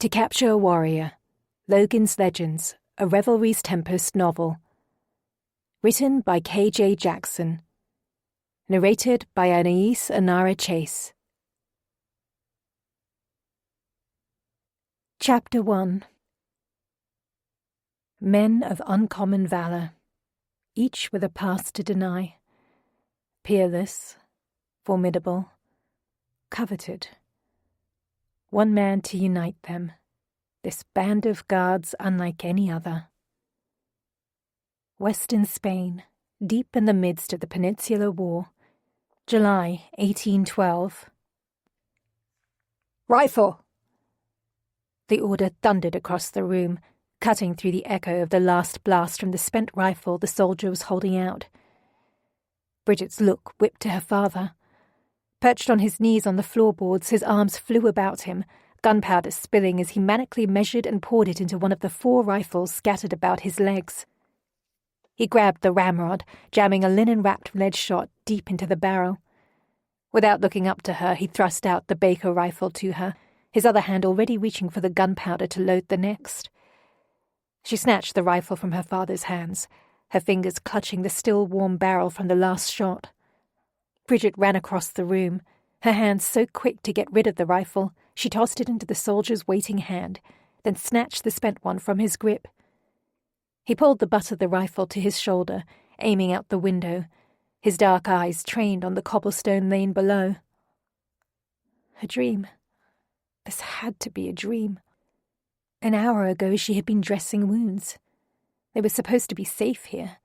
To Capture a Warrior, Logan's Legends, a Revelry's Tempest novel. Written by K.J. Jackson. Narrated by Anais Anara Chase. Chapter 1. Men of uncommon valor, each with a past to deny. Peerless, formidable, coveted. One man to unite them, this band of guards unlike any other. Western Spain, deep in the midst of the Peninsular War, July 1812. Rifle! The order thundered across the room, cutting through the echo of the last blast from the spent rifle the soldier was holding out. Bridget's look whipped to her father. Perched on his knees on the floorboards, his arms flew about him, gunpowder spilling as he manically measured and poured it into one of the 4 rifles scattered about his legs. He grabbed the ramrod, jamming a linen-wrapped lead shot deep into the barrel. Without looking up to her, he thrust out the Baker rifle to her, his other hand already reaching for the gunpowder to load the next. She snatched the rifle from her father's hands, her fingers clutching the still warm barrel from the last shot. Bridget ran across the room, her hands so quick to get rid of the rifle, she tossed it into the soldier's waiting hand, then snatched the spent one from his grip. He pulled the butt of the rifle to his shoulder, aiming out the window, his dark eyes trained on the cobblestone lane below. A dream. This had to be a dream. An hour ago she had been dressing wounds. They were supposed to be safe here.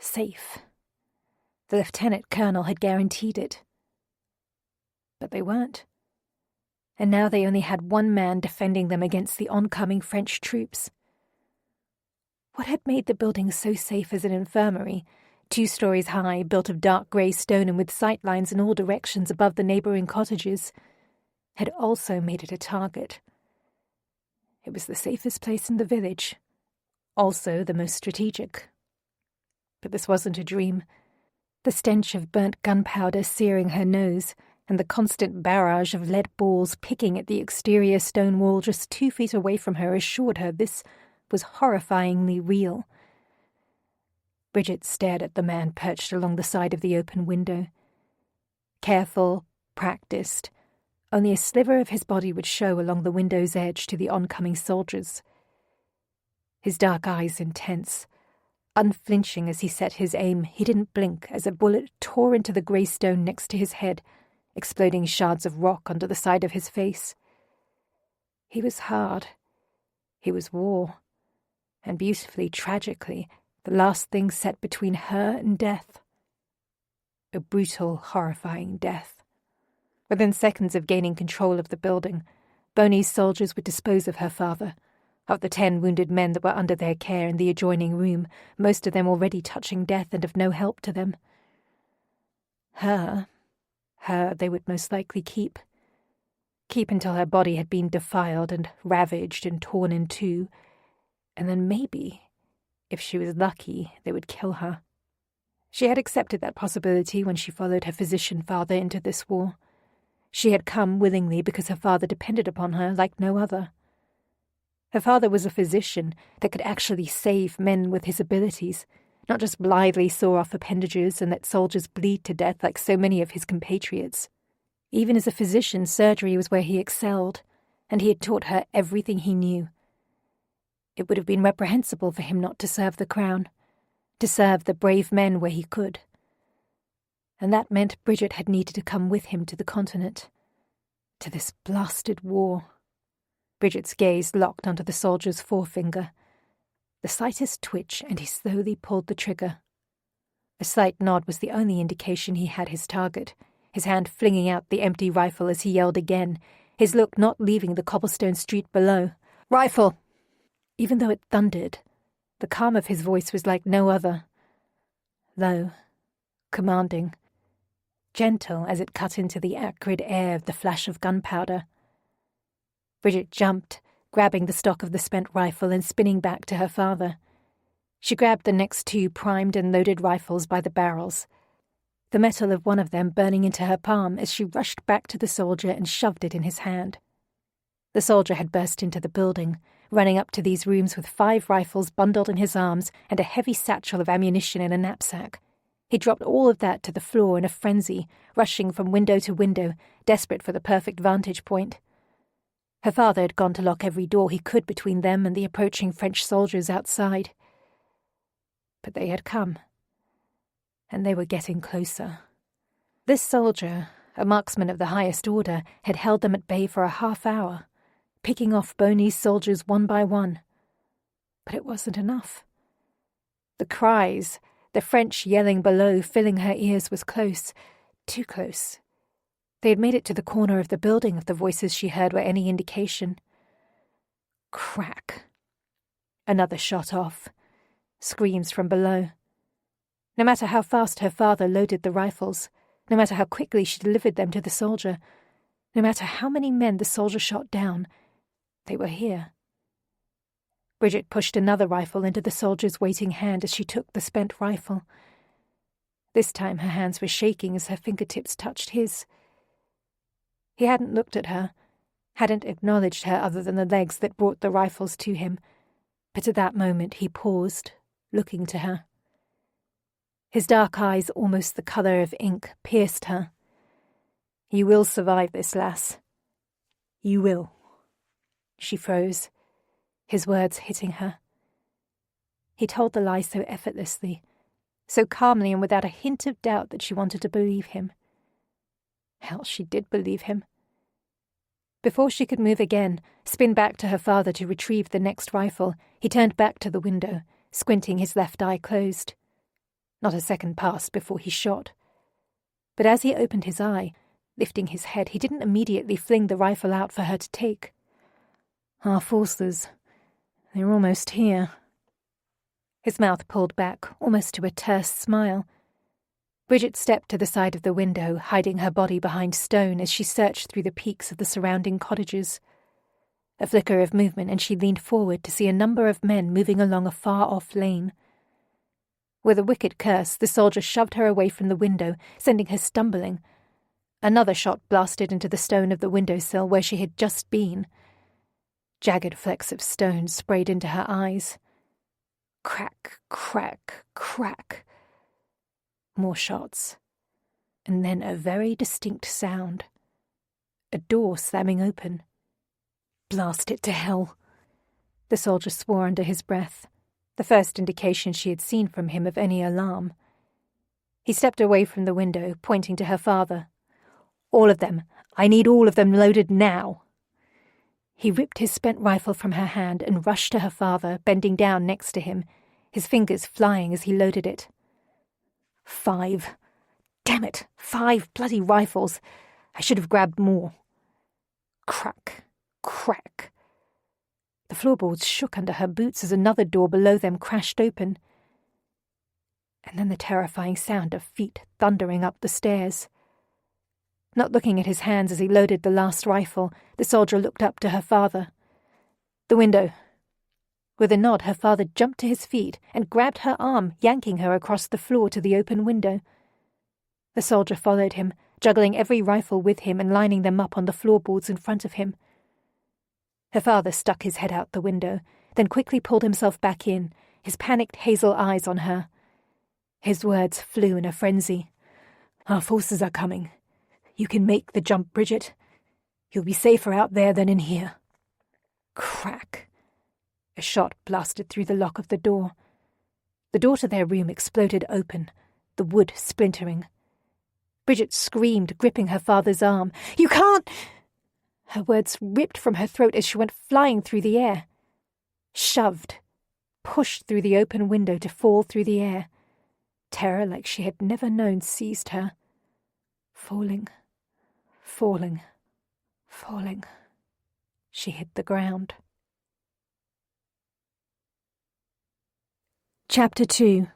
Safe. The lieutenant colonel had guaranteed it. But they weren't. And now they only had one man defending them against the oncoming French troops. What had made the building so safe as an infirmary, 2 stories high, built of dark grey stone and with sight lines in all directions above the neighbouring cottages, had also made it a target. It was the safest place in the village, also the most strategic. But this wasn't a dream. The stench of burnt gunpowder searing her nose, and the constant barrage of lead balls picking at the exterior stone wall just 2 feet away from her assured her this was horrifyingly real. Bridget stared at the man perched along the side of the open window. Careful, practiced, only a sliver of his body would show along the window's edge to the oncoming soldiers. His dark eyes intense. Unflinching as he set his aim, he didn't blink as a bullet tore into the grey stone next to his head, exploding shards of rock onto the side of his face. He was hard. He was war. And beautifully, tragically, the last thing set between her and death. A brutal, horrifying death. Within seconds of gaining control of the building, Boney's soldiers would dispose of her father. Of the 10 wounded men that were under their care in the adjoining room, most of them already touching death and of no help to them. Her they would most likely keep. Keep until her body had been defiled and ravaged and torn in 2, and then maybe, if she was lucky, they would kill her. She had accepted that possibility when she followed her physician father into this war. She had come willingly because her father depended upon her like no other. Her father was a physician that could actually save men with his abilities, not just blithely saw off appendages and let soldiers bleed to death like so many of his compatriots. Even as a physician, surgery was where he excelled, and he had taught her everything he knew. It would have been reprehensible for him not to serve the crown, to serve the brave men where he could. And that meant Bridget had needed to come with him to the continent, to this blasted war. Bridget's gaze locked onto the soldier's forefinger. The slightest twitch, and he slowly pulled the trigger. A slight nod was the only indication he had his target, his hand flinging out the empty rifle as he yelled again, his look not leaving the cobblestone street below. "Rifle!" Even though it thundered, the calm of his voice was like no other. Low, commanding, gentle as it cut into the acrid air of the flash of gunpowder. Bridget jumped, grabbing the stock of the spent rifle and spinning back to her father. She grabbed the next 2 primed and loaded rifles by the barrels, the metal of one of them burning into her palm as she rushed back to the soldier and shoved it in his hand. The soldier had burst into the building, running up to these rooms with 5 rifles bundled in his arms and a heavy satchel of ammunition in a knapsack. He dropped all of that to the floor in a frenzy, rushing from window to window, desperate for the perfect vantage point. Her father had gone to lock every door he could between them and the approaching French soldiers outside. But they had come, and they were getting closer. This soldier, a marksman of the highest order, had held them at bay for a half-hour, picking off Boney's soldiers one by one. But it wasn't enough. The cries, the French yelling below, filling her ears, was close, too close. They had made it to the corner of the building if the voices she heard were any indication. Crack. Another shot off. Screams from below. No matter how fast her father loaded the rifles, no matter how quickly she delivered them to the soldier, no matter how many men the soldier shot down, they were here. Bridget pushed another rifle into the soldier's waiting hand as she took the spent rifle. This time her hands were shaking as her fingertips touched his. He hadn't looked at her, hadn't acknowledged her other than the legs that brought the rifles to him, but at that moment he paused, looking to her. His dark eyes, almost the colour of ink, pierced her. "You will survive this, lass. You will." She froze, his words hitting her. He told the lie so effortlessly, so calmly and without a hint of doubt that she wanted to believe him. Hell, she did believe him. Before she could move again, spin back to her father to retrieve the next rifle, he turned back to the window, squinting his left eye closed. Not a second passed before he shot. But as he opened his eye, lifting his head, he didn't immediately fling the rifle out for her to take. "Our forces, they're almost here." His mouth pulled back, almost to a terse smile. Bridget stepped to the side of the window, hiding her body behind stone as she searched through the peaks of the surrounding cottages. A flicker of movement, and she leaned forward to see a number of men moving along a far-off lane. With a wicked curse, the soldier shoved her away from the window, sending her stumbling. Another shot blasted into the stone of the windowsill where she had just been. Jagged flecks of stone sprayed into her eyes. Crack, crack, crack. More shots. And then a very distinct sound. A door slamming open. "Blast it to hell," the soldier swore under his breath, the first indication she had seen from him of any alarm. He stepped away from the window, pointing to her father. "All of them. I need all of them loaded now." He ripped his spent rifle from her hand and rushed to her father, bending down next to him, his fingers flying as he loaded it. 5. Damn it, 5 bloody rifles. I should have grabbed more. Crack, crack. The floorboards shook under her boots as another door below them crashed open. And then the terrifying sound of feet thundering up the stairs. Not looking at his hands as he loaded the last rifle, the soldier looked up to her father. "The window." With a nod, her father jumped to his feet and grabbed her arm, yanking her across the floor to the open window. The soldier followed him, juggling every rifle with him and lining them up on the floorboards in front of him. Her father stuck his head out the window, then quickly pulled himself back in, his panicked hazel eyes on her. His words flew in a frenzy. "Our forces are coming. You can make the jump, Bridget. You'll be safer out there than in here." Crack. A shot blasted through the lock of the door. The door to their room exploded open, the wood splintering. Bridget screamed, gripping her father's arm. "You can't—" Her words ripped from her throat as she went flying through the air. Shoved, pushed through the open window to fall through the air. Terror like she had never known seized her. Falling, falling, falling. She hit the ground. Chapter 2.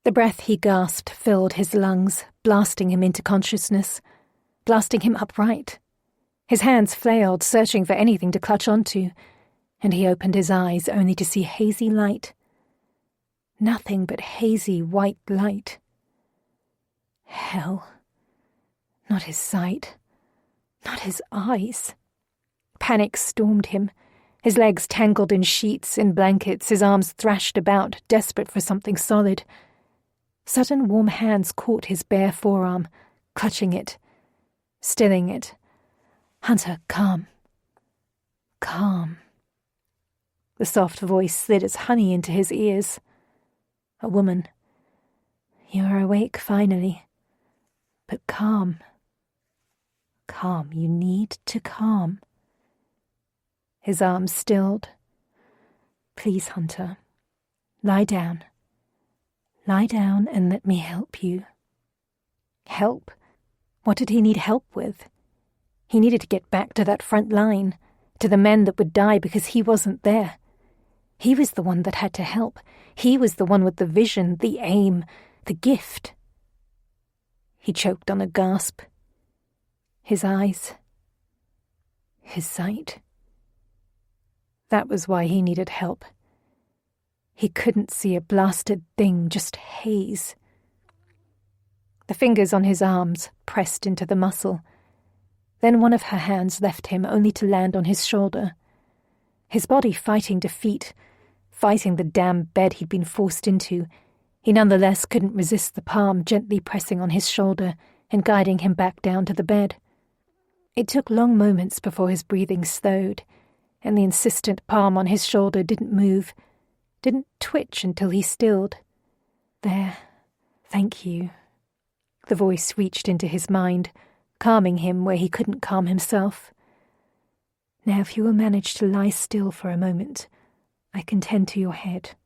The breath he gasped filled his lungs, blasting him into consciousness, blasting him upright. His hands flailed, searching for anything to clutch onto, and he opened his eyes only to see hazy light. Nothing but hazy white light. Hell. Not his sight. Not his eyes. Panic stormed him. His legs tangled in sheets, in blankets, his arms thrashed about, desperate for something solid. Sudden warm hands caught his bare forearm, clutching it, stilling it. "Hunter, calm. Calm." The soft voice slid as honey into his ears. A woman. "You are awake finally. But calm. Calm. You need to calm." His arms stilled. "Please, Hunter, lie down. Lie down and let me help you." Help? What did he need help with? He needed to get back to that front line, to the men that would die because he wasn't there. He was the one that had to help. He was the one with the vision, the aim, the gift. He choked on a gasp. His eyes. His sight. That was why he needed help. He couldn't see a blasted thing, just haze. The fingers on his arms pressed into the muscle. Then one of her hands left him, only to land on his shoulder. His body fighting defeat, fighting the damn bed he'd been forced into, he nonetheless couldn't resist the palm gently pressing on his shoulder and guiding him back down to the bed. It took long moments before his breathing slowed, and the insistent palm on his shoulder didn't move, didn't twitch until he stilled. "There, thank you." The voice reached into his mind, calming him where he couldn't calm himself. "Now if you will manage to lie still for a moment, I can tend to your head."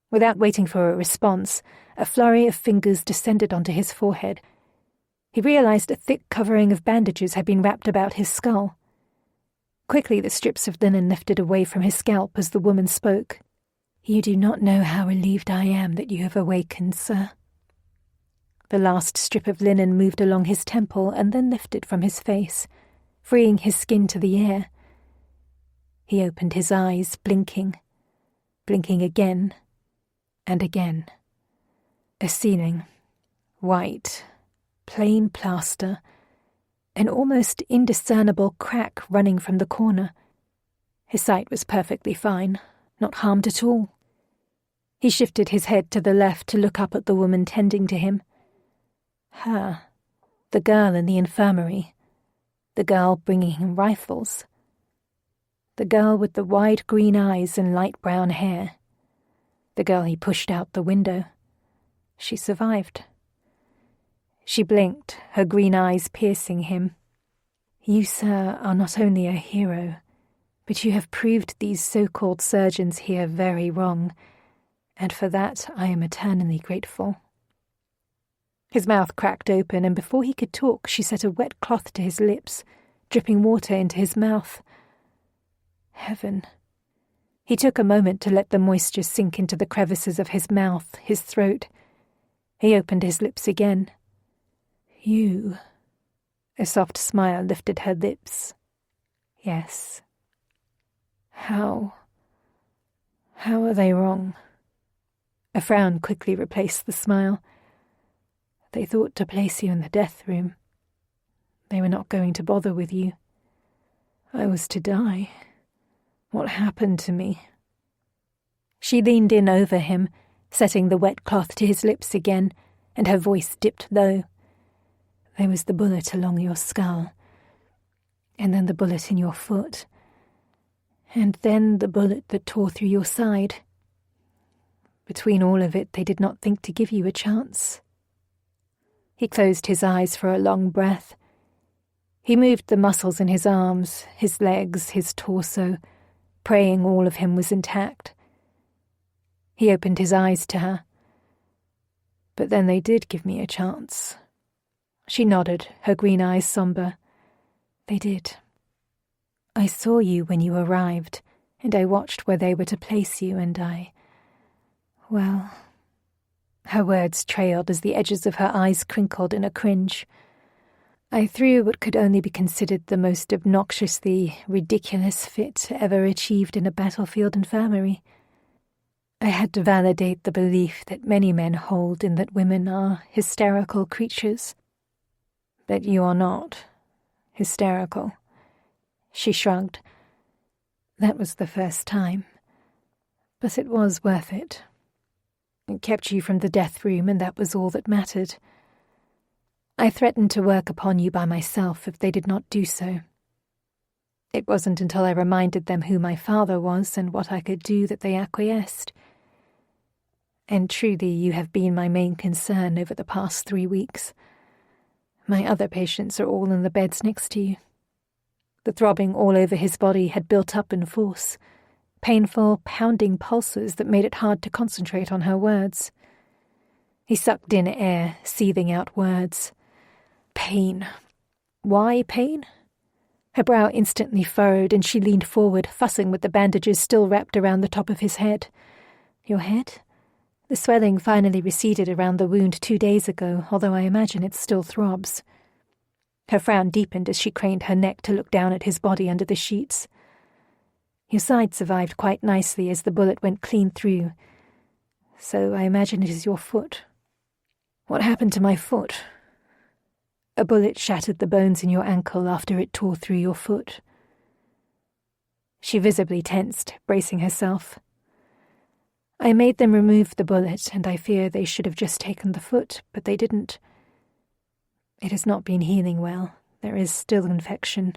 Without waiting for a response, a flurry of fingers descended onto his forehead. He realized a thick covering of bandages had been wrapped about his skull. Quickly the strips of linen lifted away from his scalp as the woman spoke. "You do not know how relieved I am that you have awakened, sir." The last strip of linen moved along his temple and then lifted from his face, freeing his skin to the air. He opened his eyes, blinking again and again. A ceiling, white, plain plaster, an almost indiscernible crack running from the corner. His sight was perfectly fine, not harmed at all. He shifted his head to the left to look up at the woman tending to him. Her, the girl in the infirmary, the girl bringing him rifles, the girl with the wide green eyes and light brown hair, the girl he pushed out the window. She survived. She blinked, her green eyes piercing him. "You, sir, are not only a hero, but you have proved these so-called surgeons here very wrong, and for that I am eternally grateful." His mouth cracked open, and before he could talk, she set a wet cloth to his lips, dripping water into his mouth. Heaven. He took a moment to let the moisture sink into the crevices of his mouth, his throat. He opened his lips again. "You." A soft smile lifted her lips. "Yes." How are they wrong?" A frown quickly replaced the smile. "They thought to place you in the death room. They were not going to bother with you. I was to die. What happened to me?" She leaned in over him, setting the wet cloth to his lips again, and her voice dipped low. "There was the bullet along your skull, and then the bullet in your foot, and then the bullet that tore through your side. Between all of it, they did not think to give you a chance." He closed his eyes for a long breath. He moved the muscles in his arms, his legs, his torso, praying all of him was intact. He opened his eyes to her. "But then they did give me a chance." She nodded, her green eyes somber. "They did. I saw you when you arrived, and I watched where they were to place you, and well..." Her words trailed as the edges of her eyes crinkled in a cringe. "I threw what could only be considered the most obnoxiously ridiculous fit ever achieved in a battlefield infirmary. I had to validate the belief that many men hold in that women are hysterical creatures. But you are not hysterical." She shrugged. That was the first time. But it was worth it. It kept you from the death room, and that was all that mattered. I threatened to work upon you by myself if they did not do so. It wasn't until I reminded them who my father was and what I could do that they acquiesced. And truly you have been my main concern over the past 3 weeks. My other patients are all in the beds next to you. The throbbing all over his body had built up in force, painful, pounding pulses that made it hard to concentrate on her words. He sucked in air, seething out words. Pain. Why pain? Her brow instantly furrowed, and she leaned forward, fussing with the bandages still wrapped around the top of his head. Your head? The swelling finally receded around the wound 2 days ago, although I imagine it still throbs. Her frown deepened as she craned her neck to look down at his body under the sheets. Your side survived quite nicely as the bullet went clean through, so I imagine it is your foot. What happened to my foot? A bullet shattered the bones in your ankle after it tore through your foot. She visibly tensed, bracing herself. I made them remove the bullet, and I fear they should have just taken the foot, but they didn't. It has not been healing well. There is still infection.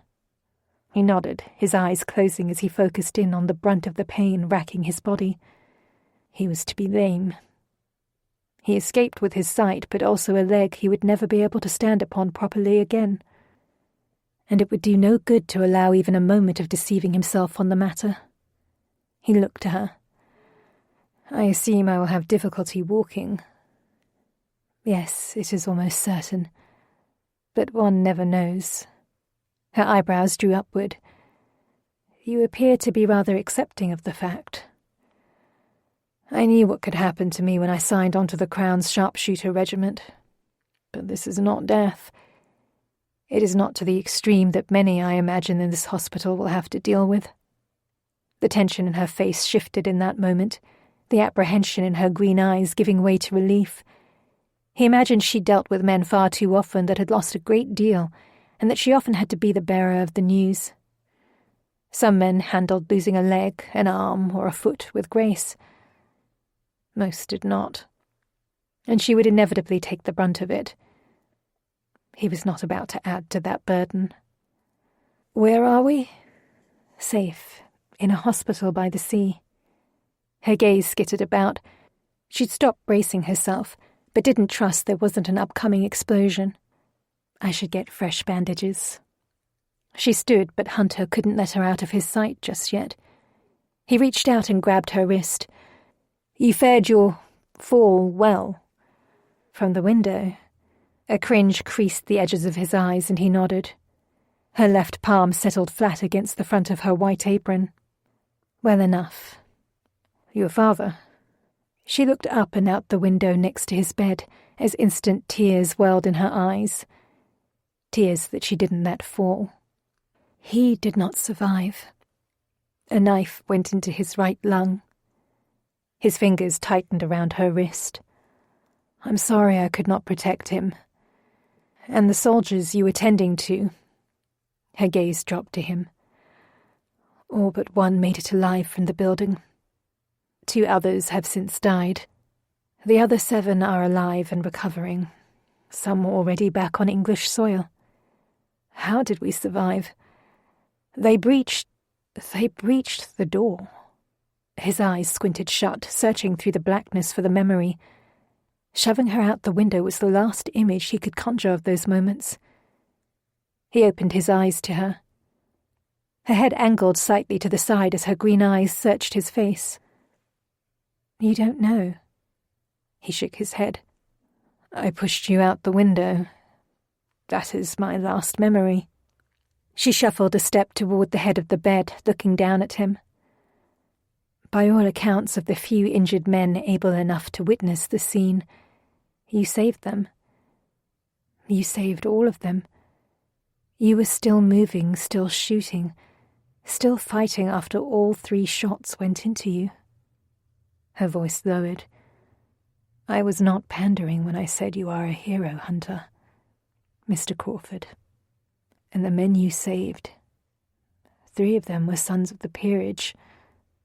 He nodded, his eyes closing as he focused in on the brunt of the pain racking his body. He was to be lame. He escaped with his sight, but also a leg he would never be able to stand upon properly again. And it would do no good to allow even a moment of deceiving himself on the matter. He looked to her. I assume I will have difficulty walking. Yes, it is almost certain. But one never knows. Her eyebrows drew upward. You appear to be rather accepting of the fact. I knew what could happen to me when I signed on to the Crown's sharpshooter regiment. But this is not death. It is not to the extreme that many, I imagine, in this hospital will have to deal with. The tension in her face shifted in that moment, the apprehension in her green eyes giving way to relief. He imagined she dealt with men far too often that had lost a great deal, and that she often had to be the bearer of the news. Some men handled losing a leg, an arm, or a foot with grace. Most did not. And she would inevitably take the brunt of it. He was not about to add to that burden. Where are we? Safe, in a hospital by the sea. Her gaze skittered about. She'd stopped bracing herself, but didn't trust there wasn't an upcoming explosion. I should get fresh bandages. She stood, but Hunter couldn't let her out of his sight just yet. He reached out and grabbed her wrist. You fared your fall well. From the window. A cringe creased the edges of his eyes, and he nodded. Her left palm settled flat against the front of her white apron. Well enough. Your father? She looked up and out the window next to his bed as instant tears welled in her eyes. Tears that she didn't let fall. He did not survive. A knife went into his right lung. His fingers tightened around her wrist. I'm sorry I could not protect him. And the soldiers you were tending to. Her gaze dropped to him. All but one made it alive from the building. 2 others have since died. The other 7 are alive and recovering. Some already back on English soil. How did we survive? They breached the door. His eyes squinted shut, searching through the blackness for the memory. Shoving her out the window was the last image he could conjure of those moments. He opened his eyes to her. Her head angled slightly to the side as her green eyes searched his face. You don't know. He shook his head. I pushed you out the window. That is my last memory. She shuffled a step toward the head of the bed, looking down at him. By all accounts of the few injured men able enough to witness the scene, you saved them. You saved all of them. You were still moving, still shooting, still fighting after all 3 shots went into you. Her voice lowered. I was not pandering when I said you are a hero, Hunter. Mr. Crawford. And the men you saved, 3 of them were sons of the peerage,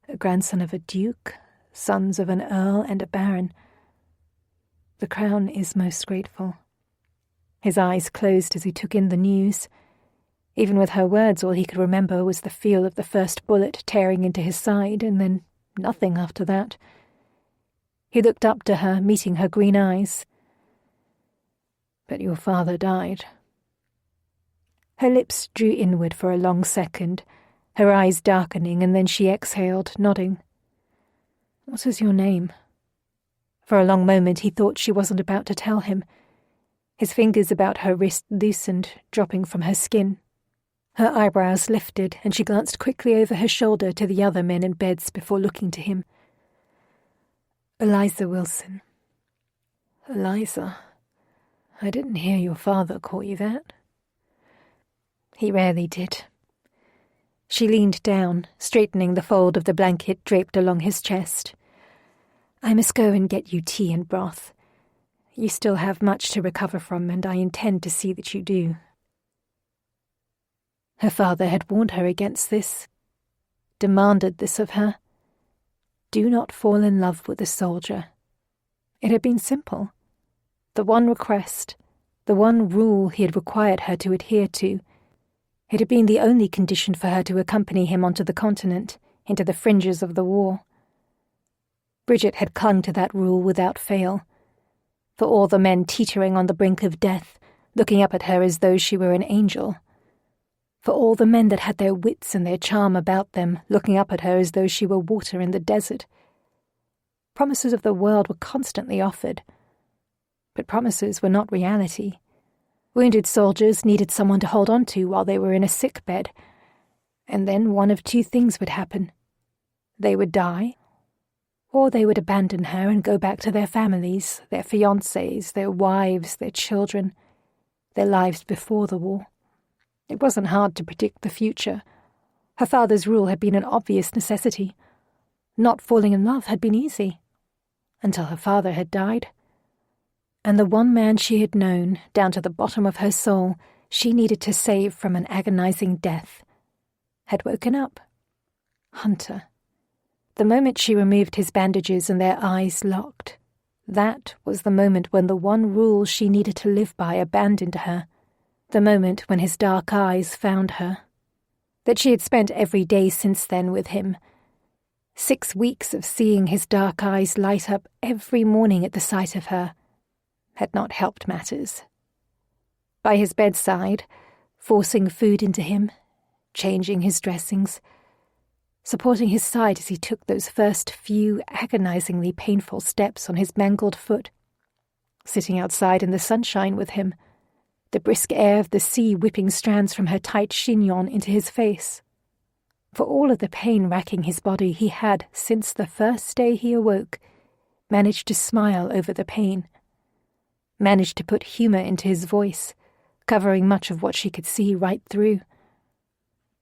a grandson of a duke, sons of an earl and a baron. The crown is most grateful. His eyes closed as he took in the news. Even with her words, all he could remember was the feel of the first bullet tearing into his side, and then nothing after that. He looked up to her, meeting her green eyes. "But your father died." Her lips drew inward for a long second, her eyes darkening, and then she exhaled, nodding. "What is your name?" For a long moment he thought she wasn't about to tell him. His fingers about her wrist loosened, dropping from her skin. Her eyebrows lifted, and she glanced quickly over her shoulder to the other men in beds before looking to him. "Eliza Wilson." "Eliza? I didn't hear your father call you that." "He rarely did." She leaned down, straightening the fold of the blanket draped along his chest. "I must go and get you tea and broth. You still have much to recover from, and I intend to see that you do." Her father had warned her against this, demanded this of her. Do not fall in love with a soldier. It had been simple. The one request, the one rule he had required her to adhere to. It had been the only condition for her to accompany him onto the continent, into the fringes of the war. Bridget had clung to that rule without fail. For all the men teetering on the brink of death, looking up at her as though she were an angel. For all the men that had their wits and their charm about them, looking up at her as though she were water in the desert. Promises of the world were constantly offered. But promises were not reality. Wounded soldiers needed someone to hold on to while they were in a sick bed. And then one of 2 things would happen. They would die, or they would abandon her and go back to their families, their fiancés, their wives, their children, their lives before the war. It wasn't hard to predict the future. Her father's rule had been an obvious necessity. Not falling in love had been easy, until her father had died. And the one man she had known, down to the bottom of her soul, she needed to save from an agonizing death, had woken up. Hunter. The moment she removed his bandages and their eyes locked, that was the moment when the one rule she needed to live by abandoned her. The moment when his dark eyes found her. That she had spent every day since then with him. 6 weeks of seeing his dark eyes light up every morning at the sight of her had not helped matters. By his bedside, forcing food into him, changing his dressings, supporting his side as he took those first few agonizingly painful steps on his mangled foot, sitting outside in the sunshine with him, the brisk air of the sea whipping strands from her tight chignon into his face. For all of the pain racking his body, he had, since the first day he awoke, managed to smile over the pain, managed to put humor into his voice, covering much of what she could see right through.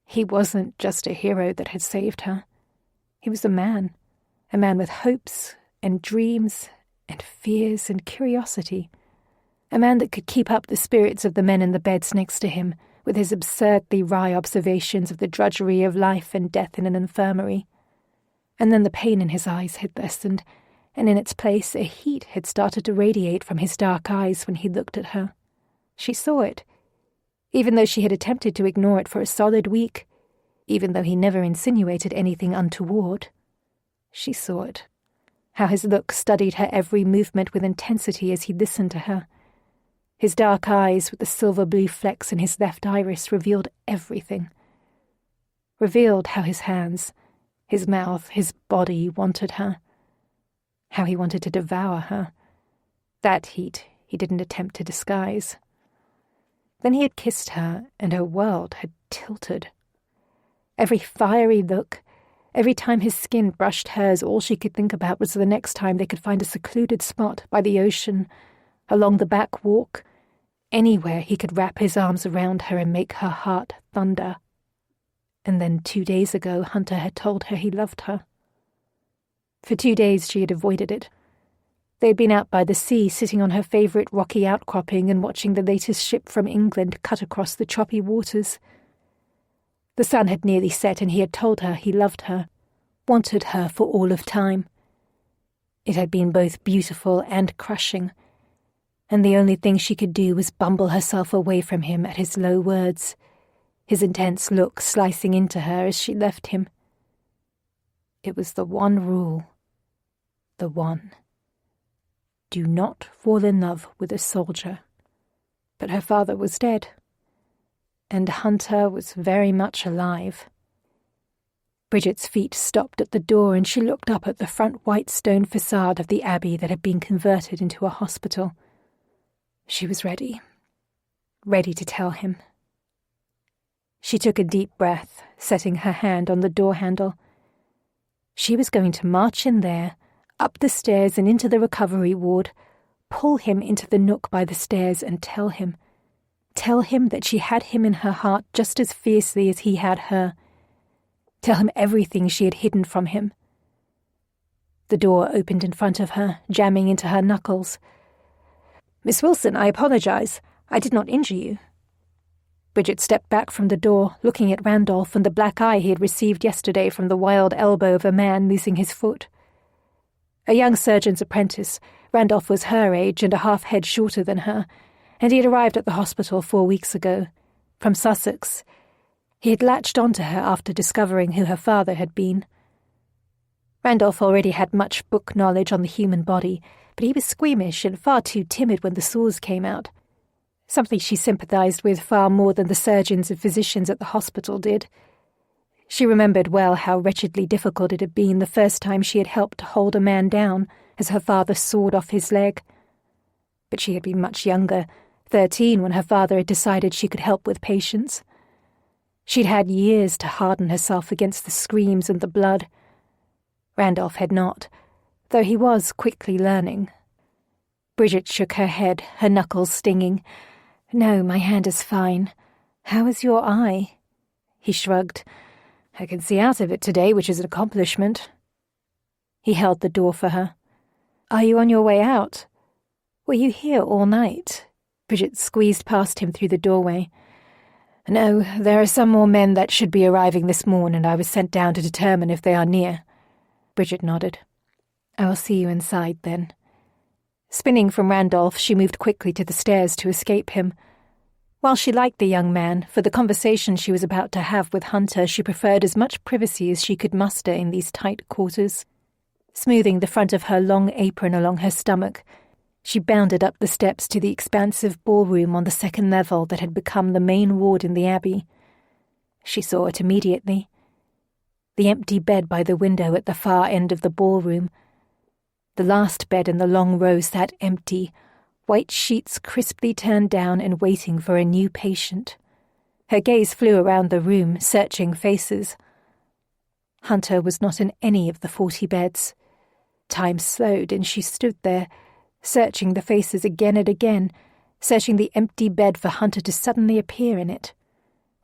He wasn't just a hero that had saved her. He was a man with hopes and dreams and fears and curiosity. A man that could keep up the spirits of the men in the beds next to him, with his absurdly wry observations of the drudgery of life and death in an infirmary. And then the pain in his eyes had lessened, and in its place a heat had started to radiate from his dark eyes when he looked at her. She saw it, even though she had attempted to ignore it for a solid week, even though he never insinuated anything untoward. She saw it, how his look studied her every movement with intensity as he listened to her. His dark eyes with the silver blue flecks in his left iris revealed everything. Revealed how his hands, his mouth, his body wanted her. How he wanted to devour her. That heat he didn't attempt to disguise. Then he had kissed her, and her world had tilted. Every fiery look, every time his skin brushed hers, all she could think about was the next time they could find a secluded spot by the ocean, along the back walk, anywhere he could wrap his arms around her and make her heart thunder. And then 2 days ago, Hunter had told her he loved her. For 2 days she had avoided it. They had been out by the sea, sitting on her favourite rocky outcropping and watching the latest ship from England cut across the choppy waters. The sun had nearly set and he had told her he loved her, wanted her for all of time. It had been both beautiful and crushing, and the only thing she could do was bumble herself away from him at his low words, his intense look slicing into her as she left him. It was the one rule. The one. Do not fall in love with a soldier. But her father was dead, and Hunter was very much alive. Bridget's feet stopped at the door and she looked up at the front white stone facade of the abbey that had been converted into a hospital. She was ready. Ready to tell him. She took a deep breath, setting her hand on the door handle. She was going to march in there, up the stairs and into the recovery ward, pull him into the nook by the stairs and tell him that she had him in her heart just as fiercely as he had her. Tell him everything she had hidden from him. The door opened in front of her, jamming into her knuckles. "Miss Wilson, I apologize. I did not injure you." Bridget stepped back from the door, looking at Randolph and the black eye he had received yesterday from the wild elbow of a man losing his foot. A young surgeon's apprentice, Randolph was her age and a half-head shorter than her, and he had arrived at the hospital 4 weeks ago, from Sussex. He had latched onto her after discovering who her father had been. Randolph already had much book knowledge on the human body, but he was squeamish and far too timid when the sores came out, something she sympathized with far more than the surgeons and physicians at the hospital did. She remembered well how wretchedly difficult it had been the first time she had helped to hold a man down as her father sawed off his leg. But she had been much younger, 13, when her father had decided she could help with patients. She'd had years to harden herself against the screams and the blood. Randolph had not, though he was quickly learning. Bridget shook her head, her knuckles stinging. "No, my hand is fine. How is your eye?" He shrugged. "I can see out of it today, which is an accomplishment." He held the door for her. "Are you on your way out? Were you here all night?" Bridget squeezed past him through the doorway. "No, there are some more men that should be arriving this morn, and I was sent down to determine if they are near." Bridget nodded. "I will see you inside, then." Spinning from Randolph, she moved quickly to the stairs to escape him. While she liked the young man, for the conversation she was about to have with Hunter, she preferred as much privacy as she could muster in these tight quarters. Smoothing the front of her long apron along her stomach, she bounded up the steps to the expansive ballroom on the second level that had become the main ward in the abbey. She saw it immediately. The empty bed by the window at the far end of the ballroom. The last bed in the long row sat empty, white sheets crisply turned down and waiting for a new patient. Her gaze flew around the room, searching faces. Hunter was not in any of the 40 beds. Time slowed, and she stood there, searching the faces again and again, searching the empty bed for Hunter to suddenly appear in it.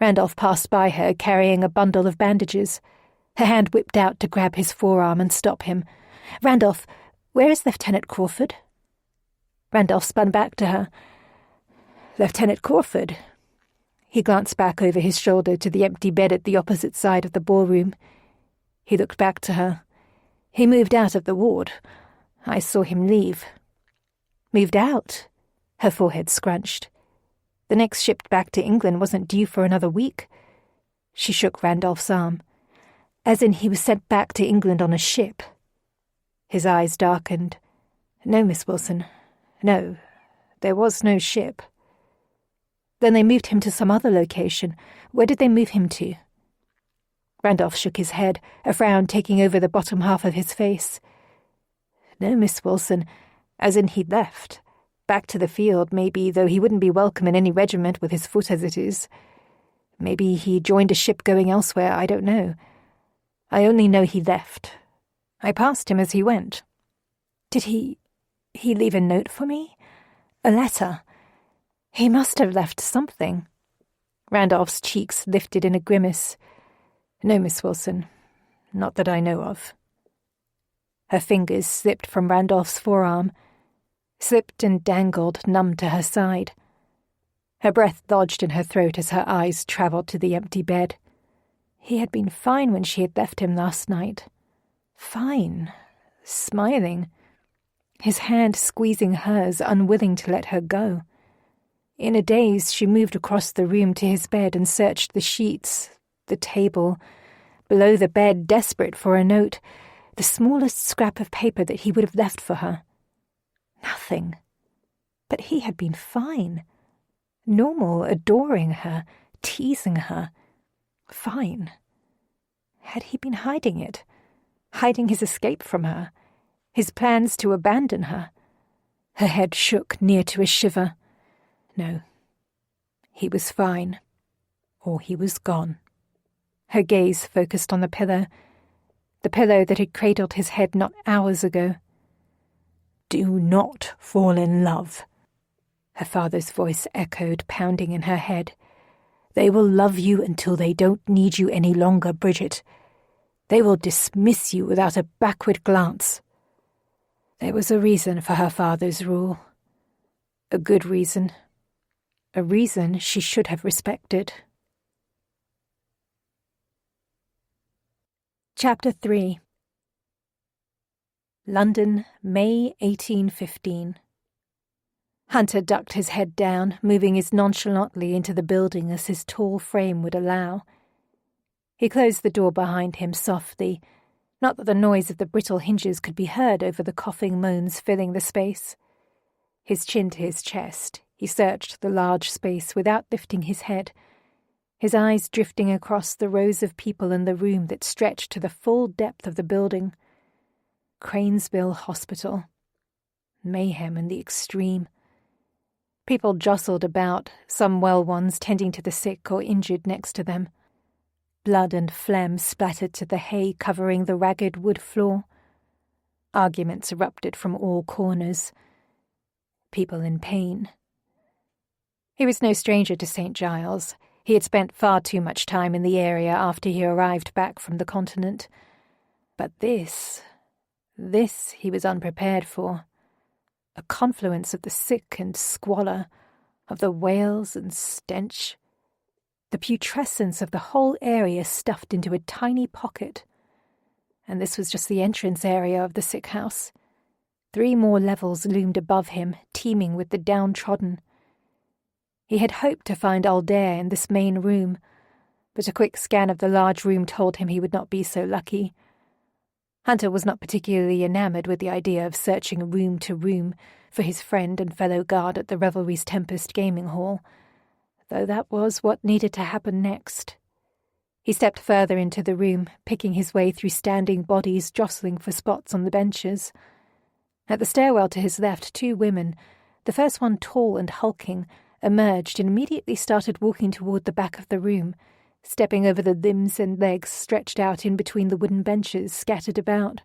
Randolph passed by her, carrying a bundle of bandages. Her hand whipped out to grab his forearm and stop him. "Randolph, where is Lieutenant Crawford?" Randolph spun back to her. "Lieutenant Crawford?" He glanced back over his shoulder to the empty bed at the opposite side of the ballroom. He looked back to her. "He moved out of the ward. I saw him leave." "Moved out?" Her forehead scrunched. The next ship back to England wasn't due for another week. She shook Randolph's arm. "As in he was sent back to England on a ship." His eyes darkened. "No, Miss Wilson. No, there was no ship." "Then they moved him to some other location. Where did they move him to?" Randolph shook his head, a frown taking over the bottom half of his face. "No, Miss Wilson, as in he left. Back to the field, maybe, though he wouldn't be welcome in any regiment with his foot as it is. Maybe he joined a ship going elsewhere, I don't know. I only know he left. I passed him as he went." "Did he leave a note for me? A letter? He must have left something." Randolph's cheeks lifted in a grimace. "No, Miss Wilson, not that I know of." Her fingers slipped from Randolph's forearm, slipped and dangled numb to her side. Her breath lodged in her throat as her eyes travelled to the empty bed. He had been fine when she had left him last night. Fine. Smiling. His hand squeezing hers, unwilling to let her go. In a daze, she moved across the room to his bed and searched the sheets, the table, below the bed, desperate for a note, the smallest scrap of paper that he would have left for her. Nothing. But he had been fine. Normal, adoring her, teasing her. Fine. Had he been hiding it? Hiding his escape from her? His plans to abandon her? Her head shook near to a shiver. No. He was fine. Or he was gone. Her gaze focused on the pillow that had cradled his head not hours ago. "Do not fall in love," her father's voice echoed, pounding in her head. "They will love you until they don't need you any longer, Bridget. They will dismiss you without a backward glance." There was a reason for her father's rule. A good reason. A reason she should have respected. Chapter 3. London, May 1815. Hunter ducked his head down, moving as nonchalantly into the building as his tall frame would allow. He closed the door behind him softly, not that the noise of the brittle hinges could be heard over the coughing moans filling the space. His chin to his chest, he searched the large space without lifting his head, his eyes drifting across the rows of people in the room that stretched to the full depth of the building. Cranesville Hospital. Mayhem in the extreme. People jostled about, some well ones tending to the sick or injured next to them. Blood and phlegm splattered to the hay covering the ragged wood floor. Arguments erupted from all corners. People in pain. He was no stranger to St. Giles. He had spent far too much time in the area after he arrived back from the continent. But this he was unprepared for. A confluence of the sick and squalor, of the wails and stench. The putrescence of the whole area stuffed into a tiny pocket. And this was just the entrance area of the sick house. 3 more levels loomed above him, teeming with the downtrodden. He had hoped to find Aldair in this main room, but a quick scan of the large room told him he would not be so lucky. Hunter was not particularly enamoured with the idea of searching room to room for his friend and fellow guard at the Revelry's Tempest gaming hall, though that was what needed to happen next. He stepped further into the room, picking his way through standing bodies jostling for spots on the benches. At the stairwell to his left, 2 women, the first one tall and hulking, emerged and immediately started walking toward the back of the room, stepping over the limbs and legs stretched out in between the wooden benches scattered about.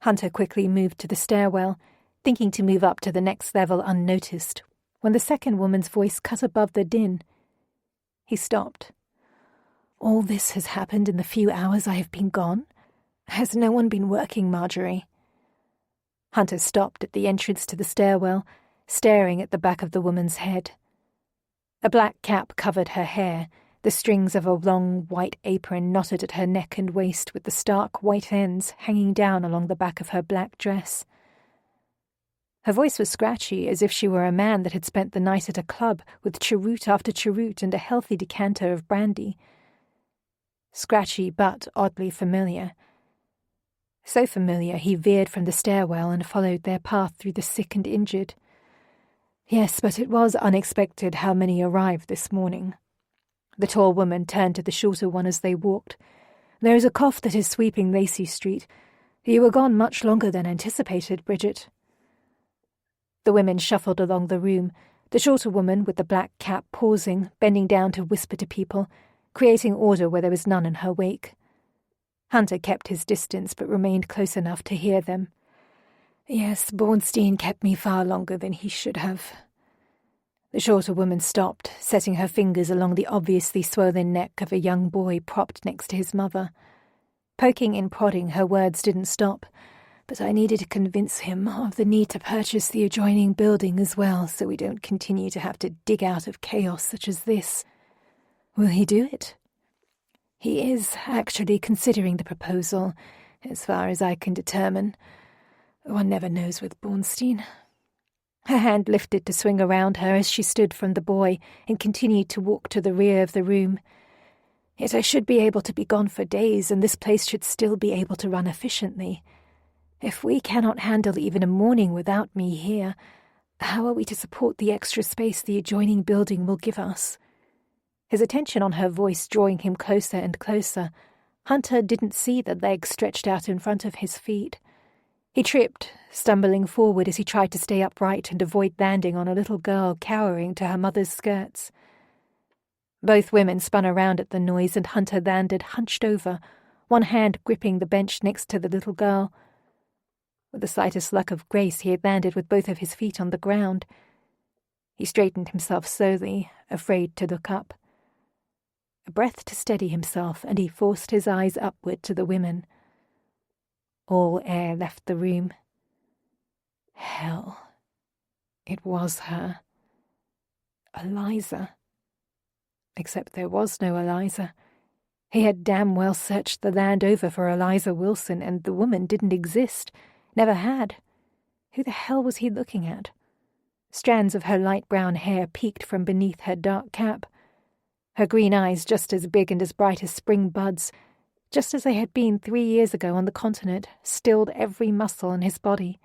Hunter quickly moved to the stairwell, thinking to move up to the next level unnoticed, when the second woman's voice cut above the din. He stopped. "All this has happened in the few hours I have been gone? Has no one been working, Marjorie?" Hunter stopped at the entrance to the stairwell, staring at the back of the woman's head. A black cap covered her hair, the strings of a long white apron knotted at her neck and waist with the stark white ends hanging down along the back of her black dress. Her voice was scratchy, as if she were a man that had spent the night at a club with cheroot after cheroot and a healthy decanter of brandy. Scratchy but oddly familiar. So familiar he veered from the stairwell and followed their path through the sick and injured. Yes, but it was unexpected how many arrived this morning. The tall woman turned to the shorter one as they walked. "There is a cough that is sweeping Lacey Street. You were gone much longer than anticipated, Bridget." The women shuffled along the room, the shorter woman with the black cap pausing, bending down to whisper to people, creating order where there was none in her wake. Hunter kept his distance but remained close enough to hear them. "Yes, Bornstein kept me far longer than he should have." The shorter woman stopped, setting her fingers along the obviously swollen neck of a young boy propped next to his mother. Poking and prodding, her words didn't stop, but I needed to convince him of the need to purchase the adjoining building as well so we don't continue to have to dig out of chaos such as this. Will he do it? He is actually considering the proposal, as far as I can determine. One never knows with Bornstein. Her hand lifted to swing around her as she stood from the boy and continued to walk to the rear of the room. Yet I should be able to be gone for days, and this place should still be able to run efficiently. If we cannot handle even a morning without me here, how are we to support the extra space the adjoining building will give us? His attention on her voice drawing him closer and closer, Hunter didn't see the legs stretched out in front of his feet. He tripped, stumbling forward as he tried to stay upright and avoid landing on a little girl cowering to her mother's skirts. Both women spun around at the noise, and Hunter landed hunched over, one hand gripping the bench next to the little girl. With the slightest lack of grace, he had landed with both of his feet on the ground. He straightened himself slowly, afraid to look up. A breath to steady himself, and he forced his eyes upward to the women. All air left the room. Hell. It was her. Eliza. Except there was no Eliza. He had damn well searched the land over for Eliza Wilson, and the woman didn't exist. Never had. Who the hell was he looking at? Strands of her light brown hair peeked from beneath her dark cap. Her green eyes just as big and as bright as spring buds, just as they had been 3 years ago on the continent, stilled every muscle in his body.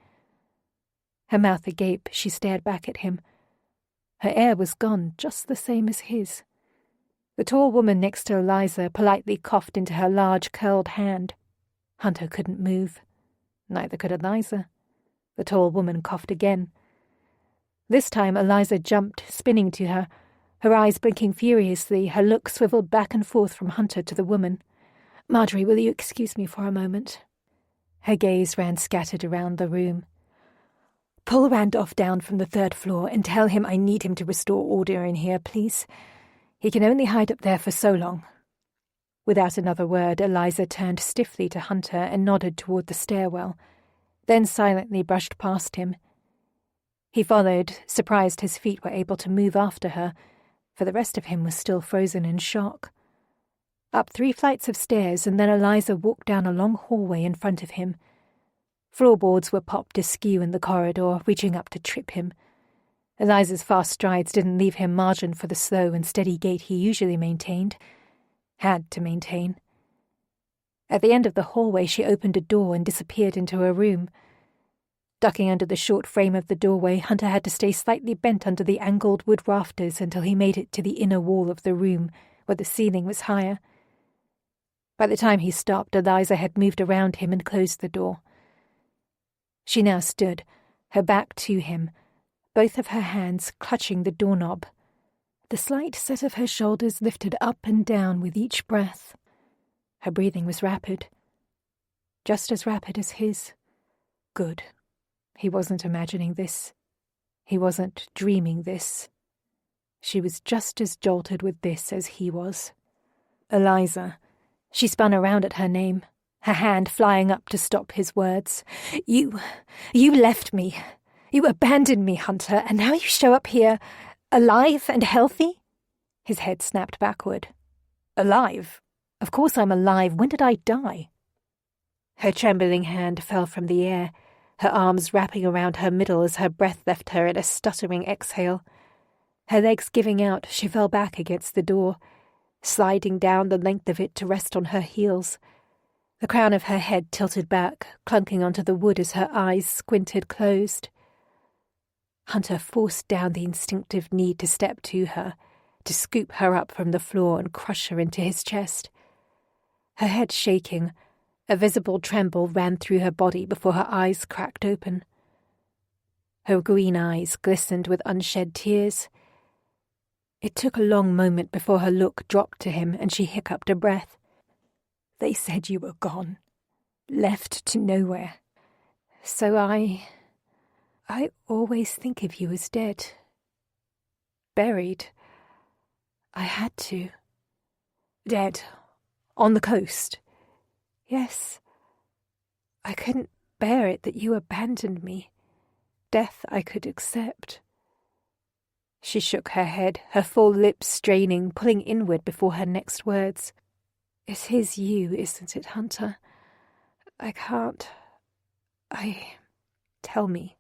Her mouth agape, she stared back at him. Her air was gone, just the same as his. The tall woman next to Eliza politely coughed into her large curled hand. Hunter couldn't move. Neither could Eliza. The tall woman coughed again. This time Eliza jumped, spinning to her, her eyes blinking furiously, her look swiveled back and forth from Hunter to the woman. "Marjorie, will you excuse me for a moment?" Her gaze ran scattered around the room. "Pull Randolph down from the 3rd floor and tell him I need him to restore order in here, please. He can only hide up there for so long." Without another word, Eliza turned stiffly to Hunter and nodded toward the stairwell, then silently brushed past him. He followed, surprised his feet were able to move after her, for the rest of him was still frozen in shock. Up 3 flights of stairs, and then Eliza walked down a long hallway in front of him. Floorboards were popped askew in the corridor, reaching up to trip him. Eliza's fast strides didn't leave him margin for the slow and steady gait he usually maintained. Had to maintain. At the end of the hallway, she opened a door and disappeared into a room. Ducking under the short frame of the doorway, Hunter had to stay slightly bent under the angled wood rafters until he made it to the inner wall of the room, where the ceiling was higher. By the time he stopped, Eliza had moved around him and closed the door. She now stood, her back to him, both of her hands clutching the doorknob. The slight set of her shoulders lifted up and down with each breath. Her breathing was rapid. Just as rapid as his. Good. He wasn't imagining this. He wasn't dreaming this. She was just as jolted with this as he was. Eliza. She spun around at her name, her hand flying up to stop his words. You left me. You abandoned me, Hunter, and now you show up here, alive and healthy? His head snapped backward. Alive? Of course I'm alive. When did I die? Her trembling hand fell from the air, her arms wrapping around her middle as her breath left her in a stuttering exhale. Her legs giving out, she fell back against the door, sliding down the length of it to rest on her heels. The crown of her head tilted back, clunking onto the wood as her eyes squinted closed. Hunter forced down the instinctive need to step to her, to scoop her up from the floor and crush her into his chest. Her head shaking, a visible tremble ran through her body before her eyes cracked open. Her green eyes glistened with unshed tears. It took a long moment before her look dropped to him and she hiccuped a breath. "They said you were gone, left to nowhere. So I always think of you as dead. Buried. I had to. Dead. On the coast. Yes. I couldn't bear it that you abandoned me. Death I could accept." She shook her head, her full lips straining, pulling inward before her next words. It is you, isn't it, Hunter? I can't... Tell me.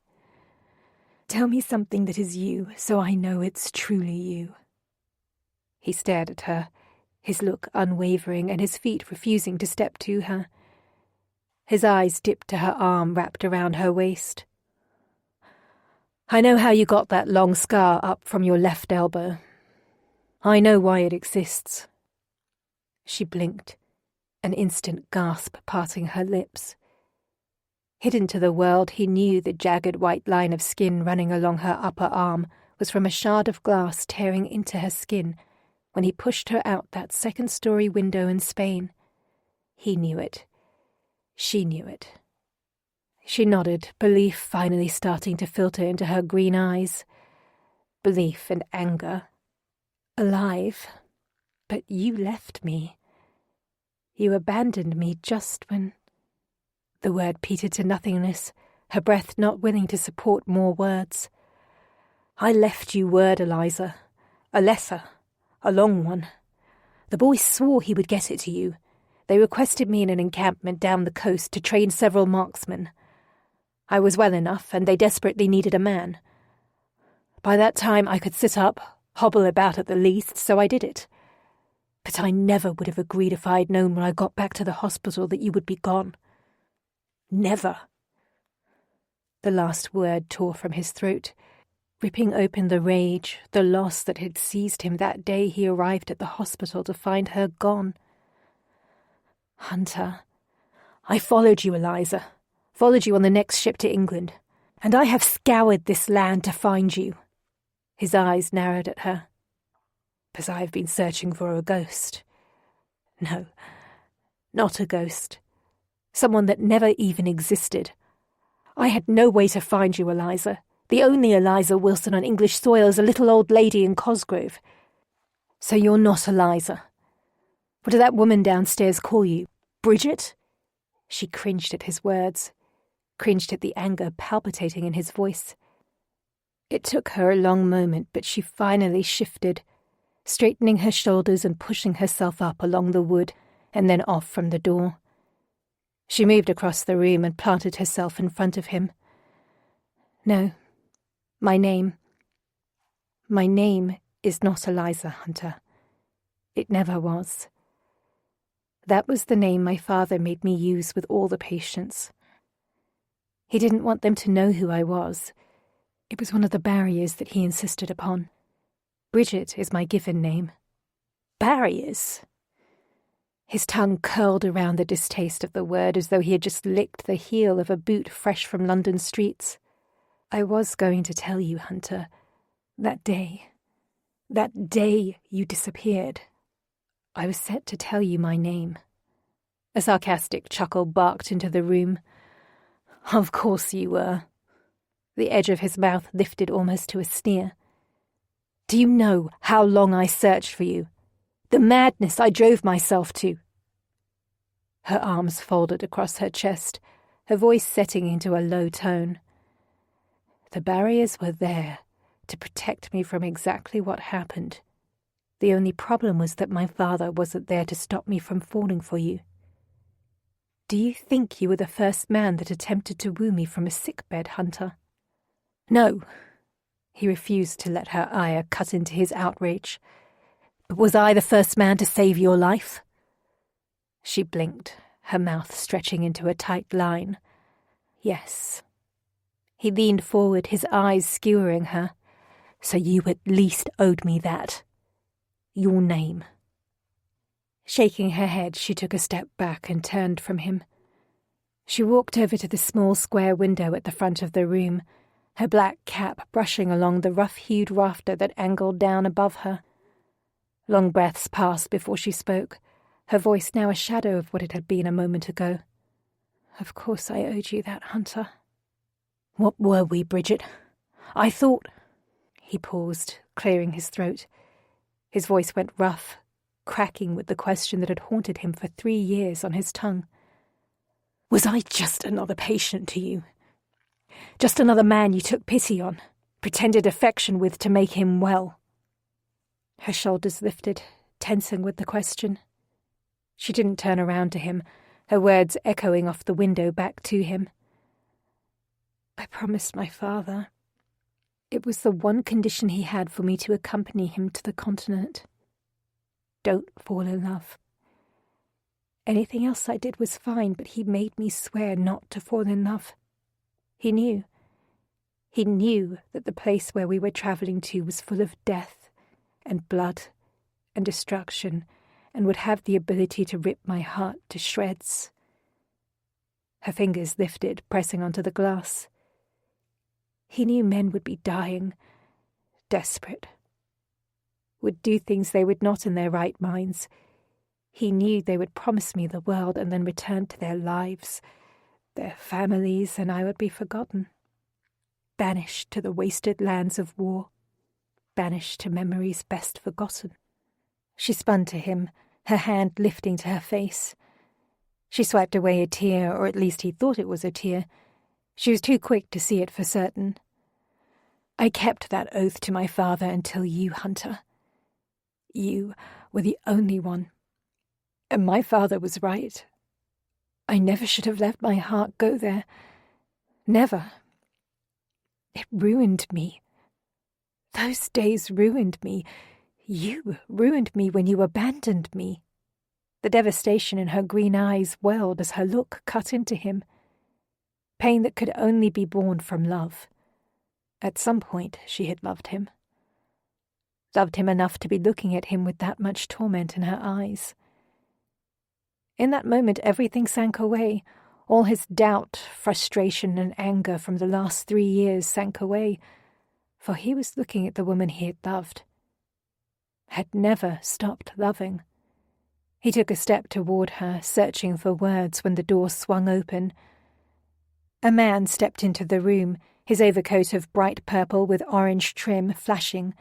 Tell me something that is you, so I know it's truly you. He stared at her, his look unwavering and his feet refusing to step to her. His eyes dipped to her arm wrapped around her waist. I know how you got that long scar up from your left elbow. I know why it exists. She blinked, an instant gasp parting her lips. Hidden to the world, he knew the jagged white line of skin running along her upper arm was from a shard of glass tearing into her skin when he pushed her out that second-story window in Spain. He knew it. She knew it. She nodded, belief finally starting to filter into her green eyes. Belief and anger. Alive. But you left me. You abandoned me just when... The word petered to nothingness, her breath not willing to support more words. I left you word, Eliza. A letter. A long one. The boy swore he would get it to you. They requested me in an encampment down the coast to train several marksmen. I was well enough, and they desperately needed a man. By that time I could sit up, hobble about at the least, so I did it. But I never would have agreed if I had known when I got back to the hospital that you would be gone. Never. The last word tore from his throat, ripping open the rage, the loss that had seized him that day he arrived at the hospital to find her gone. Hunter, I followed you, Eliza. Followed you on the next ship to England. And I have scoured this land to find you. His eyes narrowed at her. Because I have been searching for a ghost. No, not a ghost. Someone that never even existed. I had no way to find you, Eliza. The only Eliza Wilson on English soil is a little old lady in Cosgrove. So you're not Eliza. What did that woman downstairs call you? Bridget? She cringed at his words, cringed at the anger palpitating in his voice. It took her a long moment, but she finally shifted, straightening her shoulders and pushing herself up along the wood and then off from the door. She moved across the room and planted herself in front of him. No, my name is not Eliza, Hunter. It never was. That was the name my father made me use with all the patients. He didn't want them to know who I was. It was one of the barriers that he insisted upon. Bridget is my given name. Barriers? His tongue curled around the distaste of the word as though he had just licked the heel of a boot fresh from London streets. I was going to tell you, Hunter, that day you disappeared. I was set to tell you my name. A sarcastic chuckle barked into the room. Of course you were. The edge of his mouth lifted almost to a sneer. Do you know how long I searched for you? The madness I drove myself to. Her arms folded across her chest, her voice setting into a low tone. The barriers were there to protect me from exactly what happened. The only problem was that my father wasn't there to stop me from falling for you. Do you think you were the first man that attempted to woo me from a sickbed, Hunter? No. He refused to let her ire cut into his outrage. But was I the first man to save your life? She blinked, her mouth stretching into a tight line. Yes. He leaned forward, his eyes skewering her. So you at least owed me that. Your name. Shaking her head, she took a step back and turned from him. She walked over to the small square window at the front of the room, her black cap brushing along the rough-hued rafter that angled down above her. Long breaths passed before she spoke, her voice now a shadow of what it had been a moment ago. Of course I owed you that, Hunter. What were we, Bridget? I thought... He paused, clearing his throat. His voice went rough, cracking with the question that had haunted him for 3 years on his tongue. Was I just another patient to you? Just another man you took pity on, pretended affection with to make him well? Her shoulders lifted, tensing with the question. She didn't turn around to him, her words echoing off the window back to him. I promised my father. It was the one condition he had for me to accompany him to the continent. Don't fall in love. Anything else I did was fine, but he made me swear not to fall in love. He knew. He knew that the place where we were travelling to was full of death and blood and destruction, and would have the ability to rip my heart to shreds. Her fingers lifted, pressing onto the glass. He knew men would be dying, desperate, would do things they would not in their right minds. He knew they would promise me the world and then return to their lives, their families, and I would be forgotten. Banished to the wasted lands of war, banished to memories best forgotten. She spun to him, her hand lifting to her face. She swiped away a tear, or at least he thought it was a tear. She was too quick to see it for certain. I kept that oath to my father until you, Hunter. You were the only one. And my father was right. I never should have let my heart go there. Never. It ruined me. Those days ruined me. You ruined me when you abandoned me. The devastation in her green eyes welled as her look cut into him. Pain that could only be born from love. At some point she had loved him. Loved him enough to be looking at him with that much torment in her eyes. In that moment everything sank away. All his doubt, frustration, and anger from the last 3 years sank away, for he was looking at the woman he had loved. Had never stopped loving. He took a step toward her, searching for words when the door swung open. A man stepped into the room, his overcoat of bright purple with orange trim flashing,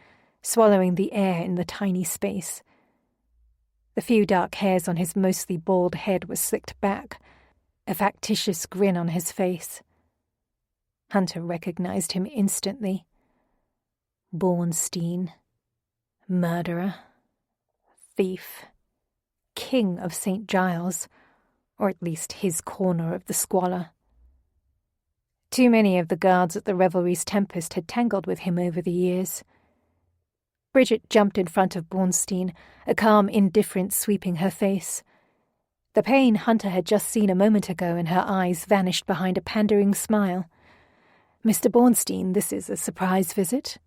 swallowing the air in the tiny space. The few dark hairs on his mostly bald head were slicked back, a factitious grin on his face. Hunter recognized him instantly. Bornstein. Murderer. Thief. King of St. Giles, or at least his corner of the squalor. Too many of the guards at the Revelry's Tempest had tangled with him over the years. Bridget jumped in front of Bornstein, a calm indifference sweeping her face. The pain Hunter had just seen a moment ago in her eyes vanished behind a pandering smile. "Mr. Bornstein, this is a surprise visit."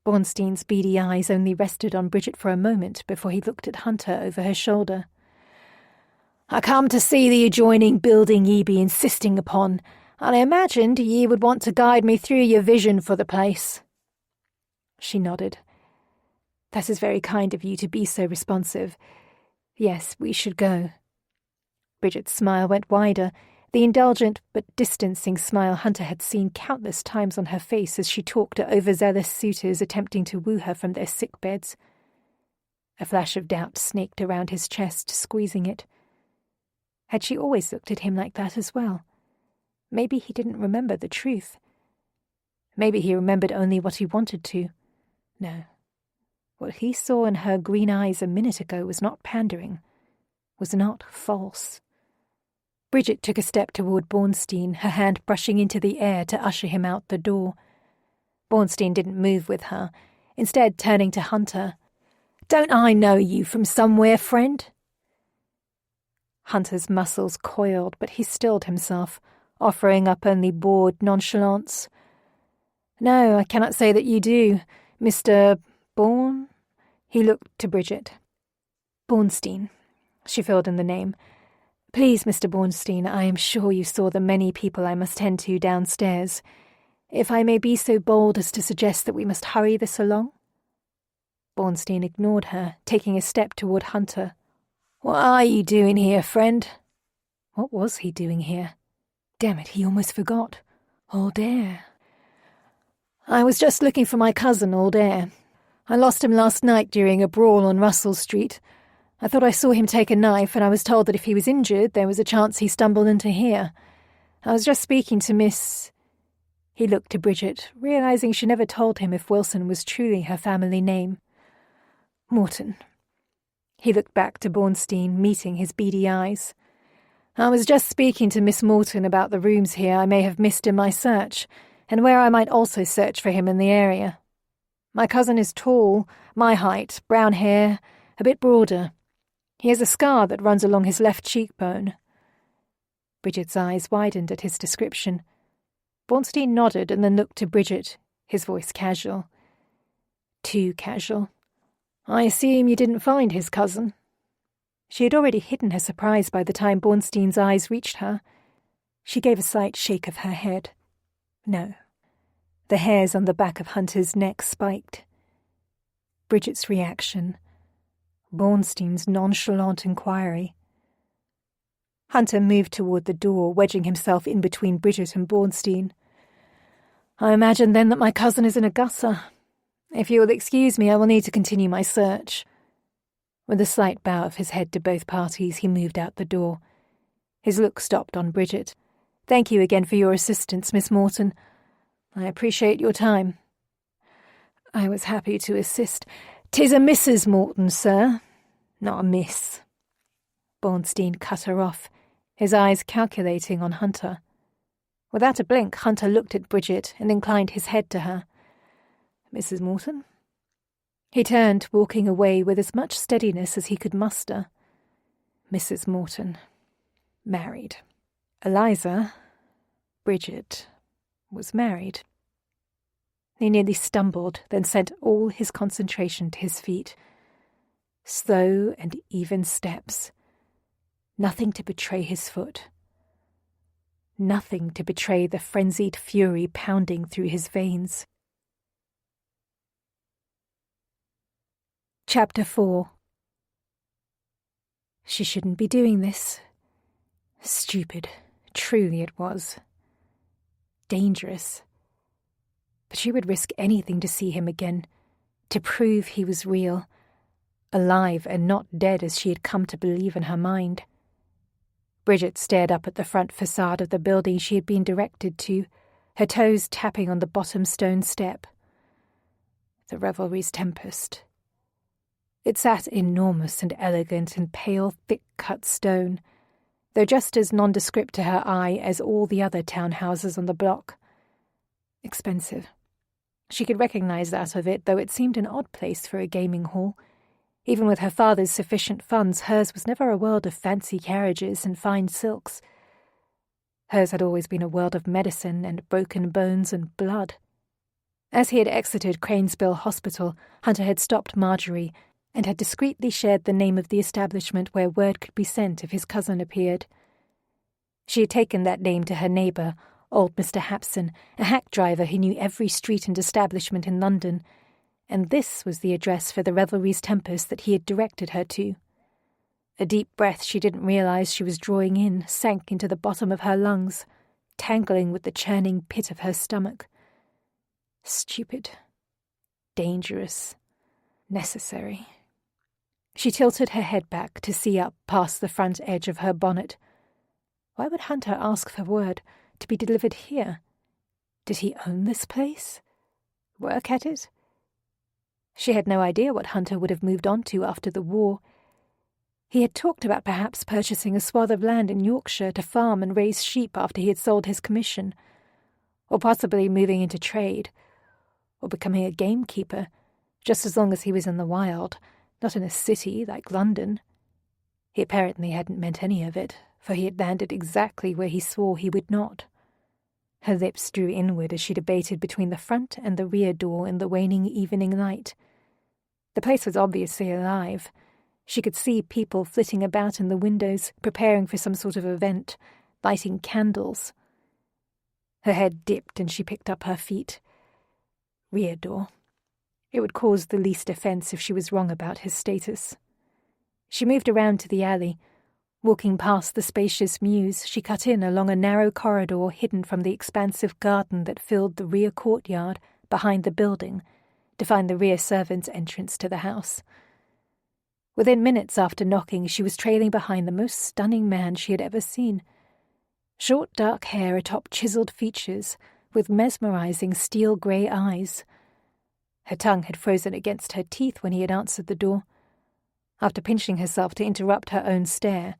Bornstein's beady eyes only rested on Bridget for a moment before he looked at Hunter over her shoulder. "I come to see the adjoining building ye be insisting upon, and I imagined ye would want to guide me through your vision for the place." She nodded. "That is very kind of you to be so responsive. Yes, we should go." Bridget's smile went wider, the indulgent but distancing smile Hunter had seen countless times on her face as she talked to overzealous suitors attempting to woo her from their sickbeds. A flash of doubt snaked around his chest, squeezing it. Had she always looked at him like that as well? Maybe he didn't remember the truth. Maybe he remembered only what he wanted to. No. What he saw in her green eyes a minute ago was not pandering, was not false. Bridget took a step toward Bornstein, her hand brushing into the air to usher him out the door. Bornstein didn't move with her, instead turning to Hunter. "Don't I know you from somewhere, friend?" Hunter's muscles coiled, but he stilled himself, offering up only bored nonchalance. "No, I cannot say that you do, Mr. Born?" He looked to Bridget. "Bornstein." She filled in the name. "Please, Mr. Bornstein, I am sure you saw the many people I must tend to downstairs. If I may be so bold as to suggest that we must hurry this along?" Bornstein ignored her, taking a step toward Hunter. "What are you doing here, friend?" What was he doing here? Damn it, he almost forgot. Aldair. "I was just looking for my cousin, Aldair. I lost him last night during a brawl on Russell Street. I thought I saw him take a knife, and I was told that if he was injured, there was a chance he stumbled into here. I was just speaking to Miss—" He looked to Bridget, realizing she never told him if Wilson was truly her family name. "Morton." He looked back to Bornstein, meeting his beady eyes. "I was just speaking to Miss Morton about the rooms here I may have missed in my search, and where I might also search for him in the area. My cousin is tall, my height, brown hair, a bit broader. He has a scar that runs along his left cheekbone." Bridget's eyes widened at his description. Bornstein nodded and then looked to Bridget, his voice casual. Too casual. "I assume you didn't find his cousin?" She had already hidden her surprise by the time Bornstein's eyes reached her. She gave a slight shake of her head. No. The hairs on the back of Hunter's neck spiked. Bridget's reaction. Bornstein's nonchalant inquiry. Hunter moved toward the door, wedging himself in between Bridget and Bornstein. "I imagine then that my cousin is in Augusta. If you will excuse me, I will need to continue my search." With a slight bow of his head to both parties, he moved out the door. His look stopped on Bridget. "Thank you again for your assistance, Miss Morton. I appreciate your time." "I was happy to assist. 'Tis a Mrs. Morton, sir, not a miss." Bornstein cut her off, his eyes calculating on Hunter. Without a blink, Hunter looked at Bridget and inclined his head to her. "Mrs. Morton?" He turned, walking away with as much steadiness as he could muster. Mrs. Morton. Married. Eliza, Bridget, was married. He nearly stumbled, then sent all his concentration to his feet. Slow and even steps. Nothing to betray his foot. Nothing to betray the frenzied fury pounding through his veins. Chapter 4. She shouldn't be doing this. Stupid. Truly it was. Dangerous. But she would risk anything to see him again, to prove he was real, alive and not dead as she had come to believe in her mind. Bridget stared up at the front facade of the building she had been directed to, her toes tapping on the bottom stone step. The Revelry's Tempest. It sat enormous and elegant in pale, thick-cut stone, though just as nondescript to her eye as all the other townhouses on the block. Expensive. She could recognize that of it, though it seemed an odd place for a gaming hall. Even with her father's sufficient funds, hers was never a world of fancy carriages and fine silks. Hers had always been a world of medicine and broken bones and blood. As he had exited Cranesbill Hospital, Hunter had stopped Marjorie and had discreetly shared the name of the establishment where word could be sent if his cousin appeared. She had taken that name to her neighbour, old Mr. Hapson, a hack driver who knew every street and establishment in London, and this was the address for the Revelry's Tempest that he had directed her to. A deep breath she didn't realise she was drawing in sank into the bottom of her lungs, tangling with the churning pit of her stomach. Stupid. Dangerous. Necessary. She tilted her head back to see up past the front edge of her bonnet. Why would Hunter ask for word to be delivered here? Did he own this place? Work at it? She had no idea what Hunter would have moved on to after the war. He had talked about perhaps purchasing a swath of land in Yorkshire to farm and raise sheep after he had sold his commission, or possibly moving into trade, or becoming a gamekeeper, just as long as he was in the wild, not in a city like London. He apparently hadn't meant any of it, for he had landed exactly where he swore he would not. Her lips drew inward as she debated between the front and the rear door in the waning evening light. The place was obviously alive. She could see people flitting about in the windows, preparing for some sort of event, lighting candles. Her head dipped and she picked up her feet. Rear door. It would cause the least offence if she was wrong about his status. She moved around to the alley. Walking past the spacious mews, she cut in along a narrow corridor hidden from the expansive garden that filled the rear courtyard behind the building, to find the rear servants' entrance to the house. Within minutes after knocking, she was trailing behind the most stunning man she had ever seen. Short dark hair atop chiselled features, with mesmerizing steel-grey eyes. Her tongue had frozen against her teeth when he had answered the door. After pinching herself to interrupt her own stare,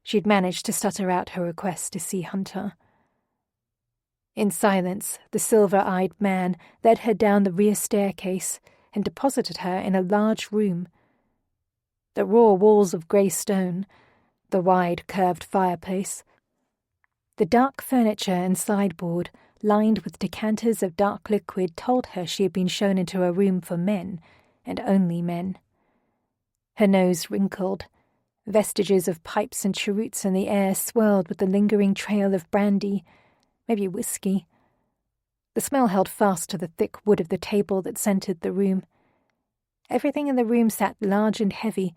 she'd managed to stutter out her request to see Hunter. In silence, the silver-eyed man led her down the rear staircase and deposited her in a large room. The raw walls of grey stone, the wide, curved fireplace, the dark furniture and sideboard lined with decanters of dark liquid told her she had been shown into a room for men, and only men. Her nose wrinkled. Vestiges of pipes and cheroots in the air swirled with the lingering trail of brandy, maybe whiskey. The smell held fast to the thick wood of the table that centered the room. Everything in the room sat large and heavy.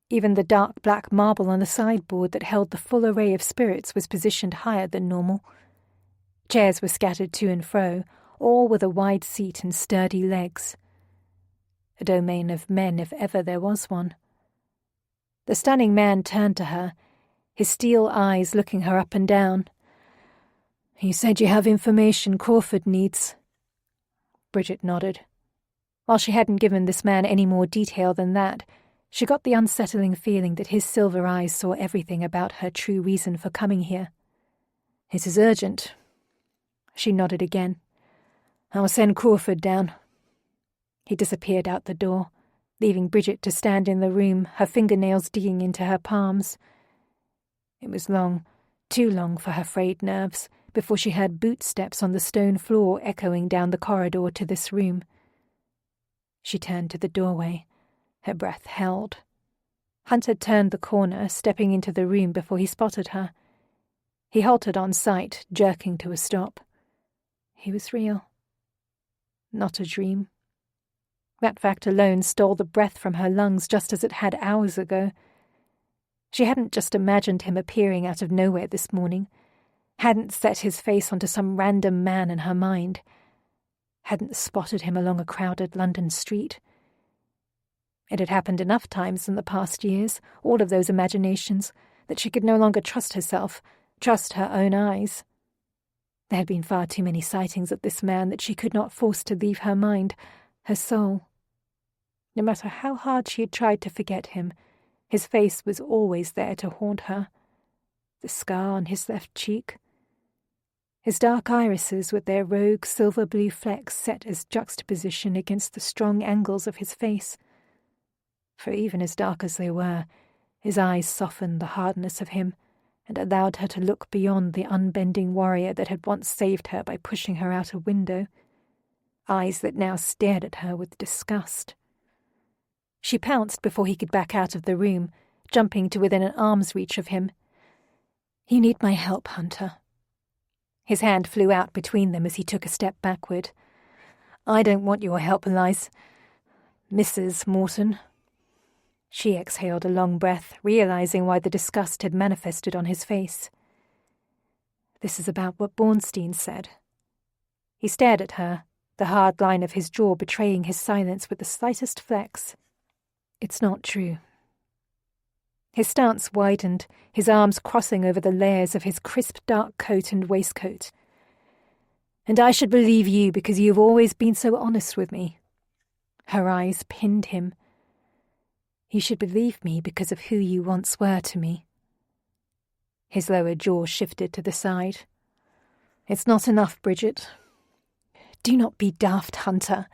Even the dark black marble on the sideboard that held the full array of spirits was positioned higher than normal. Chairs were scattered to and fro, all with a wide seat and sturdy legs. A domain of men, if ever there was one. The stunning man turned to her, his steel eyes looking her up and down. "You said you have information Crawford needs." Bridget nodded. While she hadn't given this man any more detail than that, she got the unsettling feeling that his silver eyes saw everything about her true reason for coming here. "It is urgent." She nodded again. "I will send Crawford down." He disappeared out the door, leaving Bridget to stand in the room, her fingernails digging into her palms. It was long, too long for her frayed nerves, before she heard boot steps on the stone floor echoing down the corridor to this room. She turned to the doorway, her breath held. Hunter turned the corner, stepping into the room before he spotted her. He halted on sight, jerking to a stop. He was real. Not a dream. That fact alone stole the breath from her lungs just as it had hours ago. She hadn't just imagined him appearing out of nowhere this morning, hadn't set his face onto some random man in her mind, hadn't spotted him along a crowded London street. It had happened enough times in the past years, all of those imaginations, that she could no longer trust herself, trust her own eyes. There had been far too many sightings of this man that she could not force to leave her mind, her soul. No matter how hard she had tried to forget him, his face was always there to haunt her. The scar on his left cheek. His dark irises with their rogue silver-blue flecks set as juxtaposition against the strong angles of his face. For even as dark as they were, his eyes softened the hardness of him and allowed her to look beyond the unbending warrior that had once saved her by pushing her out a window. Eyes that now stared at her with disgust. She pounced before he could back out of the room, jumping to within an arm's reach of him. "You need my help, Hunter." His hand flew out between them as he took a step backward. "I don't want your help, Mrs. Morton." She exhaled a long breath, realizing why the disgust had manifested on his face. "This is about what Bornstein said." He stared at her, the hard line of his jaw betraying his silence with the slightest flex. "It's not true." His stance widened, his arms crossing over the layers of his crisp dark coat and waistcoat. "And I should believe you because you have always been so honest with me." Her eyes pinned him. "You should believe me because of who you once were to me." His lower jaw shifted to the side. "It's not enough, Bridget." "Do not be daft, Hunter."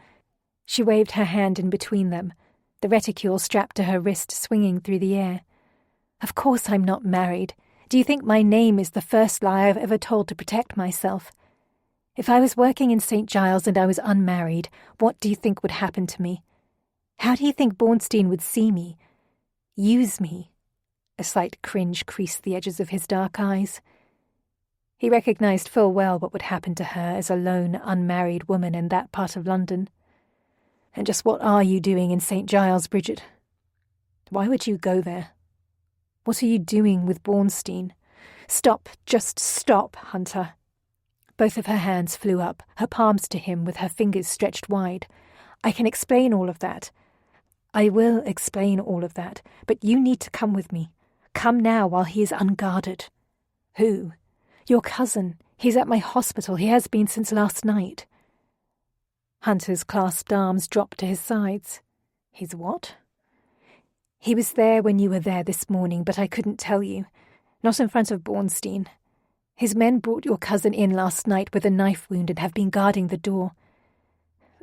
She waved her hand in between them, the reticule strapped to her wrist swinging through the air. "Of course I'm not married. Do you think my name is the first lie I've ever told to protect myself? If I was working in St. Giles and I was unmarried, what do you think would happen to me? How do you think Bornstein would see me? Use me?" A slight cringe creased the edges of his dark eyes. He recognized full well what would happen to her as a lone, unmarried woman in that part of London. "And just what are you doing in St. Giles, Bridget? Why would you go there? What are you doing with Bornstein? Stop, just stop, Hunter." Both of her hands flew up, her palms to him with her fingers stretched wide. "I can explain all of that. I will explain all of that, but you need to come with me. Come now while he is unguarded." "Who?" "Your cousin. He's at my hospital. He has been since last night." Hunter's clasped arms dropped to his sides. "His what?" He was there when you were there this morning, but I couldn't tell you. Not in front of Bornstein. His men brought your cousin in last night with a knife wound and have been guarding the door.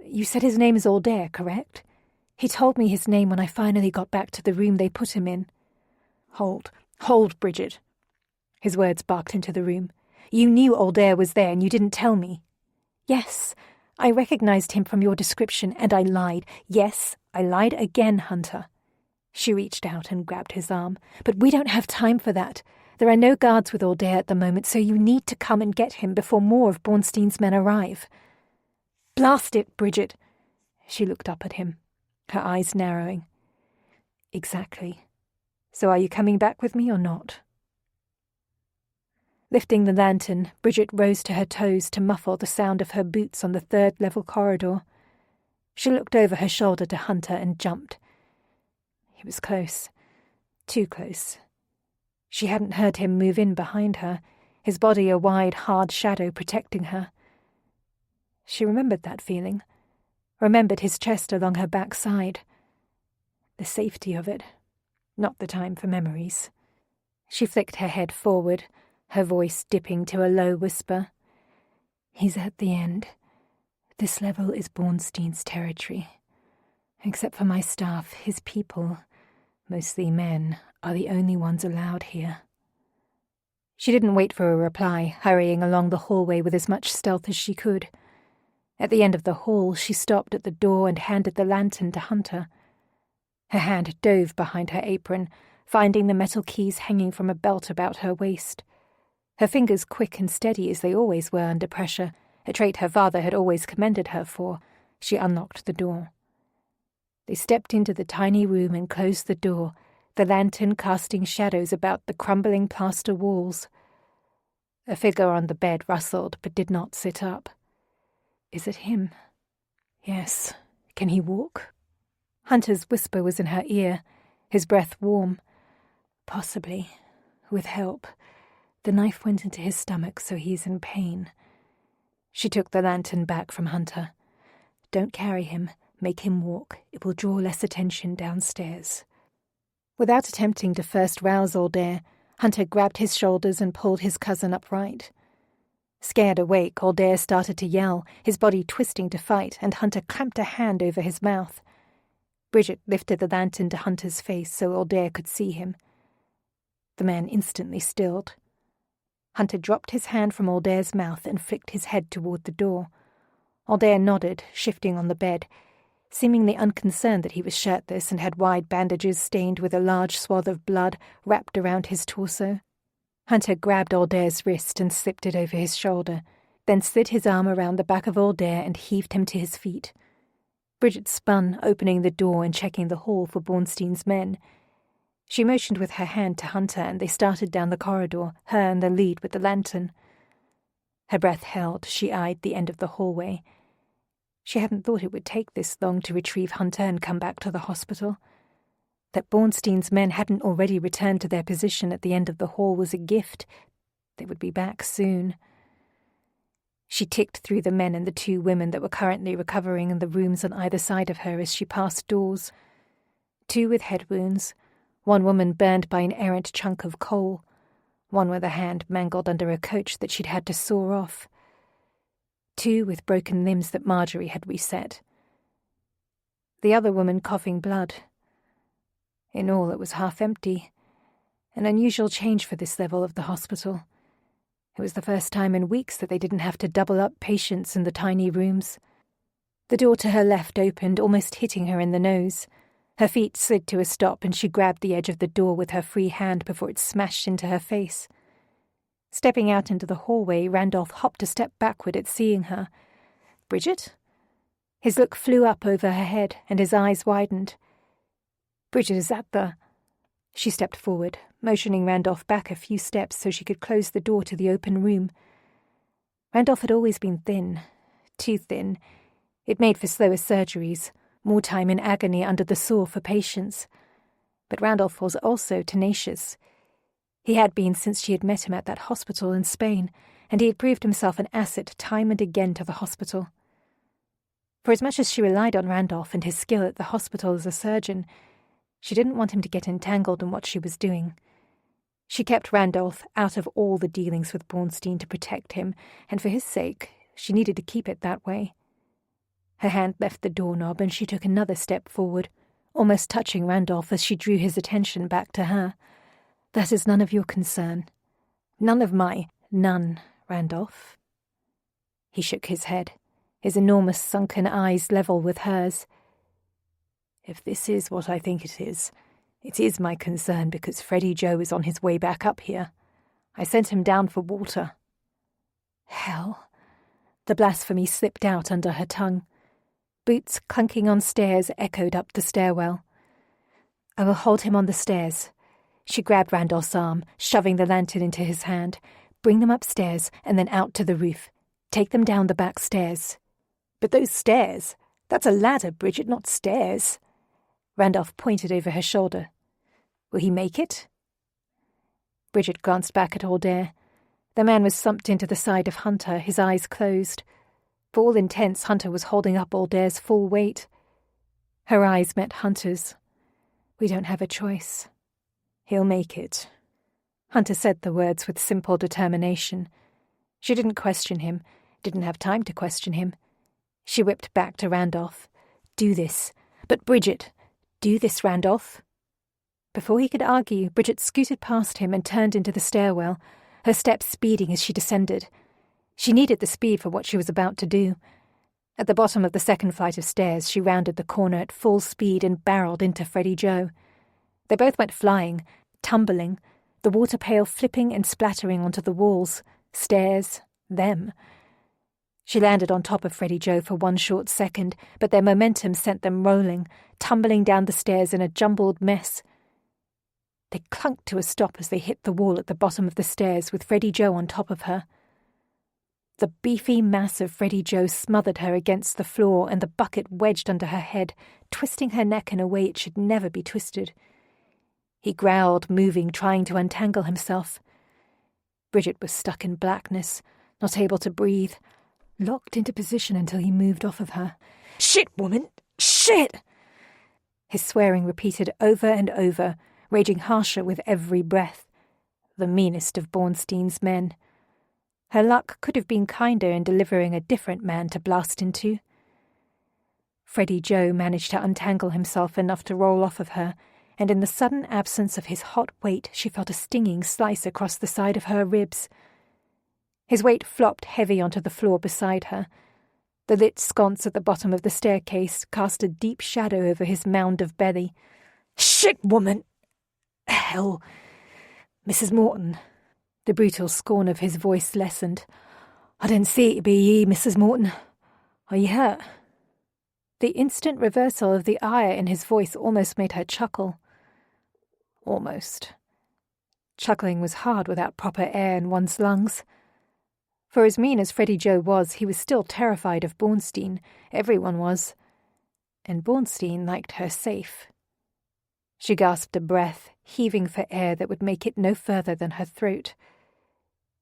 You said his name is Aldair, correct? He told me his name when I finally got back to the room they put him in. Hold, Bridget. His words barked into the room. You knew Aldair was there and you didn't tell me. Yes, I recognized him from your description and I lied. Yes, I lied again, Hunter. She reached out and grabbed his arm. But we don't have time for that. There are no guards with Aldair at the moment, so you need to come and get him before more of Bornstein's men arrive. Blast it, Bridget. She looked up at him, her eyes narrowing. Exactly. So are you coming back with me or not? Lifting the lantern, Bridget rose to her toes to muffle the sound of her boots on the third-level corridor. She looked over her shoulder to Hunter and jumped. He was close. Too close. She hadn't heard him move in behind her, his body a wide, hard shadow protecting her. She remembered that feeling, remembered his chest along her backside. The safety of it, not the time for memories. She flicked her head forward, her voice dipping to a low whisper. He's at the end. This level is Bornstein's territory. Except for my staff, his people, mostly men, are the only ones allowed here. She didn't wait for a reply, hurrying along the hallway with as much stealth as she could. At the end of the hall, she stopped at the door and handed the lantern to Hunter. Her hand dove behind her apron, finding the metal keys hanging from a belt about her waist. Her fingers quick and steady as they always were under pressure, a trait her father had always commended her for, she unlocked the door. They stepped into the tiny room and closed the door, the lantern casting shadows about the crumbling plaster walls. A figure on the bed rustled but did not sit up. Is it him? Yes. Can he walk? Hunter's whisper was in her ear, his breath warm. Possibly. With help. The knife went into his stomach, so he's in pain. She took the lantern back from Hunter. Don't carry him. Make him walk. It will draw less attention downstairs. Without attempting to first rouse Aldair, Hunter grabbed his shoulders and pulled his cousin upright. Scared awake, Aldair started to yell, his body twisting to fight, and Hunter clamped a hand over his mouth. Bridget lifted the lantern to Hunter's face so Aldair could see him. The man instantly stilled. Hunter dropped his hand from Aldair's mouth and flicked his head toward the door. Aldair nodded, shifting on the bed, seemingly unconcerned that he was shirtless and had wide bandages stained with a large swath of blood wrapped around his torso. Hunter grabbed Aldair's wrist and slipped it over his shoulder, then slid his arm around the back of Aldair and heaved him to his feet. Bridget spun, opening the door and checking the hall for Bornstein's men. She motioned with her hand to Hunter and they started down the corridor, her in the lead with the lantern. Her breath held, she eyed the end of the hallway. She hadn't thought it would take this long to retrieve Hunter and come back to the hospital. That Bornstein's men hadn't already returned to their position at the end of the hall was a gift. They would be back soon. She ticked through the men and the two women that were currently recovering in the rooms on either side of her as she passed doors. Two with head wounds, one woman burned by an errant chunk of coal, one with a hand mangled under a coach that she'd had to saw off. Two with broken limbs that Marjorie had reset. The other woman coughing blood. In all, it was half empty, an unusual change for this level of the hospital. It was the first time in weeks that they didn't have to double up patients in the tiny rooms. The door to her left opened, almost hitting her in the nose. Her feet slid to a stop and she grabbed the edge of the door with her free hand before it smashed into her face. Stepping out into the hallway, Randolph hopped a step backward at seeing her. "Bridget?" His look flew up over her head and his eyes widened. "Bridget, is that the—" She stepped forward, motioning Randolph back a few steps so she could close the door to the open room. Randolph had always been thin, too thin. It made for slower surgeries, more time in agony under the saw for patients. But Randolph was also tenacious. He had been since she had met him at that hospital in Spain, and he had proved himself an asset time and again to the hospital. For as much as she relied on Randolph and his skill at the hospital as a surgeon, She didn't want him to get entangled in what she was doing. She kept Randolph out of all the dealings with Bornstein to protect him, and for his sake, she needed to keep it that way. Her hand left the doorknob and she took another step forward, almost touching Randolph as she drew his attention back to her. "That is none of your concern. None of my none, Randolph." He shook his head, his enormous sunken eyes level with hers. "If this is what I think it is my concern because Freddie Joe is on his way back up here. I sent him down for water." Hell. The blasphemy slipped out under her tongue. Boots clunking on stairs echoed up the stairwell. "I will hold him on the stairs." She grabbed Randolph's arm, shoving the lantern into his hand. "Bring them upstairs and then out to the roof. Take them down the back stairs." "But those stairs, that's a ladder, Bridget, not stairs." Randolph pointed over her shoulder. "Will he make it?" Bridget glanced back at Aldair. The man was slumped into the side of Hunter, his eyes closed. For all intents, Hunter was holding up Aldair's full weight. Her eyes met Hunter's. "We don't have a choice. He'll make it." Hunter said the words with simple determination. She didn't question him, didn't have time to question him. She whipped back to Randolph. "Do this. But Bridget, do this, Randolph." Before he could argue, Bridget scooted past him and turned into the stairwell, her steps speeding as she descended. She needed the speed for what she was about to do. At the bottom of the second flight of stairs, she rounded the corner at full speed and barreled into Freddie Joe. They both went flying, tumbling, the water pail flipping and splattering onto the walls, stairs, them. She landed on top of Freddie Joe for one short second, but their momentum sent them rolling, tumbling down the stairs in a jumbled mess. They clunked to a stop as they hit the wall at the bottom of the stairs with Freddie Joe on top of her. The beefy mass of Freddie Joe smothered her against the floor and the bucket wedged under her head, twisting her neck in a way it should never be twisted. He growled, moving, trying to untangle himself. Bridget was stuck in blackness, not able to breathe, locked into position until he moved off of her. "Shit, woman! Shit!" His swearing repeated over and over, raging harsher with every breath. The meanest of Bornstein's men. Her luck could have been kinder in delivering a different man to blast into. Freddie Joe managed to untangle himself enough to roll off of her, and in the sudden absence of his hot weight she felt a stinging slice across the side of her ribs. His weight flopped heavy onto the floor beside her. The lit sconce at the bottom of the staircase cast a deep shadow over his mound of belly. "Shit, woman! Hell! Mrs. Morton." The brutal scorn of his voice lessened. "I didn't see it be ye, Mrs. Morton. Are ye hurt?" The instant reversal of the ire in his voice almost made her chuckle. Almost. Chuckling was hard without proper air in one's lungs. For as mean as Freddie Joe was, he was still terrified of Bornstein. Everyone was. And Bornstein liked her safe. She gasped a breath, heaving for air that would make it no further than her throat.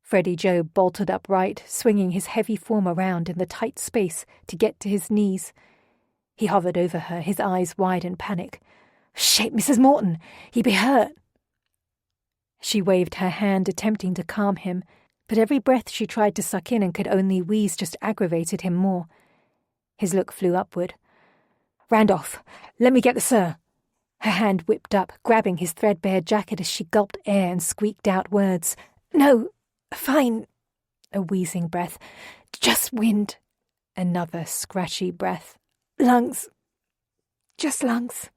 Freddie Joe bolted upright, swinging his heavy form around in the tight space to get to his knees. He hovered over her, his eyes wide in panic. "Shit, Mrs. Morton! He be hurt!" She waved her hand, attempting to calm him, but every breath she tried to suck in and could only wheeze just aggravated him more. His look flew upward. "Randolph, let me get the sir." Her hand whipped up, grabbing his threadbare jacket as she gulped air and squeaked out words. "No, fine." A wheezing breath. "Just wind." Another scratchy breath. "Lungs. Just lungs.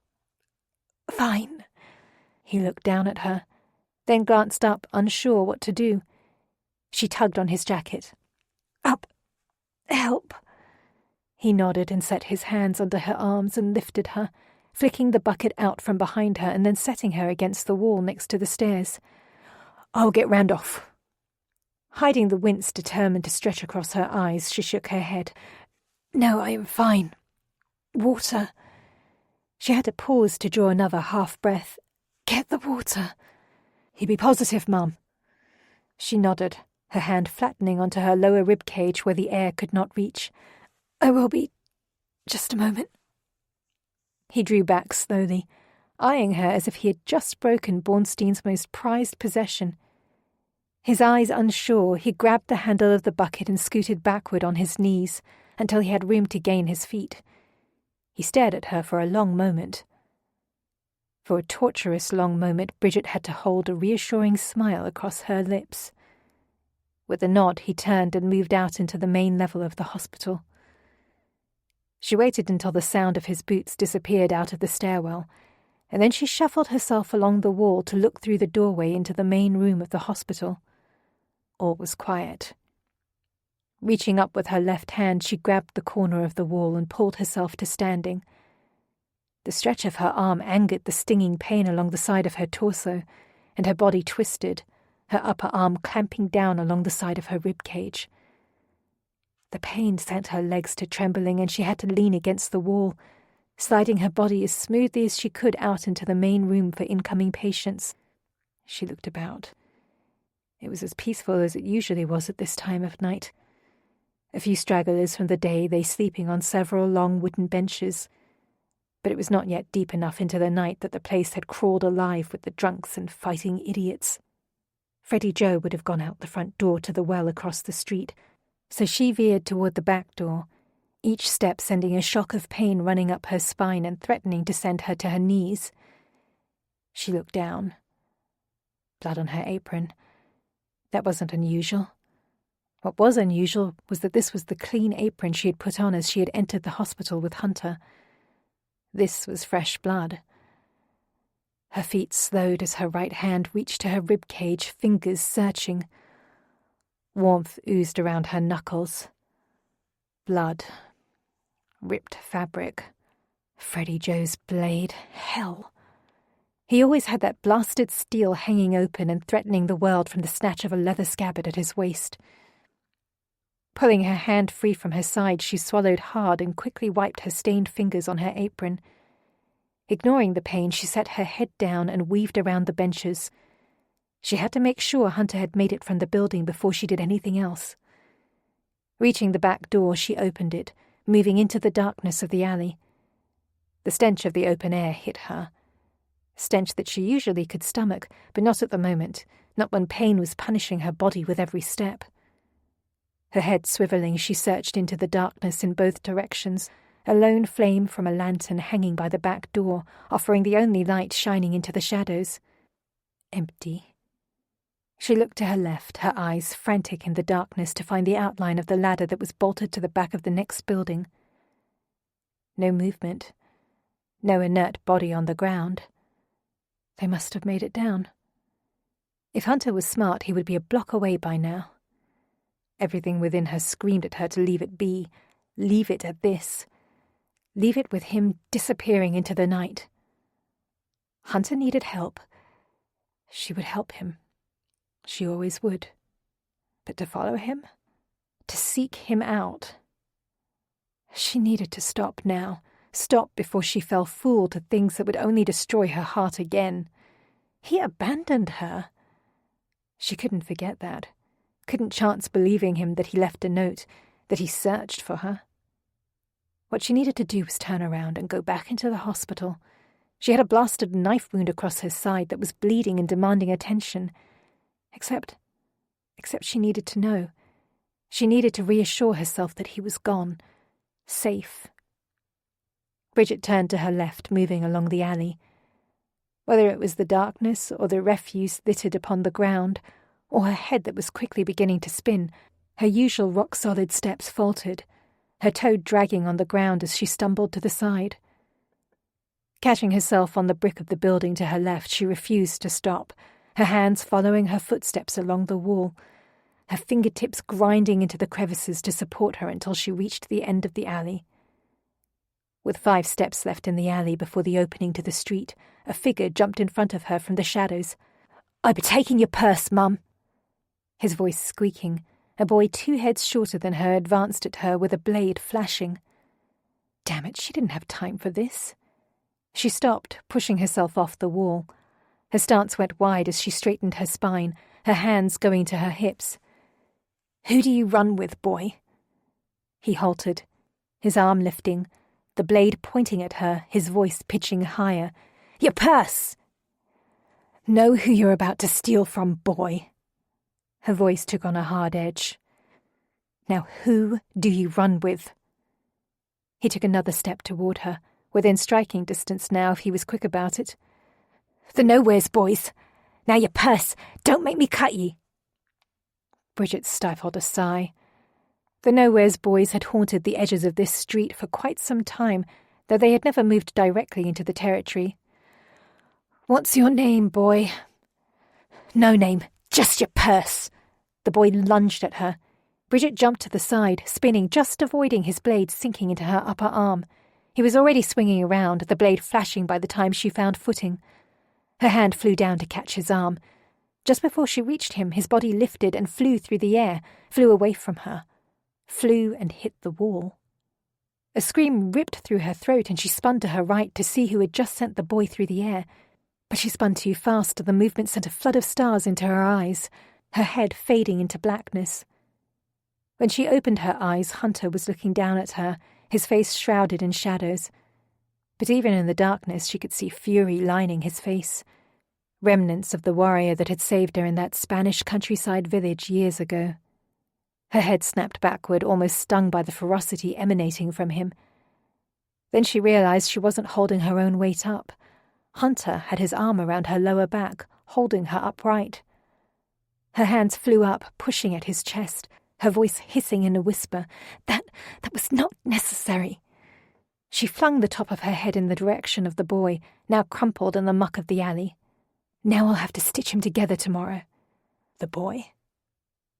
Fine." He looked down at her, then glanced up, unsure what to do. She tugged on his jacket. "Up. Help." He nodded and set his hands under her arms and lifted her, flicking the bucket out from behind her and then setting her against the wall next to the stairs. "I'll get Randolph." Hiding the wince determined to stretch across her eyes, she shook her head. "No, I am fine. Water." She had to pause to draw another half-breath. "Get the water." "He be positive, Mum." She nodded, her hand flattening onto her lower rib cage where the air could not reach. "I will be. Just a moment." He drew back slowly, eyeing her as if he had just broken Bornstein's most prized possession. His eyes unsure, he grabbed the handle of the bucket and scooted backward on his knees until he had room to gain his feet. He stared at her for a long moment. For a torturous long moment, Bridget had to hold a reassuring smile across her lips. With a nod, he turned and moved out into the main level of the hospital. She waited until the sound of his boots disappeared out of the stairwell, and then she shuffled herself along the wall to look through the doorway into the main room of the hospital. All was quiet. Reaching up with her left hand, she grabbed the corner of the wall and pulled herself to standing. The stretch of her arm angered the stinging pain along the side of her torso, and her body twisted, her upper arm clamping down along the side of her rib cage. The pain sent her legs to trembling, and she had to lean against the wall, sliding her body as smoothly as she could out into the main room for incoming patients. She looked about. It was as peaceful as it usually was at this time of night. A few stragglers from the day lay sleeping on several long wooden benches, but it was not yet deep enough into the night that the place had crawled alive with the drunks and fighting idiots. Freddie Joe would have gone out the front door to the well across the street, so she veered toward the back door, each step sending a shock of pain running up her spine and threatening to send her to her knees. She looked down. Blood on her apron. That wasn't unusual. What was unusual was that this was the clean apron she had put on as she had entered the hospital with Hunter. This was fresh blood. Her feet slowed as her right hand reached to her rib cage, fingers searching. Warmth oozed around her knuckles. Blood. Ripped fabric. Freddie Joe's blade. Hell. He always had that blasted steel hanging open and threatening the world from the snatch of a leather scabbard at his waist. Pulling her hand free from her side, she swallowed hard and quickly wiped her stained fingers on her apron. Ignoring the pain, she set her head down and weaved around the benches. She had to make sure Hunter had made it from the building before she did anything else. Reaching the back door, she opened it, moving into the darkness of the alley. The stench of the open air hit her. Stench that she usually could stomach, but not at the moment, not when pain was punishing her body with every step. Her head swiveling, she searched into the darkness in both directions, a lone flame from a lantern hanging by the back door, offering the only light shining into the shadows. Empty. She looked to her left, her eyes frantic in the darkness to find the outline of the ladder that was bolted to the back of the next building. No movement. No inert body on the ground. They must have made it down. If Hunter was smart, he would be a block away by now. Everything within her screamed at her to leave it be. Leave it at this. Leave it with him disappearing into the night. Hunter needed help. She would help him. She always would. But to follow him? To seek him out? She needed to stop now. Stop before she fell fool to things that would only destroy her heart again. He abandoned her. She couldn't forget that. Couldn't chance believing him that he left a note, that he searched for her. What she needed to do was turn around and go back into the hospital. She had a blasted knife wound across her side that was bleeding and demanding attention. Except she needed to know. She needed to reassure herself that he was gone. Safe. Bridget turned to her left, moving along the alley. Whether it was the darkness or the refuse littered upon the ground, or her head that was quickly beginning to spin, her usual rock-solid steps faltered, her toe dragging on the ground as she stumbled to the side. Catching herself on the brick of the building to her left, she refused to stop, her hands following her footsteps along the wall, her fingertips grinding into the crevices to support her until she reached the end of the alley. With 5 steps left in the alley before the opening to the street, a figure jumped in front of her from the shadows. "I'll be taking your purse, Mum." His voice squeaking, a boy 2 heads shorter than her advanced at her with a blade flashing. Damn it, she didn't have time for this. She stopped, pushing herself off the wall. Her stance went wide as she straightened her spine, her hands going to her hips. "Who do you run with, boy?" He halted, his arm lifting, the blade pointing at her, his voice pitching higher. Your purse! Know who you're about to steal from, boy. Her voice took on a hard edge. Now who do you run with? He took another step toward her, within striking distance now if he was quick about it. The nowheres, boys. Now your purse. Don't make me cut ye. Bridget stifled a sigh. The nowheres boys had haunted the edges of this street for quite some time, though they had never moved directly into the territory. What's your name, boy? No name, just your purse. The boy lunged at her. Bridget jumped to the side, spinning, just avoiding his blade sinking into her upper arm. He was already swinging around, the blade flashing by the time she found footing. Her hand flew down to catch his arm. Just before she reached him, his body lifted and flew through the air, flew away from her, flew and hit the wall. A scream ripped through her throat and she spun to her right to see who had just sent the boy through the air. But she spun too fast, the movement sent a flood of stars into her eyes, her head fading into blackness. When she opened her eyes, Hunter was looking down at her, his face shrouded in shadows. But even in the darkness she could see fury lining his face, remnants of the warrior that had saved her in that Spanish countryside village years ago. Her head snapped backward, almost stung by the ferocity emanating from him. Then she realized she wasn't holding her own weight up. Hunter had his arm around her lower back, holding her upright. Her hands flew up, pushing at his chest, her voice hissing in a whisper. That was not necessary. She flung the top of her head in the direction of the boy, now crumpled in the muck of the alley. Now I'll have to stitch him together tomorrow. The boy?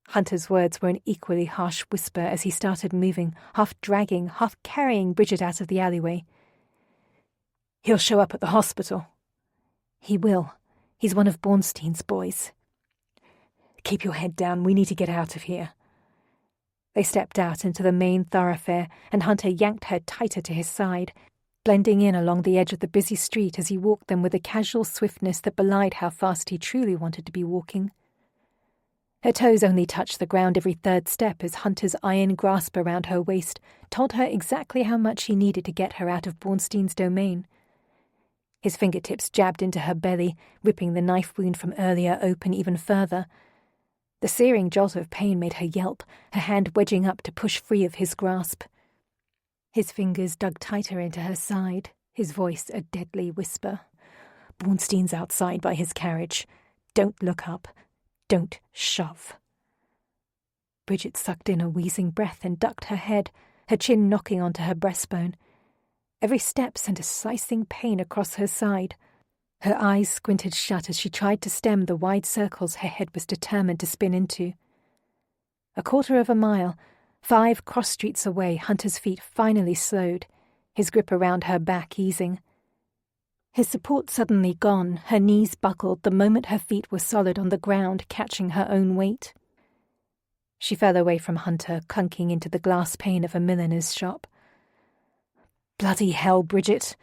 Hunter's words were an equally harsh whisper as he started moving, half dragging, half carrying Bridget out of the alleyway. He'll show up at the hospital. He will. He's one of Bornstein's boys. Keep your head down. We need to get out of here. They stepped out into the main thoroughfare, and Hunter yanked her tighter to his side, blending in along the edge of the busy street as he walked them with a casual swiftness that belied how fast he truly wanted to be walking. Her toes only touched the ground every third step as Hunter's iron grasp around her waist told her exactly how much he needed to get her out of Bornstein's domain. His fingertips jabbed into her belly, ripping the knife wound from earlier open even further. The searing jolt of pain made her yelp, her hand wedging up to push free of his grasp. His fingers dug tighter into her side, his voice a deadly whisper. Bornstein's outside by his carriage. Don't look up. Don't shove. Bridget sucked in a wheezing breath and ducked her head, her chin knocking onto her breastbone. Every step sent a slicing pain across her side. Her eyes squinted shut as she tried to stem the wide circles her head was determined to spin into. 1/4 of a mile, 5 cross streets away, Hunter's feet finally slowed, his grip around her back easing. His support suddenly gone, her knees buckled the moment her feet were solid on the ground, catching her own weight. She fell away from Hunter, clunking into the glass pane of a milliner's shop. Bloody hell, Bridget!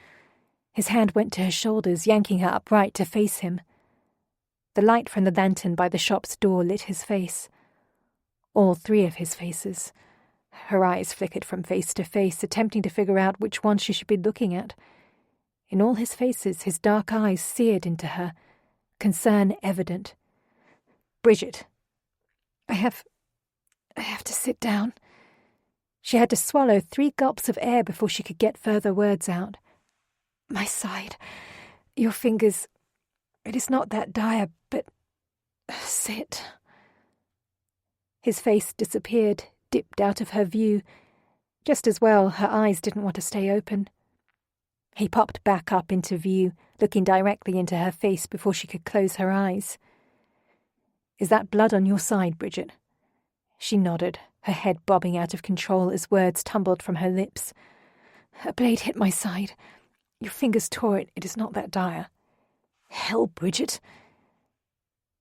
His hand went to her shoulders, yanking her upright to face him. The light from the lantern by the shop's door lit his face. All 3 of his faces. Her eyes flickered from face to face, attempting to figure out which one she should be looking at. In all his faces, his dark eyes seared into her, concern evident. Bridget. I have to sit down. She had to swallow 3 gulps of air before she could get further words out. My side. Your fingers. It is not that dire, but... sit. His face disappeared, dipped out of her view. Just as well, her eyes didn't want to stay open. He popped back up into view, looking directly into her face before she could close her eyes. Is that blood on your side, Bridget? She nodded, her head bobbing out of control as words tumbled from her lips. A blade hit my side. Your fingers tore it. It is not that dire. Hell, Bridget.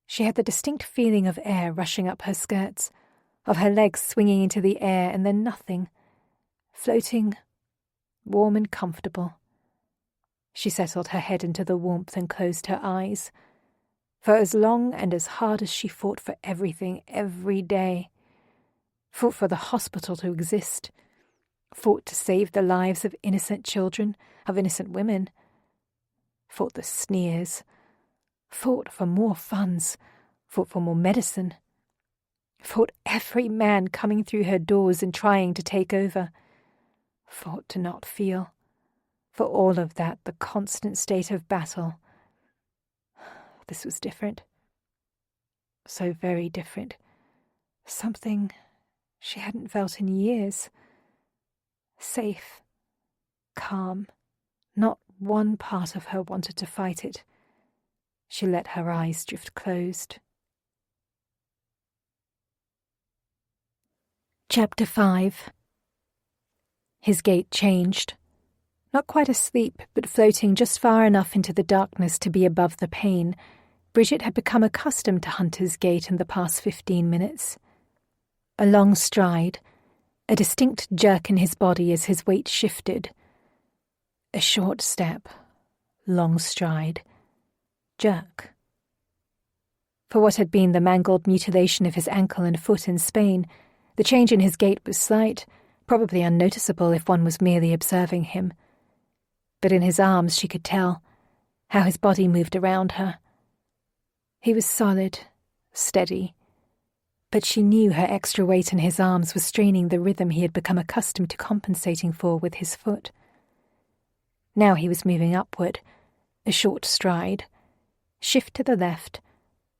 She had the distinct feeling of air rushing up her skirts, of her legs swinging into the air and then nothing. Floating, warm and comfortable. She settled her head into the warmth and closed her eyes. For as long and as hard as she fought for everything every day, fought for the hospital to exist, fought to save the lives of innocent children, of innocent women, fought the sneers, fought for more funds, fought for more medicine, fought every man coming through her doors and trying to take over, fought to not feel. For all of that, the constant state of battle. This was different. So very different. Something she hadn't felt in years. Safe. Calm. Not one part of her wanted to fight it. She let her eyes drift closed. Chapter 5. His gait changed. Not quite asleep, but floating just far enough into the darkness to be above the pain, Bridget had become accustomed to Hunter's gait in the past 15 minutes. A long stride, a distinct jerk in his body as his weight shifted. A short step, long stride, jerk. For what had been the mangled mutilation of his ankle and foot in Spain, the change in his gait was slight, probably unnoticeable if one was merely observing him. But in his arms she could tell how his body moved around her. He was solid, steady, but she knew her extra weight in his arms was straining the rhythm he had become accustomed to compensating for with his foot. Now he was moving upward, a short stride, shift to the left,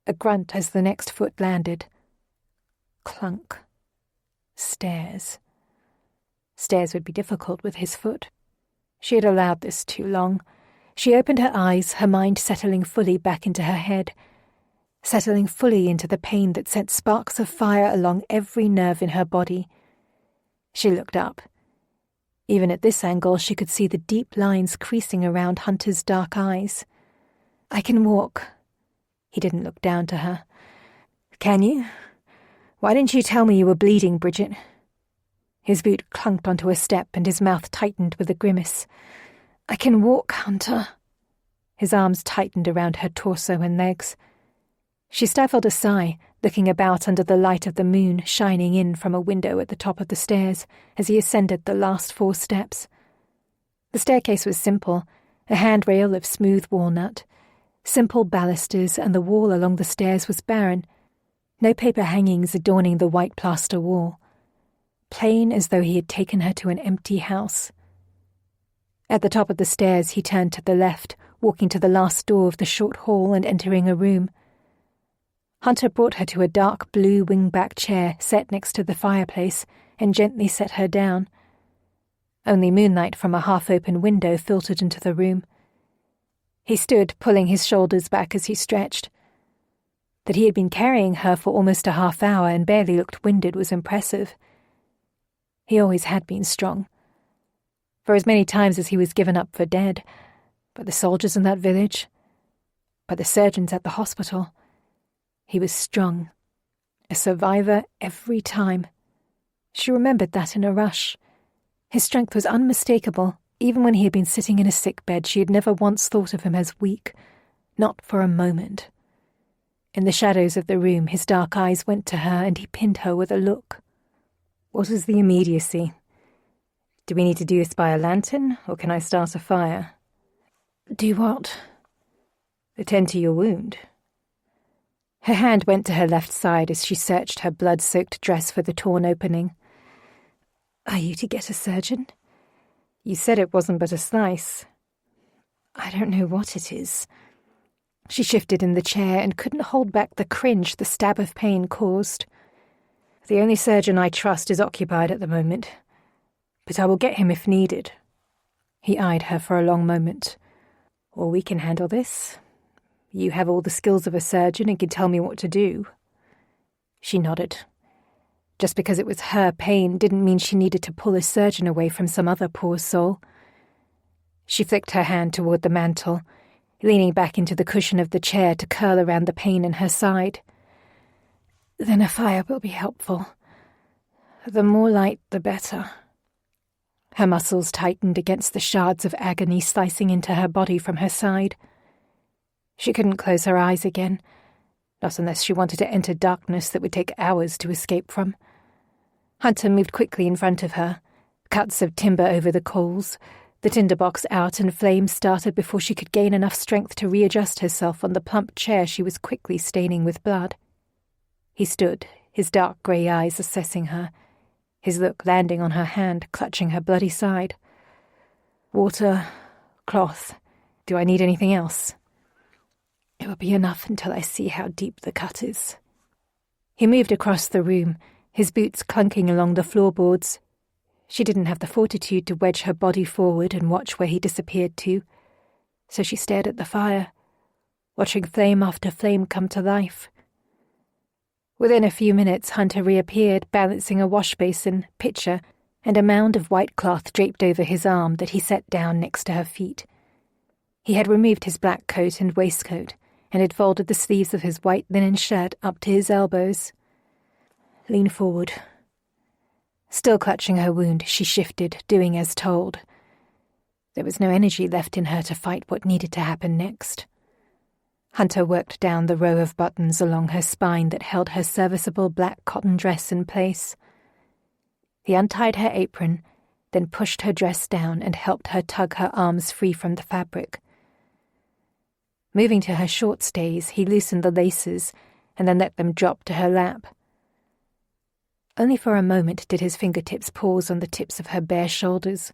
a grunt as the next foot landed. Clunk. Stairs. Stairs would be difficult with his foot. She had allowed this too long. She opened her eyes, her mind settling fully back into her head, settling fully into the pain that sent sparks of fire along every nerve in her body. She looked up. Even at this angle, she could see the deep lines creasing around Hunter's dark eyes. "I can walk." He didn't look down to her. "Can you? Why didn't you tell me you were bleeding, Bridget?" His boot clunked onto a step and his mouth tightened with a grimace. "I can walk, Hunter." His arms tightened around her torso and legs. She stifled a sigh, looking about under the light of the moon shining in from a window at the top of the stairs as he ascended the last 4 steps. The staircase was simple, a handrail of smooth walnut, simple balusters, and the wall along the stairs was barren, no paper hangings adorning the white plaster wall. Plain as though he had taken her to an empty house. At the top of the stairs he turned to the left, walking to the last door of the short hall and entering a room. Hunter brought her to a dark blue wing-back chair set next to the fireplace and gently set her down. Only moonlight from a half-open window filtered into the room. He stood, pulling his shoulders back as he stretched. That he had been carrying her for almost a half hour and barely looked winded was impressive. He always had been strong. For as many times as he was given up for dead, by the soldiers in that village, by the surgeons at the hospital, he was strong, a survivor every time. She remembered that in a rush. His strength was unmistakable. Even when he had been sitting in a sick bed, she had never once thought of him as weak, not for a moment. In the shadows of the room, his dark eyes went to her and he pinned her with a look. "What is the immediacy? Do we need to do this by a lantern, or can I start a fire?" "Do what?" "Attend to your wound." Her hand went to her left side as she searched her blood-soaked dress for the torn opening. "Are you to get a surgeon?" "You said it wasn't but a slice." "I don't know what it is." She shifted in the chair and couldn't hold back the cringe the stab of pain caused. "The only surgeon I trust is occupied at the moment, but I will get him if needed." He eyed her for a long moment. "Or we can handle this. You have all the skills of a surgeon and can tell me what to do." She nodded. Just because it was her pain didn't mean she needed to pull a surgeon away from some other poor soul. She flicked her hand toward the mantel, leaning back into the cushion of the chair to curl around the pain in her side. "Then a fire will be helpful. The more light, the better." Her muscles tightened against the shards of agony slicing into her body from her side. She couldn't close her eyes again, not unless she wanted to enter darkness that would take hours to escape from. Hunter moved quickly in front of her, cuts of timber over the coals, The tinderbox out and flames started before she could gain enough strength to readjust herself on the plump chair she was quickly staining with blood. He stood, his dark grey eyes assessing her, his look landing on her hand, clutching her bloody side. Water, cloth. Do I need anything else? It will be enough until I see how deep the cut is. He moved across the room, his boots clunking along the floorboards. She didn't have the fortitude to wedge her body forward and watch where he disappeared to, so she stared at the fire, watching flame after flame come to life. Within a few minutes, Hunter reappeared, balancing a wash basin, pitcher, and a mound of white cloth draped over his arm that he set down next to her feet. He had removed his black coat and waistcoat, and had folded the sleeves of his white linen shirt up to his elbows. Lean forward. Still clutching her wound, she shifted, doing as told. There was no energy left in her to fight what needed to happen next. Hunter worked down the row of buttons along her spine that held her serviceable black cotton dress in place. He untied her apron, then pushed her dress down and helped her tug her arms free from the fabric. Moving to her short stays, he loosened the laces and then let them drop to her lap. Only for a moment did his fingertips pause on the tips of her bare shoulders.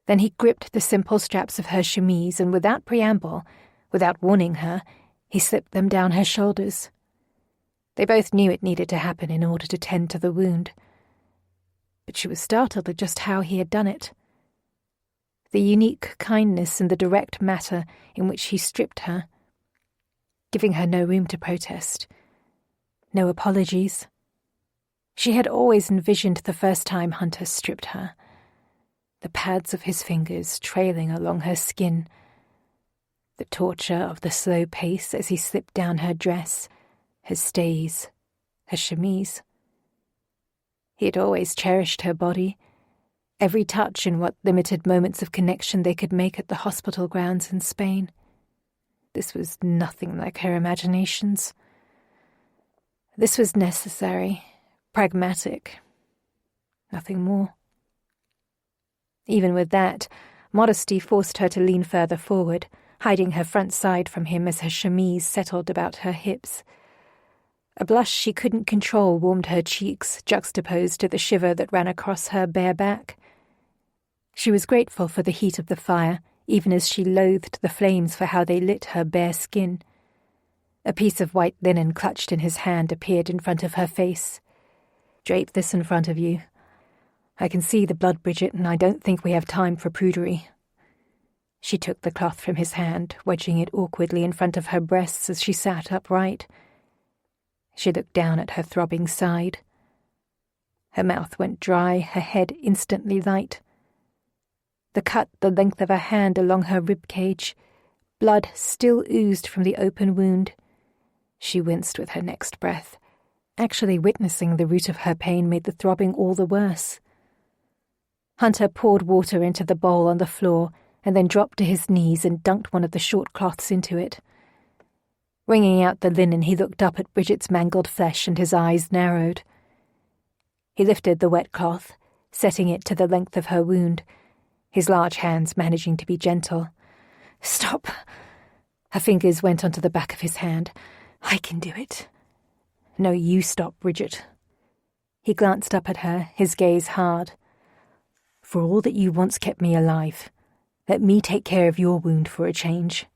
Then he gripped the simple straps of her chemise and without preamble, without warning her, he slipped them down her shoulders. They both knew it needed to happen in order to tend to the wound. But she was startled at just how he had done it. The unique kindness and the direct matter in which he stripped her, giving her no room to protest, no apologies. She had always envisioned the first time Hunter stripped her, the pads of his fingers trailing along her skin, the torture of the slow pace as he slipped down her dress, her stays, her chemise. He had always cherished her body, every touch in what limited moments of connection they could make at the hospital grounds in Spain. This was nothing like her imaginations. This was necessary, pragmatic, nothing more. Even with that, modesty forced her to lean further forward, hiding her front side from him as her chemise settled about her hips. A blush she couldn't control warmed her cheeks, juxtaposed to the shiver that ran across her bare back. She was grateful for the heat of the fire, even as she loathed the flames for how they lit her bare skin. A piece of white linen clutched in his hand appeared in front of her face. "Drape this in front of you. I can see the blood, Bridget, and I don't think we have time for prudery." She took the cloth from his hand, wedging it awkwardly in front of her breasts as she sat upright. She looked down at her throbbing side. Her mouth went dry, her head instantly light. The cut the length of her hand along her rib cage. Blood still oozed from the open wound. She winced with her next breath. Actually witnessing the root of her pain made the throbbing all the worse. Hunter poured water into the bowl on the floor and then dropped to his knees and dunked one of the short cloths into it. Wringing out the linen, he looked up at Bridget's mangled flesh and his eyes narrowed. He lifted the wet cloth, setting it to the length of her wound, his large hands managing to be gentle. "Stop." Her fingers went onto the back of his hand. "I can do it." "No, you stop, Bridget." He glanced up at her, his gaze hard. "For all that you once kept me alive, let me take care of your wound for a change."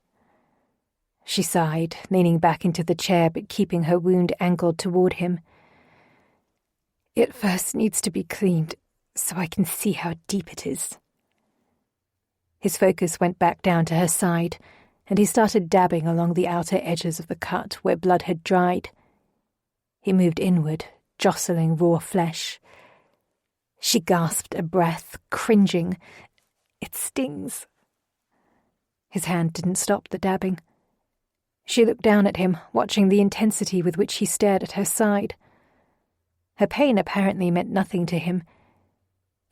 She sighed, leaning back into the chair but keeping her wound angled toward him. "It first needs to be cleaned, so I can see how deep it is." His focus went back down to her side, and he started dabbing along the outer edges of the cut where blood had dried. He moved inward, jostling raw flesh. She gasped a breath, cringing. "It stings." His hand didn't stop the dabbing. She looked down at him, watching the intensity with which he stared at her side. Her pain apparently meant nothing to him.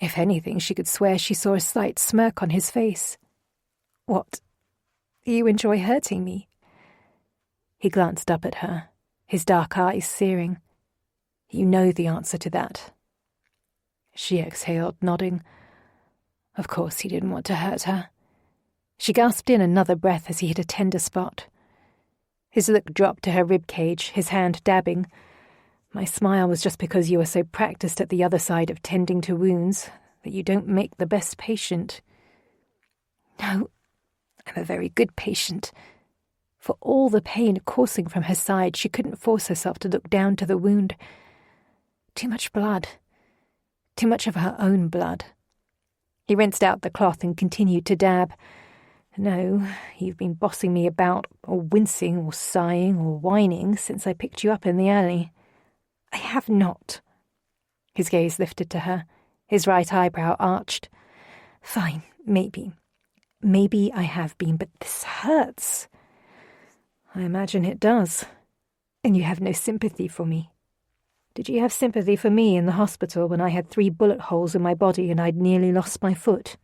If anything, she could swear she saw a slight smirk on his face. "What? You enjoy hurting me?" He glanced up at her, his dark eyes searing. "You know the answer to that." She exhaled, nodding. Of course he didn't want to hurt her. She gasped in another breath as he hit a tender spot. His look dropped to her ribcage, his hand dabbing. My smile was just because you are so practiced at the other side of tending to wounds that you don't make the best patient. No, I'm a very good patient. For all the pain coursing from her side, she couldn't force herself to look down to the wound. Too much blood. Too much of her own blood. He rinsed out the cloth and continued to dab. No, you've been bossing me about, or wincing, or sighing, or whining since I picked you up in the alley. I have not. His gaze lifted to her, his right eyebrow arched. Fine, maybe. Maybe I have been, but this hurts. I imagine it does. And you have no sympathy for me. Did you have sympathy for me in the hospital when I had 3 bullet holes in my body and I'd nearly lost my foot?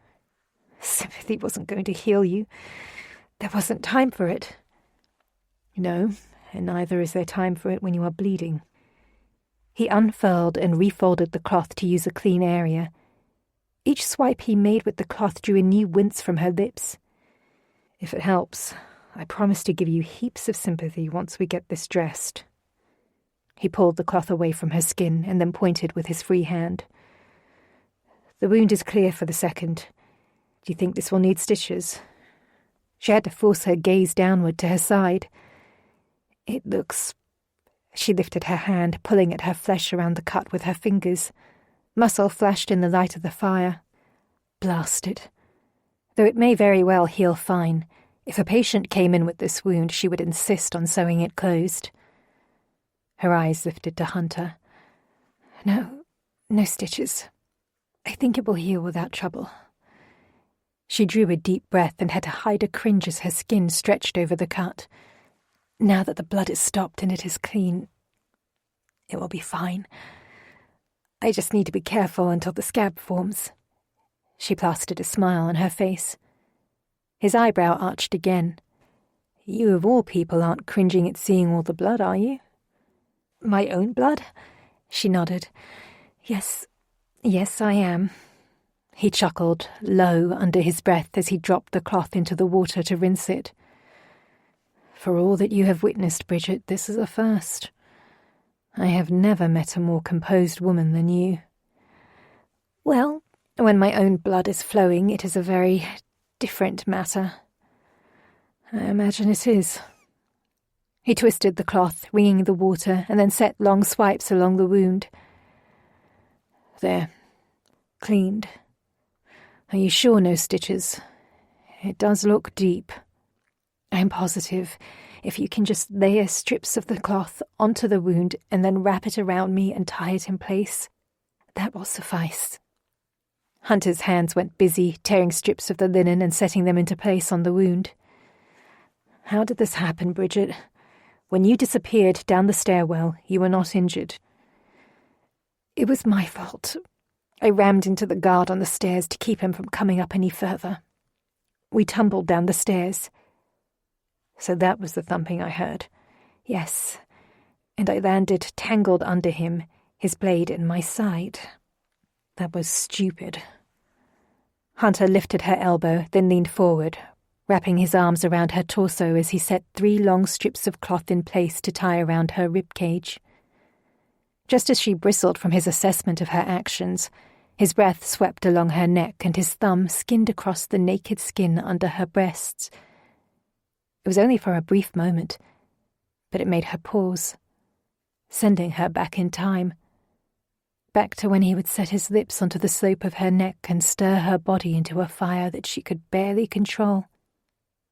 Sympathy wasn't going to heal you. There wasn't time for it. No, and neither is there time for it when you are bleeding. He unfurled and refolded the cloth to use a clean area. Each swipe he made with the cloth drew a new wince from her lips. If it helps, I promise to give you heaps of sympathy once we get this dressed. He pulled the cloth away from her skin and then pointed with his free hand. The wound is clear for the second. Do you think this will need stitches? She had to force her gaze downward to her side. It looks... She lifted her hand, pulling at her flesh around the cut with her fingers. Muscle flashed in the light of the fire. Blasted. Though it may very well heal fine, if a patient came in with this wound, she would insist on sewing it closed. Her eyes lifted to Hunter. No stitches. I think it will heal without trouble. She drew a deep breath and had to hide a cringe as her skin stretched over the cut. Now that the blood is stopped and it is clean, it will be fine. I just need to be careful until the scab forms. She plastered a smile on her face. His eyebrow arched again. You of all people aren't cringing at seeing all the blood, are you? My own blood? She nodded. Yes, I am. He chuckled, low, under his breath as he dropped the cloth into the water to rinse it. For all that you have witnessed, Bridget, this is a first. I have never met a more composed woman than you. Well, when my own blood is flowing, it is a very different matter. I imagine it is. He twisted the cloth, wringing the water, and then set long swipes along the wound. There. Cleaned. Are you sure no stitches? It does look deep. I'm positive. If you can just layer strips of the cloth onto the wound and then wrap it around me and tie it in place, that will suffice. Hunter's hands went busy, tearing strips of the linen and setting them into place on the wound. How did this happen, Bridget? When you disappeared down the stairwell, you were not injured. It was my fault. I rammed into the guard on the stairs to keep him from coming up any further. We tumbled down the stairs. So that was the thumping I heard. Yes, and I landed tangled under him, his blade in my side. That was stupid. Hunter lifted her elbow, then leaned forward, wrapping his arms around her torso as he set 3 long strips of cloth in place to tie around her ribcage. Just as she bristled from his assessment of her actions, his breath swept along her neck and his thumb skinned across the naked skin under her breasts. It was only for a brief moment, but it made her pause, sending her back in time, back to when he would set his lips onto the slope of her neck and stir her body into a fire that she could barely control.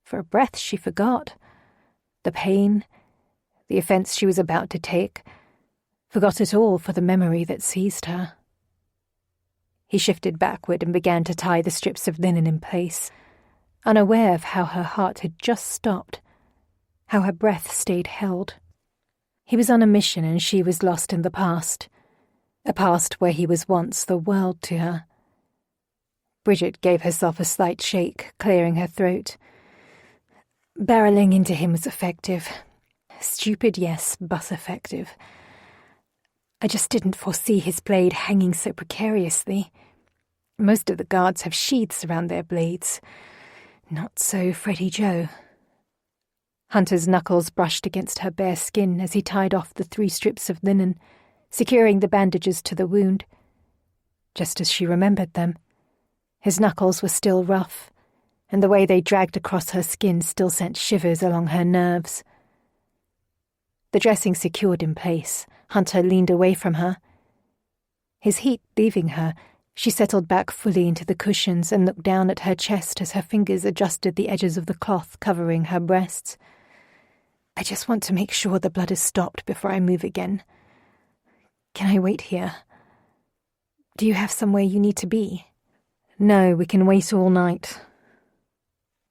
For a breath she forgot. The pain, the offense she was about to take, forgot it all for the memory that seized her. He shifted backward and began to tie the strips of linen in place, unaware of how her heart had just stopped, how her breath stayed held. He was on a mission and she was lost in the past, a past where he was once the world to her. Bridget gave herself a slight shake, clearing her throat. Barreling into him was effective. Stupid, yes, but effective. I just didn't foresee his blade hanging so precariously. Most of the guards have sheaths around their blades. Not so Freddie Joe. Hunter's knuckles brushed against her bare skin as he tied off the 3 strips of linen, securing the bandages to the wound. Just as she remembered them. His knuckles were still rough, and the way they dragged across her skin still sent shivers along her nerves. The dressing secured in place, Hunter leaned away from her. His heat leaving her, she settled back fully into the cushions and looked down at her chest as her fingers adjusted the edges of the cloth covering her breasts. I just want to make sure the blood is stopped before I move again. Can I wait here? Do you have somewhere you need to be? No, we can wait all night.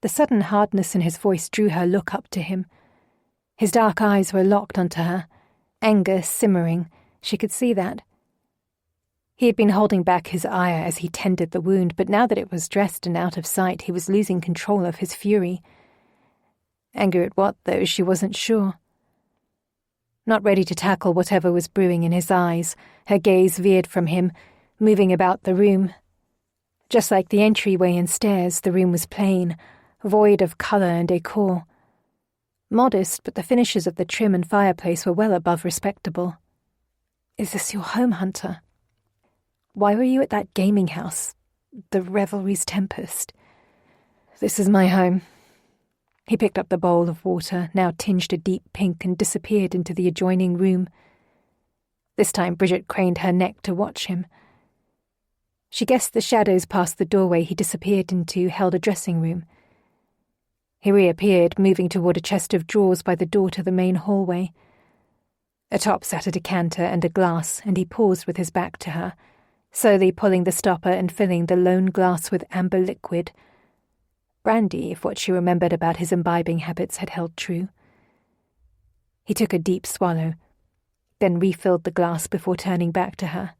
The sudden hardness in his voice drew her look up to him. His dark eyes were locked onto her, anger simmering, she could see that. He had been holding back his ire as he tended the wound, but now that it was dressed and out of sight, he was losing control of his fury. Anger at what, though, she wasn't sure. Not ready to tackle whatever was brewing in his eyes, her gaze veered from him, moving about the room. Just like the entryway and stairs, the room was plain, void of colour and decor. Modest, but the finishes of the trim and fireplace were well above respectable. Is this your home, Hunter? Why were you at that gaming house, the Revelry's Tempest? This is my home. He picked up the bowl of water, now tinged a deep pink, and disappeared into the adjoining room. This time Bridget craned her neck to watch him. She guessed the shadows past the doorway he disappeared into held a dressing room. He reappeared, moving toward a chest of drawers by the door to the main hallway. Atop sat a decanter and a glass, and he paused with his back to her, slowly pulling the stopper and filling the lone glass with amber liquid. Brandy, if what she remembered about his imbibing habits had held true. He took a deep swallow, then refilled the glass before turning back to her.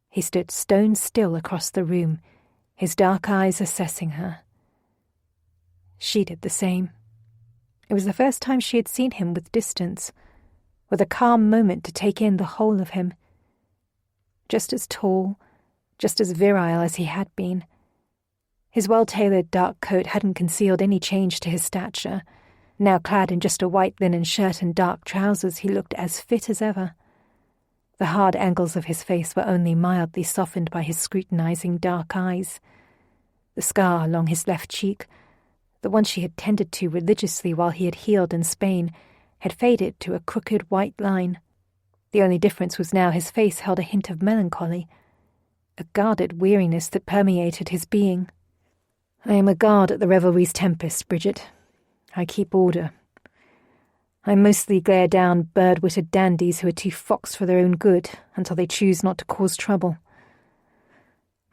He stood stone still across the room, his dark eyes assessing her. She did the same. It was the first time she had seen him with distance, with a calm moment to take in the whole of him. Just as tall, just as virile as he had been. His well-tailored dark coat hadn't concealed any change to his stature. Now clad in just a white linen shirt and dark trousers, he looked as fit as ever. The hard angles of his face were only mildly softened by his scrutinizing dark eyes. The scar along his left cheek, the one she had tended to religiously while he had healed in Spain, had faded to a crooked white line. The only difference was now his face held a hint of melancholy, a guarded weariness that permeated his being. I am a guard at the Revelry's Tempest, Bridget. I keep order. I mostly glare down bird-witted dandies who are too foxed for their own good until they choose not to cause trouble.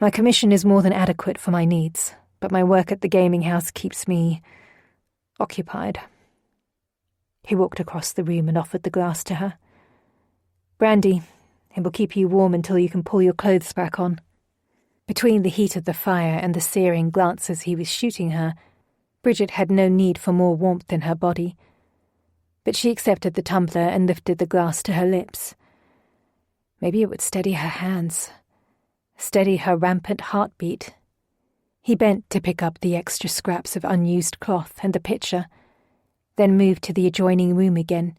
My commission is more than adequate for my needs, but my work at the gaming house keeps me occupied. He walked across the room and offered the glass to her. Brandy, it will keep you warm until you can pull your clothes back on. Between the heat of the fire and the searing glances he was shooting her, Bridget had no need for more warmth in her body. But she accepted the tumbler and lifted the glass to her lips. Maybe it would steady her hands, steady her rampant heartbeat. He bent to pick up the extra scraps of unused cloth and the pitcher, then moved to the adjoining room again.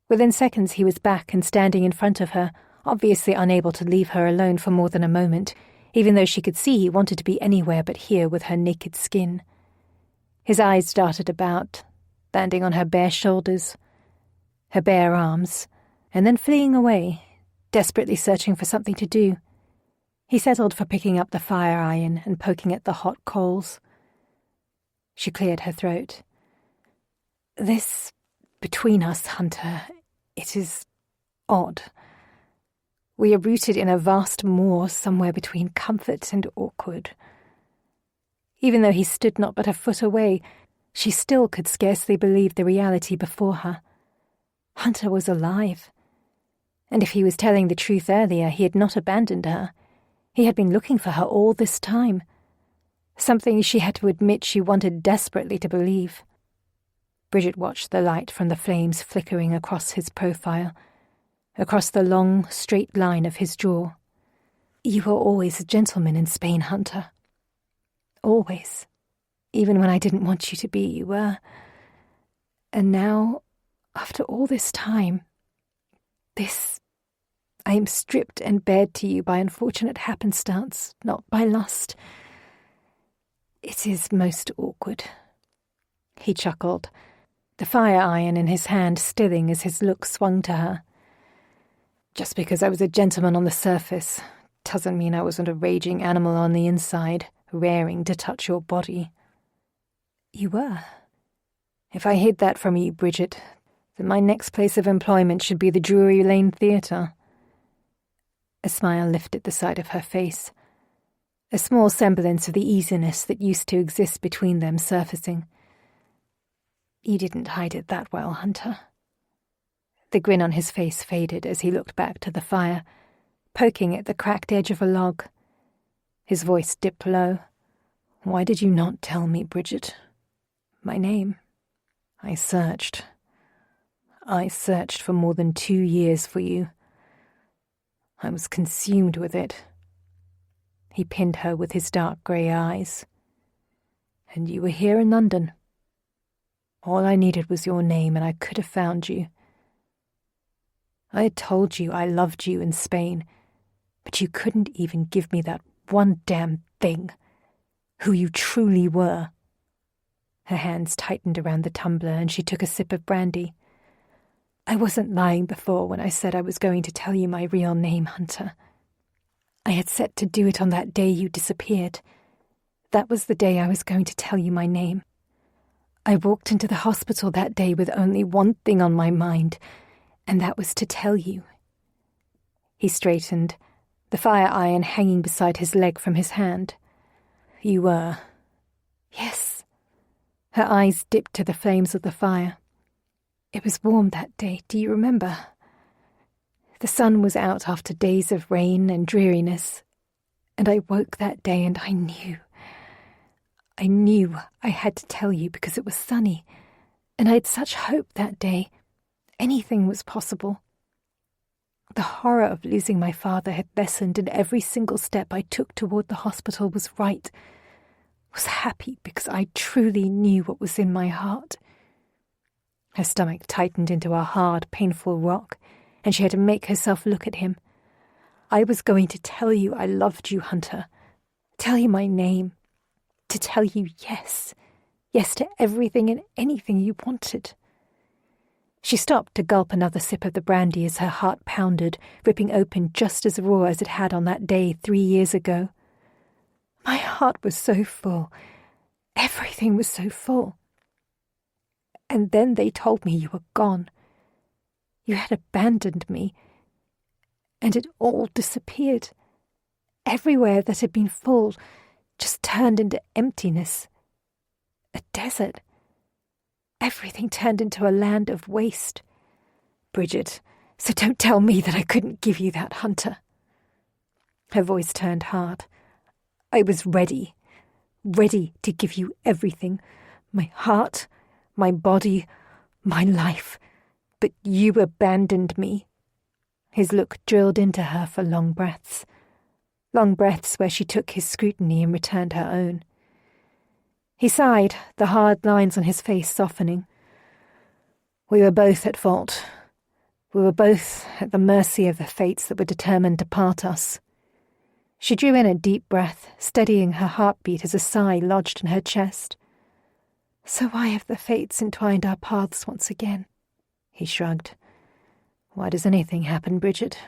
Within seconds he was back and standing in front of her, obviously unable to leave her alone for more than a moment, even though she could see he wanted to be anywhere but here with her naked skin. His eyes darted about, landing on her bare shoulders, her bare arms, and then fleeing away, desperately searching for something to do. He settled for picking up the fire iron and poking at the hot coals. She cleared her throat. This, between us, Hunter, it is odd. We are rooted in a vast moor somewhere between comfort and awkward. Even though he stood not but a foot away, she still could scarcely believe the reality before her. Hunter was alive. And if he was telling the truth earlier, he had not abandoned her. He had been looking for her all this time. Something she had to admit she wanted desperately to believe. Bridget watched the light from the flames flickering across his profile, across the long, straight line of his jaw. You were always a gentleman in Spain, Hunter. Always. Even when I didn't want you to be, you were. And now, after all this time, I am stripped and bared to you by unfortunate happenstance, not by lust. It is most awkward. He chuckled, the fire iron in his hand stilling as his look swung to her. Just because I was a gentleman on the surface doesn't mean I wasn't a raging animal on the inside, raring to touch your body. You were. If I hid that from you, Bridget, then my next place of employment should be the Drury Lane Theatre. A smile lifted the side of her face, a small semblance of the easiness that used to exist between them surfacing. You didn't hide it that well, Hunter. The grin on his face faded as he looked back to the fire, poking at the cracked edge of a log. His voice dipped low. Why did you not tell me, Bridget? My name. I searched for more than 2 years for you. I was consumed with it. He pinned her with his dark grey eyes. And you were here in London. All I needed was your name, and I could have found you. I had told you I loved you in Spain, but you couldn't even give me that one damn thing. Who you truly were. Her hands tightened around the tumbler, and she took a sip of brandy. I wasn't lying before when I said I was going to tell you my real name, Hunter. I had set to do it on that day you disappeared. That was the day I was going to tell you my name. I walked into the hospital that day with only one thing on my mind, and that was to tell you. He straightened, the fire iron hanging beside his leg from his hand. You were. Yes. Her eyes dipped to the flames of the fire. It was warm that day, do you remember? The sun was out after days of rain and dreariness, and I woke that day and I knew I had to tell you because it was sunny, and I had such hope that day. Anything was possible. The horror of losing my father had lessened, and every single step I took toward the hospital was right, was happy because I truly knew what was in my heart. Her stomach tightened into a hard, painful rock, and she had to make herself look at him. I was going to tell you I loved you, Hunter. Tell you my name. To tell you yes. Yes to everything and anything you wanted. She stopped to gulp another sip of the brandy as her heart pounded, ripping open just as raw as it had on that day 3 years ago. My heart was so full. Everything was so full. And then they told me you were gone. You had abandoned me, and it all disappeared. Everywhere that had been full just turned into emptiness. A desert. Everything turned into a land of waste. Bridget, so don't tell me that I couldn't give you that, Hunter. Her voice turned hard. I was ready to give you everything. My heart, my body, my life. But you abandoned me. His look drilled into her for long breaths where she took his scrutiny and returned her own. He sighed, the hard lines on his face softening. We were both at fault. We were both at the mercy of the fates that were determined to part us. She drew in a deep breath, steadying her heartbeat as a sigh lodged in her chest. So why have the fates entwined our paths once again? He shrugged. Why does anything happen, Bridget?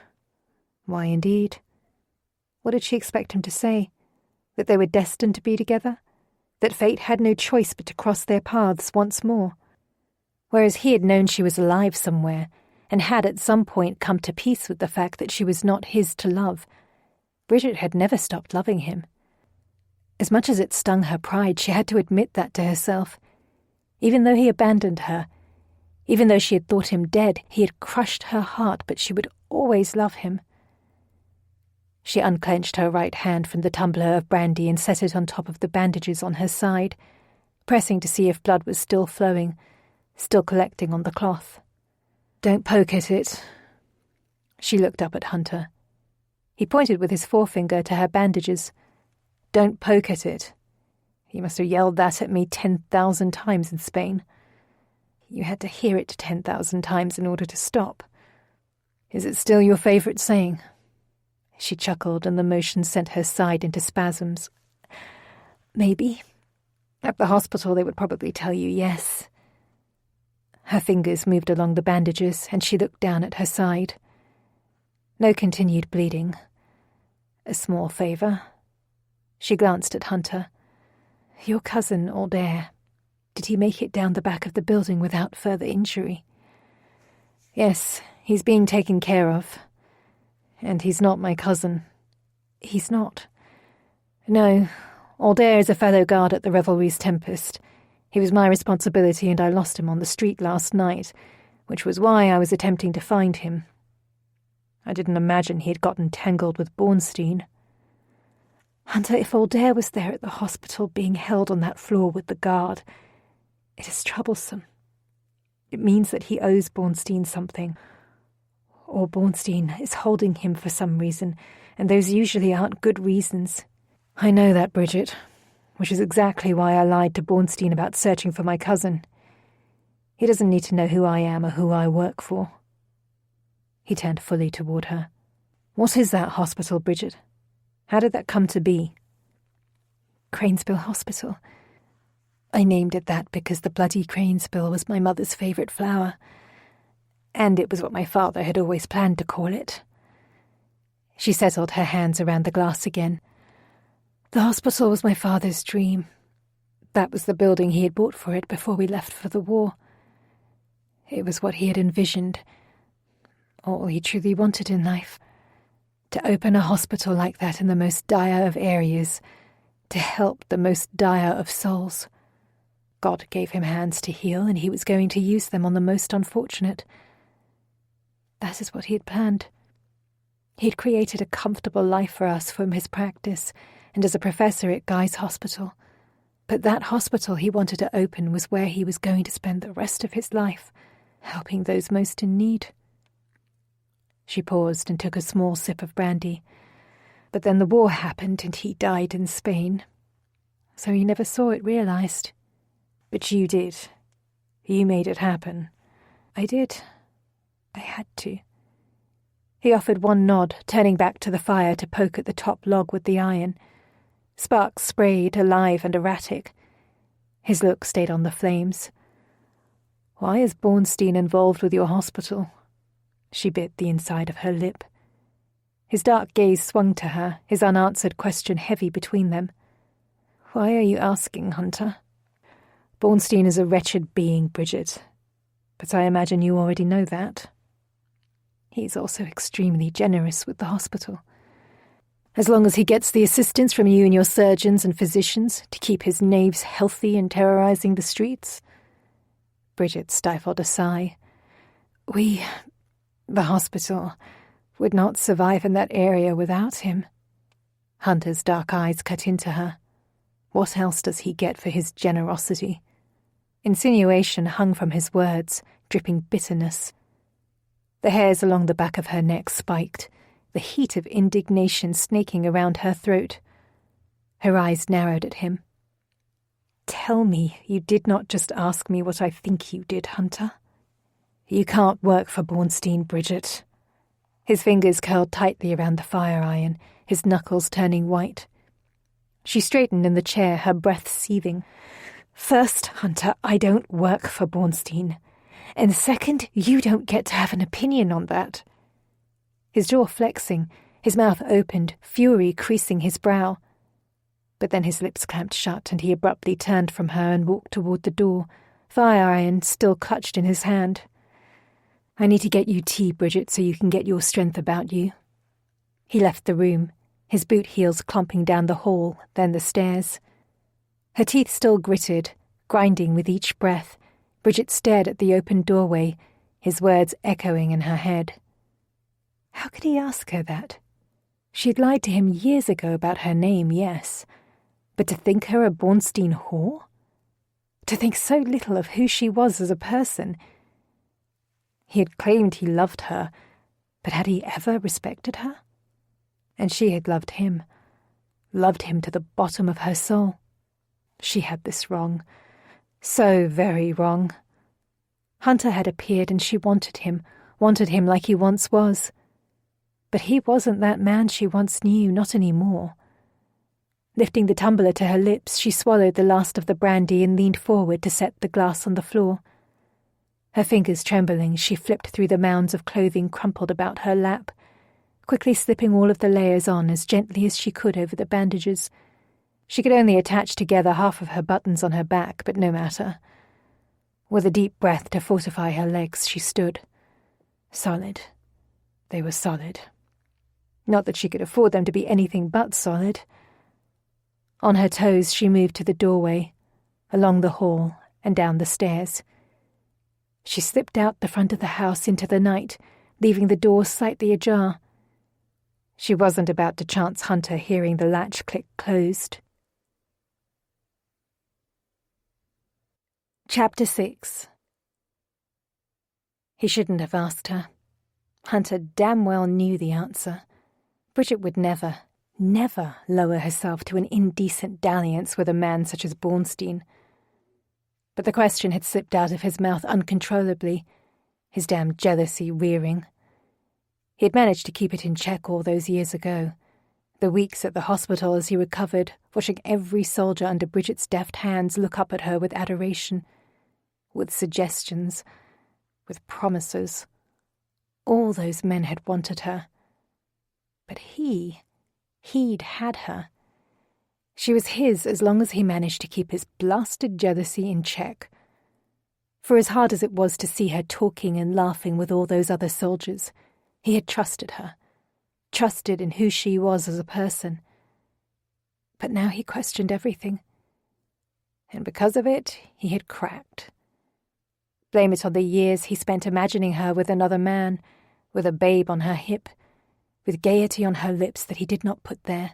Why indeed? What did she expect him to say? That they were destined to be together? That fate had no choice but to cross their paths once more? Whereas he had known she was alive somewhere, and had at some point come to peace with the fact that she was not his to love, Bridget had never stopped loving him. As much as it stung her pride, she had to admit that to herself. Even though he abandoned her, even though she had thought him dead, he had crushed her heart, but she would always love him. She unclenched her right hand from the tumbler of brandy and set it on top of the bandages on her side, pressing to see if blood was still flowing, still collecting on the cloth. Don't poke at it. She looked up at Hunter. He pointed with his forefinger to her bandages. "Don't poke at it." He must have yelled that at me 10,000 times in Spain. You had to hear it 10,000 times in order to stop. Is it still your favourite saying? She chuckled, and the motion sent her side into spasms. Maybe. At the hospital they would probably tell you yes. Her fingers moved along the bandages, and she looked down at her side. No continued bleeding. A small favour. She glanced at Hunter. Your cousin, Aldair. Did he make it down the back of the building without further injury? Yes, he's being taken care of. And he's not my cousin. He's not. No, Aldair is a fellow guard at the Revelry's Tempest. He was my responsibility, and I lost him on the street last night, which was why I was attempting to find him. I didn't imagine he had gotten tangled with Bornstein. Hunter, if Aldair was there at the hospital being held on that floor with the guard, it is troublesome. It means that he owes Bornstein something. Or Bornstein is holding him for some reason, and those usually aren't good reasons. I know that, Bridget, which is exactly why I lied to Bornstein about searching for my cousin. He doesn't need to know who I am or who I work for. He turned fully toward her. What is that hospital, Bridget? How did that come to be? Cranesbill Hospital. I named it that because the bloody cranesbill was my mother's favourite flower, and it was what my father had always planned to call it. She settled her hands around the glass again. The hospital was my father's dream. That was the building he had bought for it before we left for the war. It was what he had envisioned, all he truly wanted in life. To open a hospital like that in the most dire of areas, to help the most dire of souls. God gave him hands to heal, and he was going to use them on the most unfortunate. That is what he had planned. He had created a comfortable life for us from his practice, and as a professor at Guy's Hospital. But that hospital he wanted to open was where he was going to spend the rest of his life, helping those most in need. She paused and took a small sip of brandy. But then the war happened and he died in Spain. So he never saw it realised. But you did. You made it happen. I did. I had to. He offered one nod, turning back to the fire to poke at the top log with the iron. Sparks sprayed, alive and erratic. His look stayed on the flames. Why is Bornstein involved with your hospital? She bit the inside of her lip. His dark gaze swung to her, his unanswered question heavy between them. Why are you asking, Hunter? Bornstein is a wretched being, Bridget. But I imagine you already know that. He's also extremely generous with the hospital. As long as he gets the assistance from you and your surgeons and physicians to keep his knaves healthy and terrorising the streets. Bridget stifled a sigh. The hospital, would not survive in that area without him. Hunter's dark eyes cut into her. What else does he get for his generosity? Insinuation hung from his words, dripping bitterness. The hairs along the back of her neck spiked, the heat of indignation snaking around her throat. Her eyes narrowed at him. Tell me you did not just ask me what I think you did, Hunter. You can't work for Bornstein, Bridget. His fingers curled tightly around the fire iron, his knuckles turning white. She straightened in the chair, her breath seething. First, Hunter, I don't work for Bornstein. And second, you don't get to have an opinion on that. His jaw flexing, his mouth opened, fury creasing his brow. But then his lips clamped shut, and he abruptly turned from her and walked toward the door, fire iron still clutched in his hand. I need to get you tea, Bridget, so you can get your strength about you. He left the room, his boot heels clomping down the hall, then the stairs. Her teeth still gritted, grinding with each breath. Bridget stared at the open doorway, his words echoing in her head. How could he ask her that? She had lied to him years ago about her name, yes. But to think her a Bornstein whore? To think so little of who she was as a person. He had claimed he loved her, but had he ever respected her? And she had loved him to the bottom of her soul. She had this wrong, so very wrong. Hunter had appeared and she wanted him like he once was. But he wasn't that man she once knew, not anymore. Lifting the tumbler to her lips, she swallowed the last of the brandy and leaned forward to set the glass on the floor. Her fingers trembling, she flipped through the mounds of clothing crumpled about her lap, quickly slipping all of the layers on as gently as she could over the bandages. She could only attach together half of her buttons on her back, but no matter. With a deep breath to fortify her legs, she stood. Solid. They were solid. Not that she could afford them to be anything but solid. On her toes, she moved to the doorway, along the hall, and down the stairs. She slipped out the front of the house into the night, leaving the door slightly ajar. She wasn't about to chance Hunter hearing the latch click closed. Chapter 6. He shouldn't have asked her. Hunter damn well knew the answer. Bridget would never lower herself to an indecent dalliance with a man such as Bornstein. But the question had slipped out of his mouth uncontrollably, his damn jealousy rearing. He had managed to keep it in check all those years ago, the weeks at the hospital as he recovered, watching every soldier under Bridget's deft hands look up at her with adoration, with suggestions, with promises. All those men had wanted her. But he'd had her. She was his as long as he managed to keep his blasted jealousy in check. For as hard as it was to see her talking and laughing with all those other soldiers, he had trusted her, trusted in who she was as a person. But now he questioned everything. And because of it, he had cracked. Blame it on the years he spent imagining her with another man, with a babe on her hip, with gaiety on her lips that he did not put there.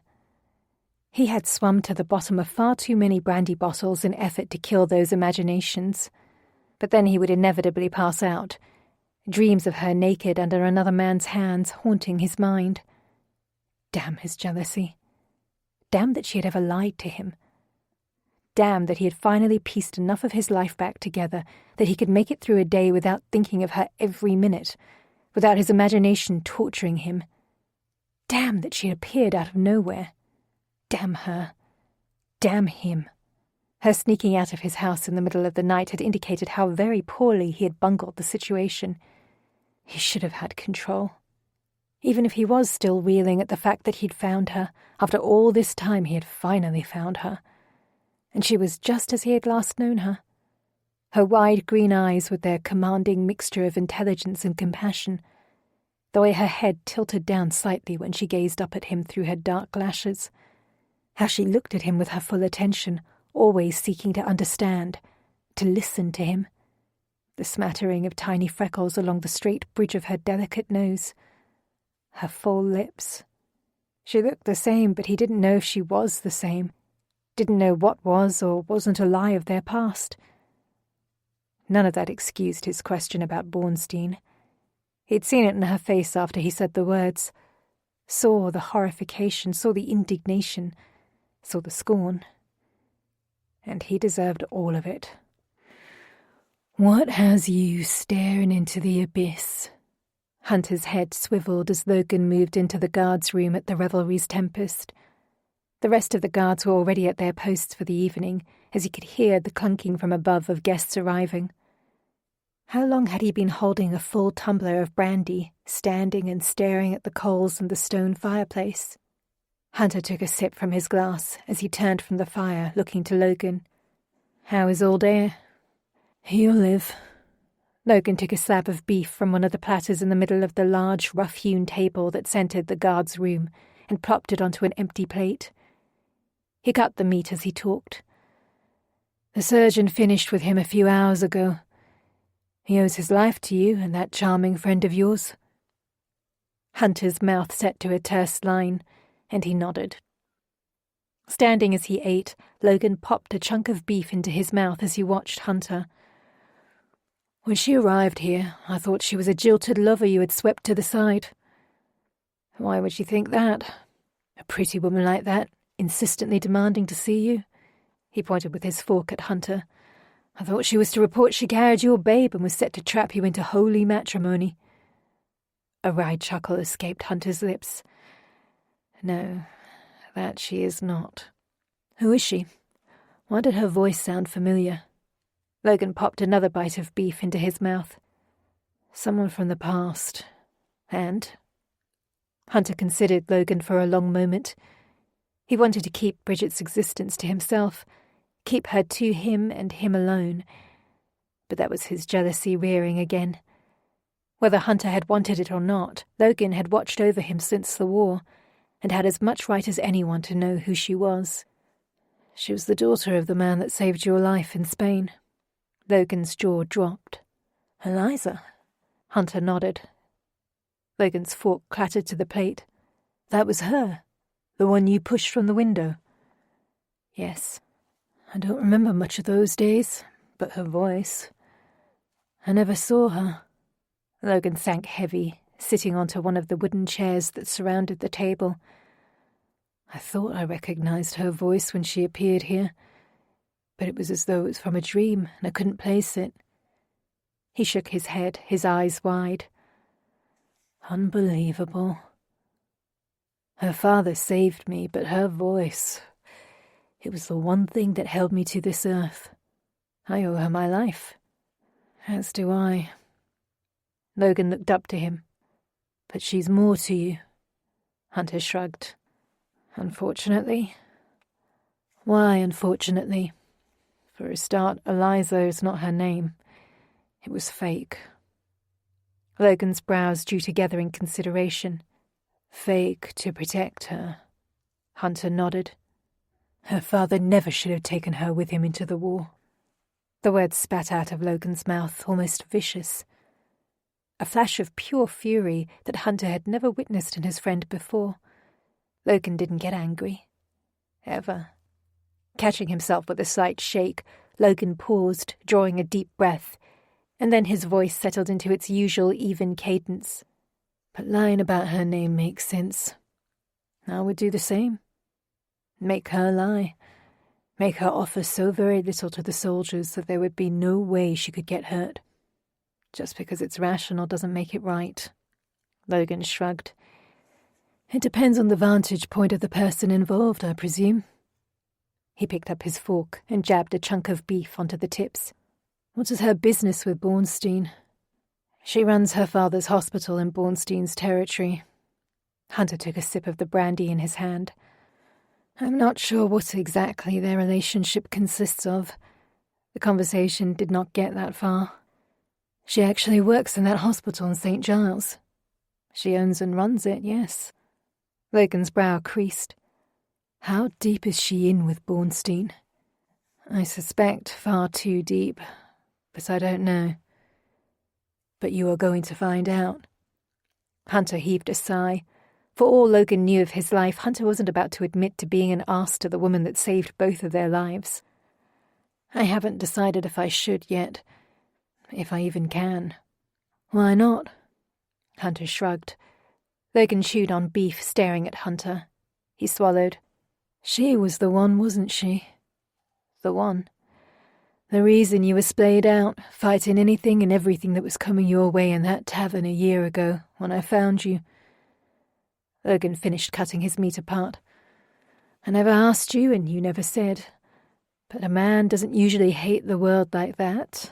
He had swum to the bottom of far too many brandy bottles in effort to kill those imaginations. But then he would inevitably pass out, dreams of her naked under another man's hands haunting his mind. Damn his jealousy. Damn that she had ever lied to him. Damn that he had finally pieced enough of his life back together that he could make it through a day without thinking of her every minute, without his imagination torturing him. Damn that she had appeared out of nowhere. Damn her. Damn him. Her sneaking out of his house in the middle of the night had indicated how very poorly he had bungled the situation. He should have had control. Even if he was still reeling at the fact that he'd found her, after all this time he had finally found her. And she was just as he had last known her. Her wide green eyes with their commanding mixture of intelligence and compassion, the way her head tilted down slightly when she gazed up at him through her dark lashes, how she looked at him with her full attention, always seeking to understand, to listen to him, the smattering of tiny freckles along the straight bridge of her delicate nose, her full lips. She looked the same, but he didn't know if she was the same, didn't know what was or wasn't a lie of their past. None of that excused his question about Bornstein. He'd seen it in her face after he said the words, saw the horrification, saw the indignation, saw the scorn. And he deserved all of it. "What has you staring into the abyss?" Hunter's head swiveled as Logan moved into the guards' room at the Revelry's Tempest. The rest of the guards were already at their posts for the evening, as he could hear the clunking from above of guests arriving. How long had he been holding a full tumbler of brandy, standing and staring at the coals and the stone fireplace? Hunter took a sip from his glass as he turned from the fire, looking to Logan. "How is old Air?" "He'll live." Logan took a slab of beef from one of the platters in the middle of the large, rough-hewn table that centered the guard's room and plopped it onto an empty plate. He cut the meat as he talked. "The surgeon finished with him a few hours ago. He owes his life to you and that charming friend of yours." Hunter's mouth set to a terse line, and he nodded. Standing as he ate, Logan popped a chunk of beef into his mouth as he watched Hunter. "When she arrived here, I thought she was a jilted lover you had swept to the side." "Why would she think that?" A pretty woman like that, insistently demanding to see you? He pointed with his fork at Hunter. I thought she was to report she carried your babe and was set to trap you into holy matrimony. A wry chuckle escaped Hunter's lips. No, that she is not. Who is she? Why did her voice sound familiar? Logan popped another bite of beef into his mouth. Someone from the past. And? Hunter considered Logan for a long moment. He wanted to keep Bridget's existence to himself, keep her to him and him alone. But that was his jealousy rearing again. Whether Hunter had wanted it or not, Logan had watched over him since the war, and had as much right as anyone to know who she was. She was the daughter of the man that saved your life in Spain. Logan's jaw dropped. Eliza? Hunter nodded. Logan's fork clattered to the plate. That was her? The one you pushed from the window? Yes. I don't remember much of those days, but her voice. I never saw her. Logan sank heavy, sitting onto one of the wooden chairs that surrounded the table. I thought I recognized her voice when she appeared here, but it was as though it was from a dream, and I couldn't place it. He shook his head, his eyes wide. Unbelievable. Her father saved me, but her voice... It was the one thing that held me to this earth. I owe her my life. As do I. Logan looked up to him. But she's more to you. Hunter shrugged. Unfortunately. Why, unfortunately? For a start, Eliza is not her name. It was fake. Logan's brows drew together in consideration. Fake to protect her. Hunter nodded. Her father never should have taken her with him into the war. The words spat out of Logan's mouth, almost vicious. A flash of pure fury that Hunter had never witnessed in his friend before. Logan didn't get angry. Ever. Catching himself with a slight shake, Logan paused, drawing a deep breath, and then his voice settled into its usual even cadence. But lying about her name makes sense. I would do the same. Make her lie. Make her offer so very little to the soldiers that there would be no way she could get hurt. Just because it's rational doesn't make it right. Logan shrugged. It depends on the vantage point of the person involved, I presume. He picked up his fork and jabbed a chunk of beef onto the tips. What is her business with Bornstein? She runs her father's hospital in Bornstein's territory. Hunter took a sip of the brandy in his hand. I'm not sure what exactly their relationship consists of. The conversation did not get that far. She actually works in that hospital in St. Giles. She owns and runs it, yes. Logan's brow creased. How deep is she in with Bornstein? I suspect far too deep, but I don't know. But you are going to find out. Hunter heaved a sigh. For all Logan knew of his life, Hunter wasn't about to admit to being an ass to the woman that saved both of their lives. I haven't decided if I should yet. If I even can. Why not? Hunter shrugged. Logan chewed on beef, staring at Hunter. He swallowed. She was the one, wasn't she? The one. The reason you were splayed out, fighting anything and everything that was coming your way in that tavern a year ago, when I found you. Logan finished cutting his meat apart. I never asked you, and you never said. But a man doesn't usually hate the world like that,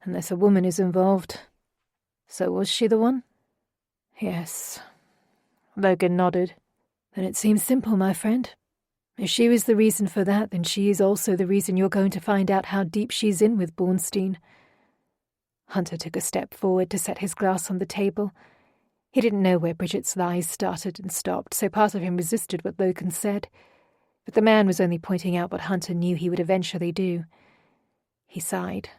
unless a woman is involved. So was she the one? Yes. Logan nodded. Then it seems simple, my friend. If she was the reason for that, then she is also the reason you're going to find out how deep she's in with Bornstein. Hunter took a step forward to set his glass on the table. He didn't know where Bridget's lies started and stopped, so part of him resisted what Logan said. But the man was only pointing out what Hunter knew he would eventually do. He sighed.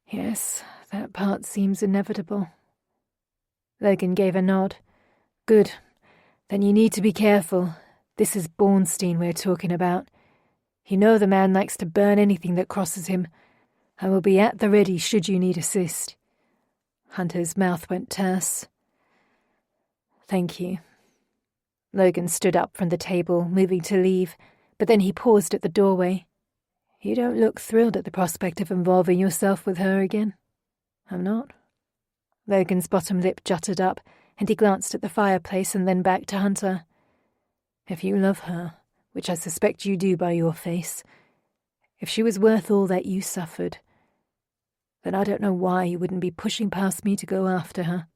Yes, that part seems inevitable. Logan gave a nod. Good. Then you need to be careful. This is Bornstein we're talking about. You know the man likes to burn anything that crosses him. I will be at the ready should you need assist. Hunter's mouth went terse. Thank you. Logan stood up from the table, moving to leave, but then he paused at the doorway. "You don't look thrilled at the prospect of involving yourself with her again." "I'm not." Logan's bottom lip jutted up, and he glanced at the fireplace and then back to Hunter. "If you love her, which I suspect you do by your face, if she was worth all that you suffered, then I don't know why you wouldn't be pushing past me to go after her."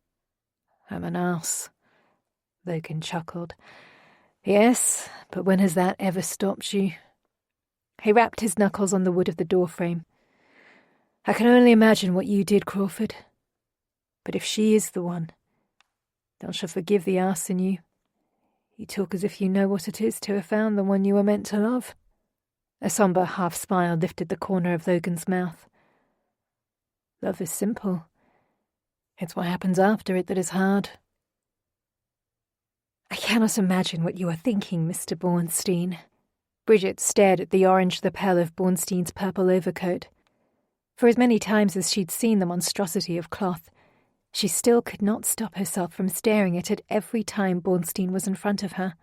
"I'm an ass." Logan chuckled. "Yes, but when has that ever stopped you?" He rapped his knuckles on the wood of the doorframe. "I can only imagine what you did, Crawford. But if she is the one, then she'll forgive the arse in you. You talk as if you know what it is to have found the one you were meant to love." A somber half-smile lifted the corner of Logan's mouth. "Love is simple. It's what happens after it that is hard." "I cannot imagine what you are thinking, Mr. Bornstein." Bridget stared at the orange lapel of Bornstein's purple overcoat. For as many times as she'd seen the monstrosity of cloth, she still could not stop herself from staring at it every time Bornstein was in front of her.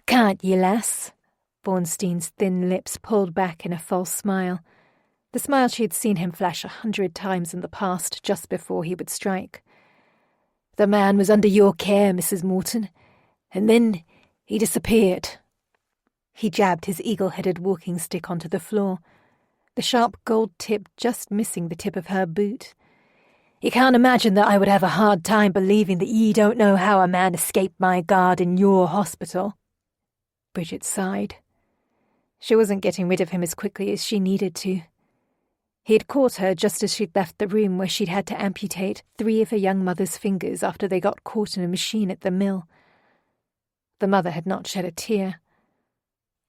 "Can't ye, lass?" Bornstein's thin lips pulled back in a false smile, the smile she had seen him flash 100 times in the past, just before he would strike. "The man was under your care, Mrs. Morton, and then he disappeared." He jabbed his eagle-headed walking stick onto the floor, the sharp gold tip just missing the tip of her boot. "You can't imagine that I would have a hard time believing that ye don't know how a man escaped my guard in your hospital." Bridget sighed. She wasn't getting rid of him as quickly as she needed to. He had caught her just as she'd left the room where she'd had to amputate 3 of her young mother's fingers after they got caught in a machine at the mill. The mother had not shed a tear.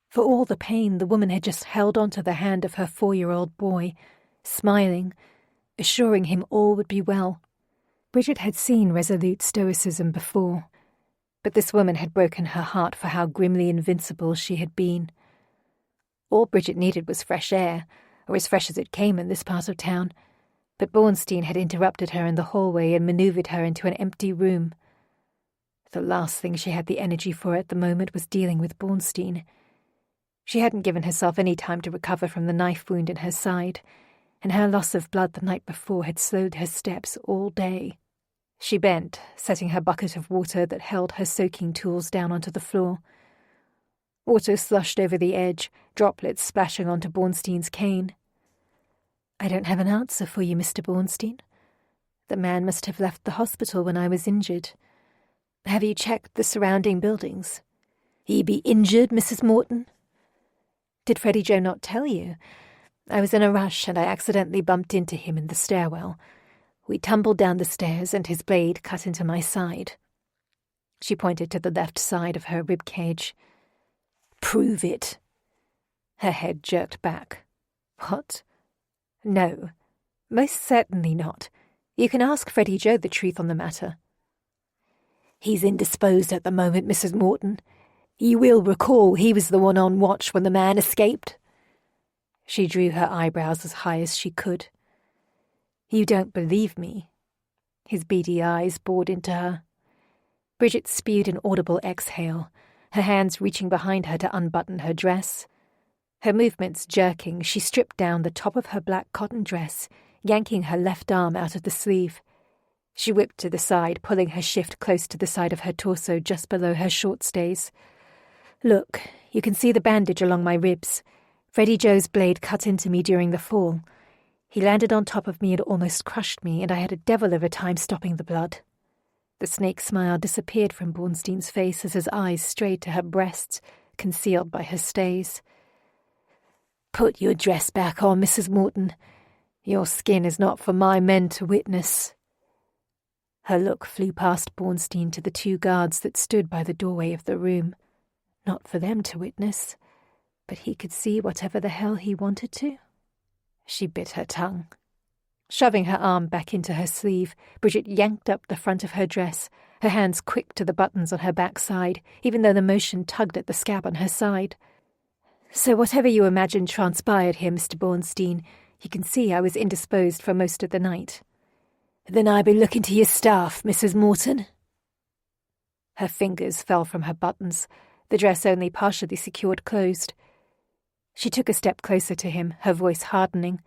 For all the pain, the woman had just held onto the hand of her 4-year-old boy, smiling, assuring him all would be well. Bridget had seen resolute stoicism before, but this woman had broken her heart for how grimly invincible she had been. All Bridget needed was fresh air, or as fresh as it came in this part of town, but Bornstein had interrupted her in the hallway and manoeuvred her into an empty room. The last thing she had the energy for at the moment was dealing with Bornstein. She hadn't given herself any time to recover from the knife wound in her side, and her loss of blood the night before had slowed her steps all day. She bent, setting her bucket of water that held her soaking tools down onto the floor. Water sloshed over the edge, droplets splashing onto Bornstein's cane. "I don't have an answer for you, Mr. Bornstein. The man must have left the hospital when I was injured. Have you checked the surrounding buildings?" "He be injured, Mrs. Morton?" "Did Freddie Joe not tell you? I was in a rush and I accidentally bumped into him in the stairwell. We tumbled down the stairs and his blade cut into my side." She pointed to the left side of her rib cage. "Prove it." Her head jerked back. "What?" "No, most certainly not. You can ask Freddie Joe the truth on the matter." "He's indisposed at the moment, Mrs. Morton. You will recall he was the one on watch when the man escaped." She drew her eyebrows as high as she could. "You don't believe me?" His beady eyes bored into her. Bridget spewed an audible exhale, her hands reaching behind her to unbutton her dress. Her movements jerking, she stripped down the top of her black cotton dress, yanking her left arm out of the sleeve. She whipped to the side, pulling her shift close to the side of her torso just below her short stays. "Look, you can see the bandage along my ribs. Freddie Joe's blade cut into me during the fall. He landed on top of me and almost crushed me, and I had a devil of a time stopping the blood." The snake smile disappeared from Bornstein's face as his eyes strayed to her breasts, concealed by her stays. "Put your dress back on, Mrs. Morton. Your skin is not for my men to witness." Her look flew past Bornstein to the 2 guards that stood by the doorway of the room. Not for them to witness, but he could see whatever the hell he wanted to. She bit her tongue. Shoving her arm back into her sleeve, Bridget yanked up the front of her dress, her hands quick to the buttons on her backside, even though the motion tugged at the scab on her side. "So whatever you imagine transpired here, Mr. Bornstein, you can see I was indisposed for most of the night." "Then I be looking to your staff, Mrs. Morton." Her fingers fell from her buttons, the dress only partially secured closed. She took a step closer to him, her voice hardening.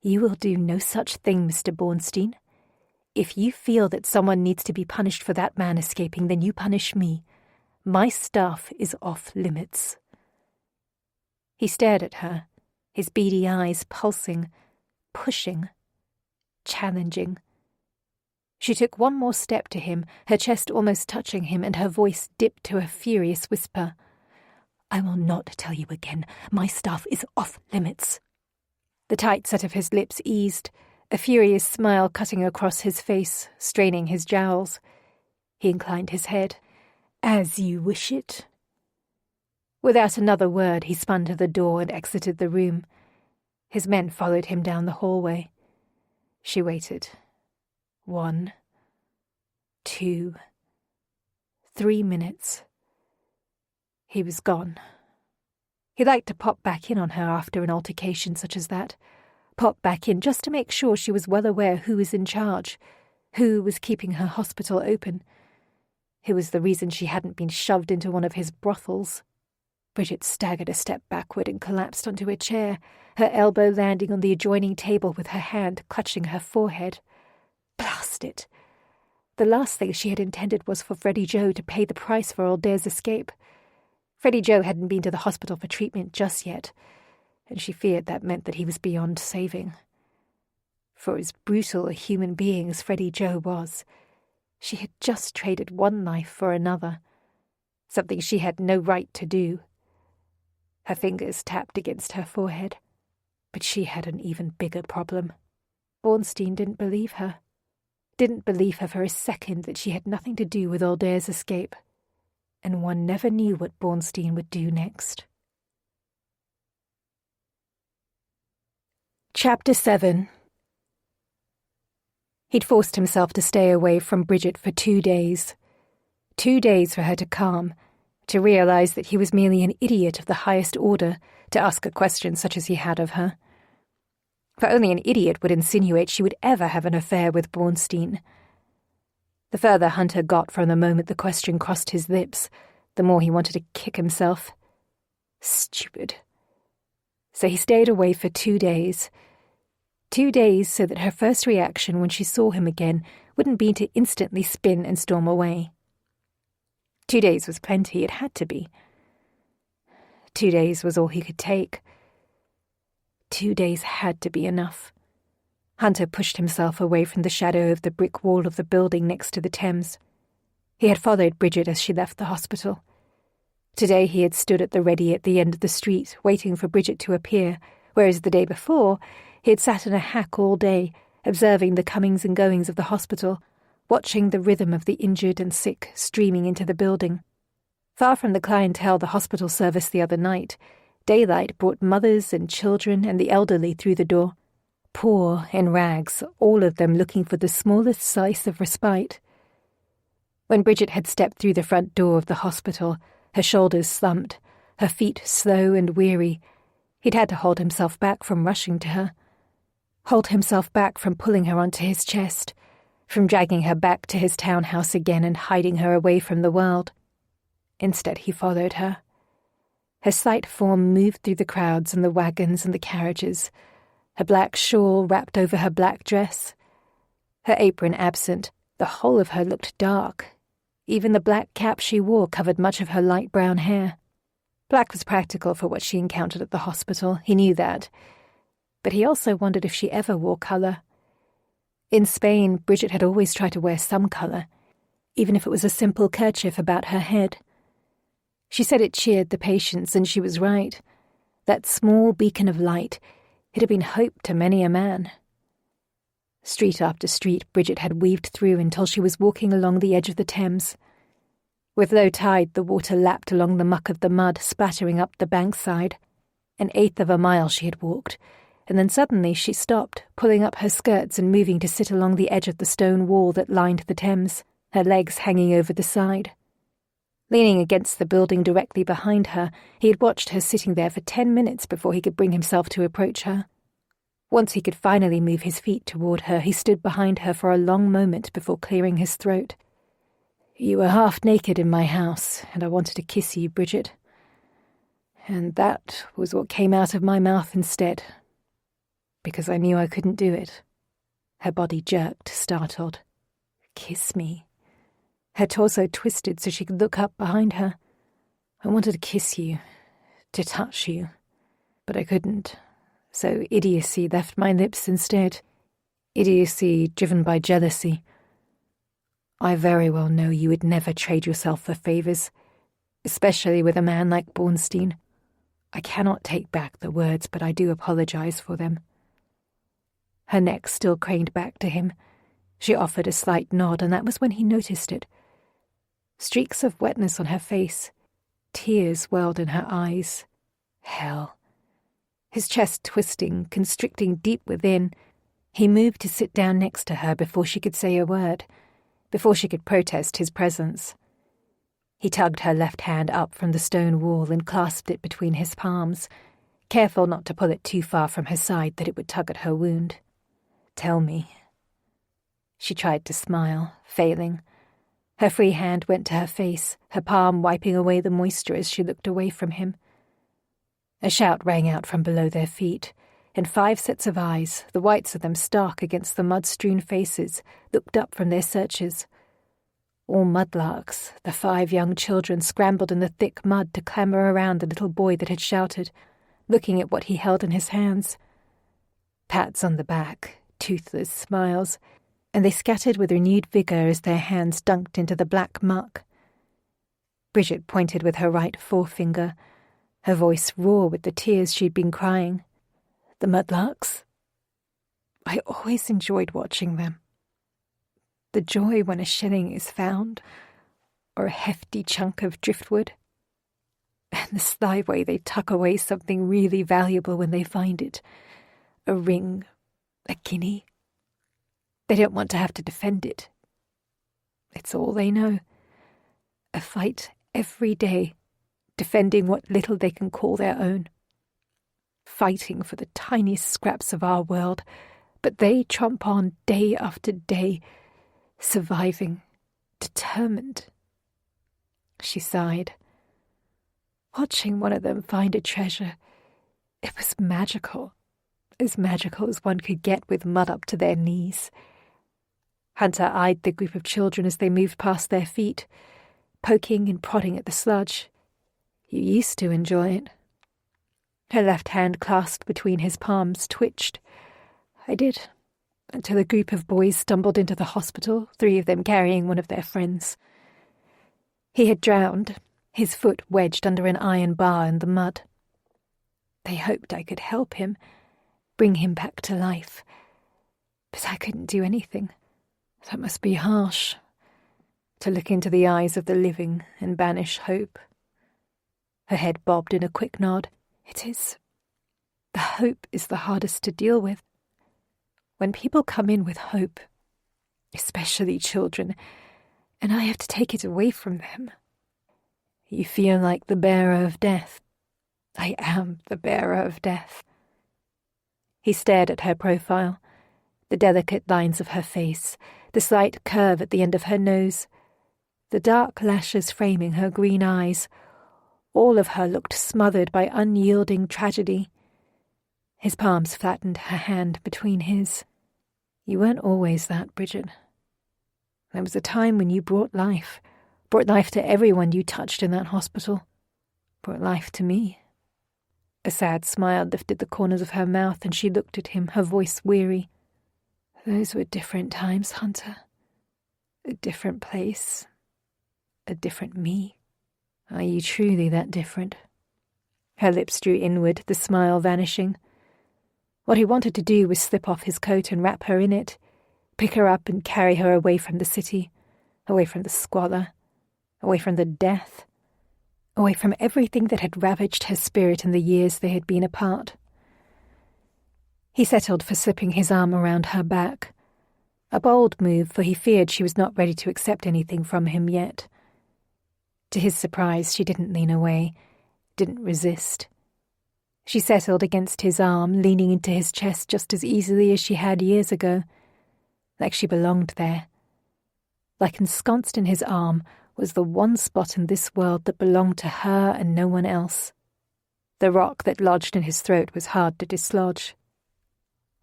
"You will do no such thing, Mr. Bornstein. If you feel that someone needs to be punished for that man escaping, then you punish me. My stuff is off limits." He stared at her, his beady eyes pulsing, pushing, challenging. She took one more step to him, her chest almost touching him, and her voice dipped to a furious whisper. "I will not tell you again. My stuff is off limits." The tight set of his lips eased, a furious smile cutting across his face, straining his jowls. He inclined his head. "As you wish it." Without another word, he spun to the door and exited the room. His men followed him down the hallway. She waited. 1, 2, 3 minutes. He was gone. He liked to pop back in on her after an altercation such as that. Pop back in just to make sure she was well aware who was in charge, who was keeping her hospital open, who was the reason she hadn't been shoved into one of his brothels. Bridget staggered a step backward and collapsed onto a chair, her elbow landing on the adjoining table with her hand clutching her forehead. Blast it! The last thing she had intended was for Freddie Joe to pay the price for Aldair's escape. Freddie Joe hadn't been to the hospital for treatment just yet, and she feared that meant that he was beyond saving. For as brutal a human being as Freddie Joe was, she had just traded one life for another, something she had no right to do. Her fingers tapped against her forehead, but she had an even bigger problem. Bornstein didn't believe her. Didn't believe her for a second that she had nothing to do with Aldair's escape, and one never knew what Bornstein would do next. Chapter 7. He'd forced himself to stay away from Bridget for 2 days. 2 days for her to calm, to realize that he was merely an idiot of the highest order to ask a question such as he had of her. For only an idiot would insinuate she would ever have an affair with Bornstein. The further Hunter got from the moment the question crossed his lips, the more he wanted to kick himself. Stupid. So he stayed away for 2 days. 2 days so that her first reaction when she saw him again wouldn't be to instantly spin and storm away. 2 days was plenty, it had to be. 2 days was all he could take. 2 days had to be enough. Hunter pushed himself away from the shadow of the brick wall of the building next to the Thames. He had followed Bridget as she left the hospital. Today he had stood at the ready at the end of the street, waiting for Bridget to appear, whereas the day before he had sat in a hack all day, observing the comings and goings of the hospital, watching the rhythm of the injured and sick streaming into the building. Far from the clientele the hospital serviced the other night, daylight brought mothers and children and the elderly through the door, poor, in rags, all of them looking for the smallest slice of respite. When Bridget had stepped through the front door of the hospital, her shoulders slumped, her feet slow and weary, he'd had to hold himself back from rushing to her, hold himself back from pulling her onto his chest, from dragging her back to his townhouse again and hiding her away from the world. Instead he followed her. Her slight form moved through the crowds and the wagons and the carriages, her black shawl wrapped over her black dress. Her apron absent, the whole of her looked dark. Even the black cap she wore covered much of her light brown hair. Black was practical for what she encountered at the hospital, he knew that. But he also wondered if she ever wore colour. In Spain, Bridget had always tried to wear some colour, even if it was a simple kerchief about her head. She said it cheered the patients, and she was right. That small beacon of light, it had been hope to many a man. Street after street Bridget had weaved through until she was walking along the edge of the Thames. With low tide, the water lapped along the muck of the mud, splattering up the bankside. 1/8 of a mile she had walked, and then suddenly she stopped, pulling up her skirts and moving to sit along the edge of the stone wall that lined the Thames, her legs hanging over the side. Leaning against the building directly behind her, he had watched her sitting there for 10 minutes before he could bring himself to approach her. Once he could finally move his feet toward her, he stood behind her for a long moment before clearing his throat. You were half naked in my house, and I wanted to kiss you, Bridget. And that was what came out of my mouth instead, because I knew I couldn't do it." Her body jerked, startled. "Kiss me." Her torso twisted so she could look up behind her. "I wanted to kiss you, to touch you, but I couldn't, so idiocy left my lips instead. Idiocy driven by jealousy. I very well know you would never trade yourself for favours, especially with a man like Bornstein. I cannot take back the words, but I do apologise for them." Her neck still craned back to him. She offered a slight nod, and that was when he noticed it. Streaks of wetness on her face. Tears welled in her eyes. Hell. His chest twisting, constricting deep within, he moved to sit down next to her before she could say a word, before she could protest his presence. He tugged her left hand up from the stone wall and clasped it between his palms, careful not to pull it too far from her side that it would tug at her wound. "Tell me." She tried to smile, failing. Her free hand went to her face, her palm wiping away the moisture as she looked away from him. A shout rang out from below their feet, and 5 sets of eyes, the whites of them stark against the mud-strewn faces, looked up from their searches. All mudlarks, the 5 young children scrambled in the thick mud to clamber around the little boy that had shouted, looking at what he held in his hands. Pats on the back, toothless smiles, and they scattered with renewed vigour as their hands dunked into the black muck. Bridget pointed with her right forefinger, her voice raw with the tears she'd been crying. "The mudlarks. I always enjoyed watching them. The joy when a shilling is found, or a hefty chunk of driftwood, and the sly way they tuck away something really valuable when they find it. A ring, a guinea. They don't want to have to defend it. It's all they know. A fight every day, defending what little they can call their own. Fighting for the tiniest scraps of our world, but they tromp on day after day, surviving, determined." She sighed. Watching one of them find a treasure, it was magical as one could get with mud up to their knees. Hunter eyed the group of children as they moved past their feet, poking and prodding at the sludge. "You used to enjoy it." Her left hand clasped between his palms twitched. "I did, until a group of boys stumbled into the hospital, 3 of them carrying one of their friends. He had drowned, his foot wedged under an iron bar in the mud. They hoped I could help him, bring him back to life. But I couldn't do anything. That must be harsh, to look into the eyes of the living and banish hope." Her head bobbed in a quick nod. "It is. The hope is the hardest to deal with. When people come in with hope, especially children, and I have to take it away from them." "You feel like the bearer of death." "I am the bearer of death." He stared at her profile, the delicate lines of her face, the slight curve at the end of her nose, the dark lashes framing her green eyes. All of her looked smothered by unyielding tragedy. His palms flattened her hand between his. "You weren't always that, Bridget. There was a time when you brought life to everyone you touched in that hospital, brought life to me." A sad smile lifted the corners of her mouth, and she looked at him, her voice weary. "Those were different times, Hunter. A different place. A different me." "Are you truly that different?" Her lips drew inward, the smile vanishing. What he wanted to do was slip off his coat and wrap her in it, pick her up and carry her away from the city, away from the squalor, away from the death, away from everything that had ravaged her spirit in the years they had been apart. He settled for slipping his arm around her back. A bold move, for he feared she was not ready to accept anything from him yet. To his surprise, she didn't lean away, didn't resist. She settled against his arm, leaning into his chest just as easily as she had years ago, like she belonged there. like ensconced in his arm, was the one spot in this world that belonged to her and no one else. The rock that lodged in his throat was hard to dislodge.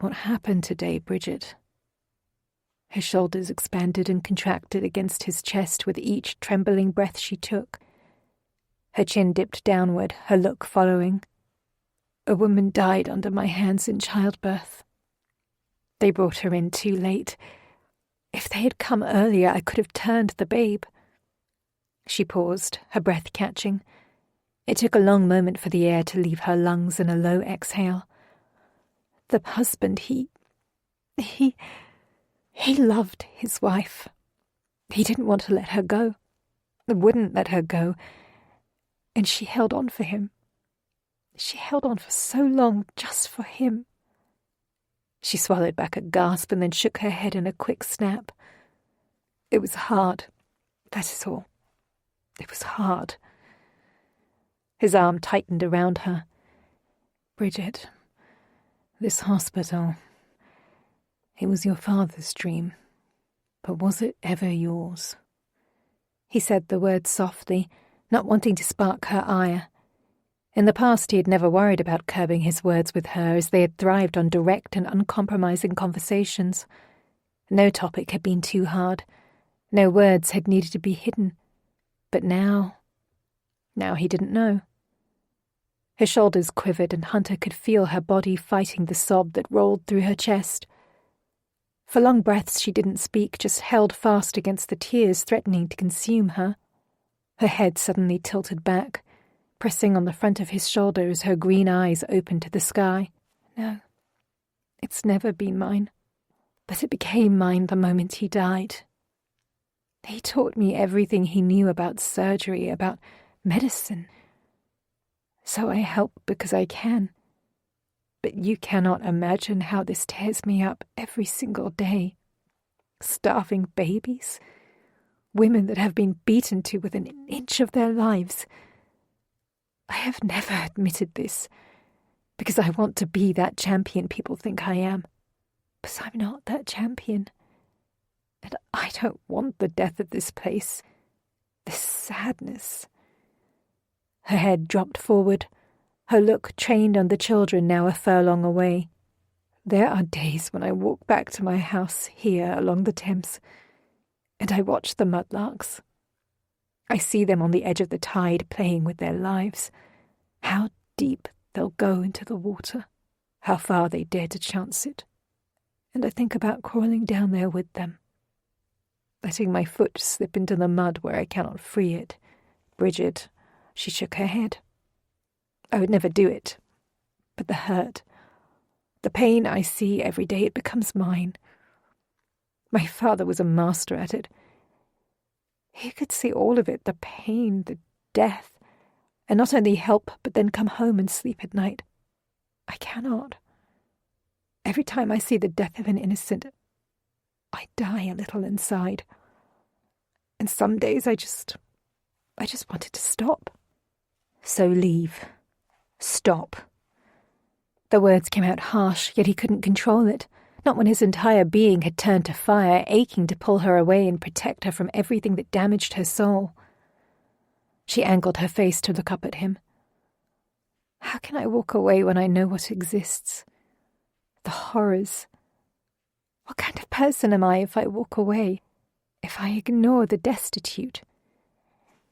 What happened today, Bridget? Her shoulders expanded and contracted against his chest with each trembling breath she took. Her chin dipped downward, her look following. A woman died under my hands in childbirth. They brought her in too late. If they had come earlier, I could have turned the babe. She paused, her breath catching. It took a long moment for the air to leave her lungs in a low exhale. The husband, he loved his wife. He didn't want to let her go. Wouldn't let her go. And she held on for him. She held on for so long just for him. She swallowed back a gasp and then shook her head in a quick snap. It was hard, that is all. It was hard. His arm tightened around her. Bridget, this hospital, it was your father's dream, but was it ever yours? He said the words softly, not wanting to spark her ire. In the past he had never worried about curbing his words with her, as they had thrived on direct and uncompromising conversations. No topic had been too hard. No words had needed to be hidden. But now he didn't know. Her shoulders quivered and Hunter could feel her body fighting the sob that rolled through her chest. For long breaths she didn't speak, just held fast against the tears threatening to consume her. Her head suddenly tilted back, pressing on the front of his shoulder as her green eyes opened to the sky. No, it's never been mine. But it became mine the moment he died. He taught me everything he knew about surgery, about medicine. So I help because I can. But you cannot imagine how this tears me up every single day. Starving babies. Women that have been beaten to within an inch of their lives. I have never admitted this, because I want to be that champion people think I am. But I'm not that champion. And I don't want the death of this place. This sadness. Her head dropped forward, her look trained on the children now a furlong away. There are days when I walk back to my house here along the Thames, and I watch the mudlarks. I see them on the edge of the tide playing with their lives. How deep they'll go into the water, how far they dare to chance it. And I think about crawling down there with them, letting my foot slip into the mud where I cannot free it. Bridget, she shook her head. I would never do it. But the hurt, the pain I see every day, it becomes mine. My father was a master at it. He could see all of it, the pain, the death, and not only help, but then come home and sleep at night. I cannot. Every time I see the death of an innocent, I die a little inside. And some days I just wanted to stop. So leave. Stop. The words came out harsh, yet he couldn't control it. Not when his entire being had turned to fire, aching to pull her away and protect her from everything that damaged her soul. She angled her face to look up at him. How can I walk away when I know what exists? The horrors. What kind of person am I if I walk away? If I ignore the destitute?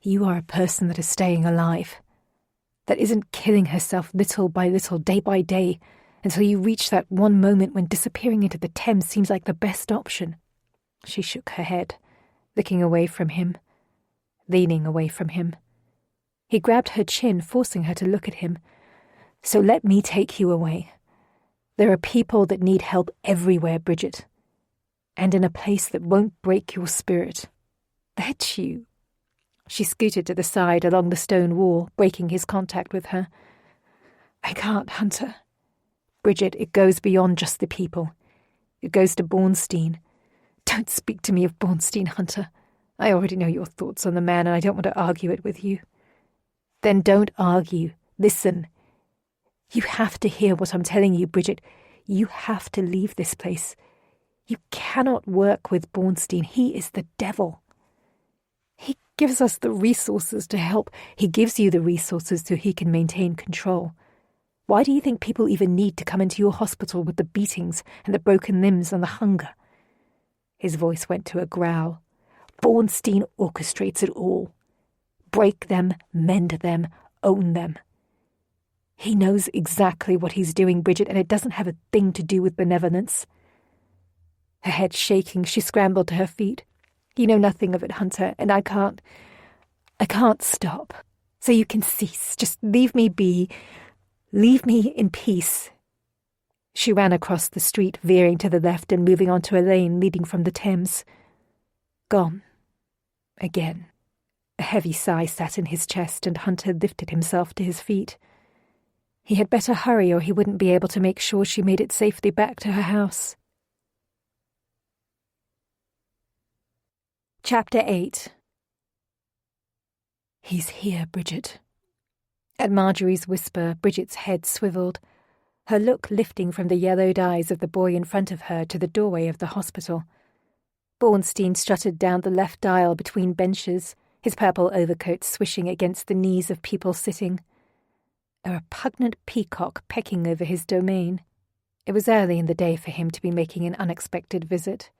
You are a person that is staying alive. That isn't killing herself little by little, day by day, until you reach that one moment when disappearing into the Thames seems like the best option. She shook her head, looking away from him, leaning away from him. He grabbed her chin, forcing her to look at him. So let me take you away. There are people that need help everywhere, Bridget, and in a place that won't break your spirit. Let you. She scooted to the side along the stone wall, breaking his contact with her. I can't, Hunter. Bridget, it goes beyond just the people. It goes to Bornstein. Don't speak to me of Bornstein, Hunter. I already know your thoughts on the man, and I don't want to argue it with you. Then don't argue. Listen. You have to hear what I'm telling you, Bridget. You have to leave this place. You cannot work with Bornstein. He is the devil. He gives us the resources to help. He gives you the resources so he can maintain control. Why do you think people even need to come into your hospital with the beatings and the broken limbs and the hunger? His voice went to a growl. Bornstein orchestrates it all. Break them, mend them, own them. He knows exactly what he's doing, Bridget, and it doesn't have a thing to do with benevolence. Her head shaking, she scrambled to her feet. You know nothing of it, Hunter, and I can't stop. So you can cease. Just leave me be. Leave me in peace. She ran across the street, veering to the left and moving onto a lane leading from the Thames. Gone. Again. A heavy sigh sat in his chest, and Hunter lifted himself to his feet. He had better hurry, or he wouldn't be able to make sure she made it safely back to her house. Chapter 8. He's here, Bridget. At Marjorie's whisper, Bridget's head swiveled, her look lifting from the yellowed eyes of the boy in front of her to the doorway of the hospital. Bornstein strutted down the left aisle between benches, his purple overcoat swishing against the knees of people sitting. A repugnant peacock pecking over his domain. It was early in the day for him to be making an unexpected visit.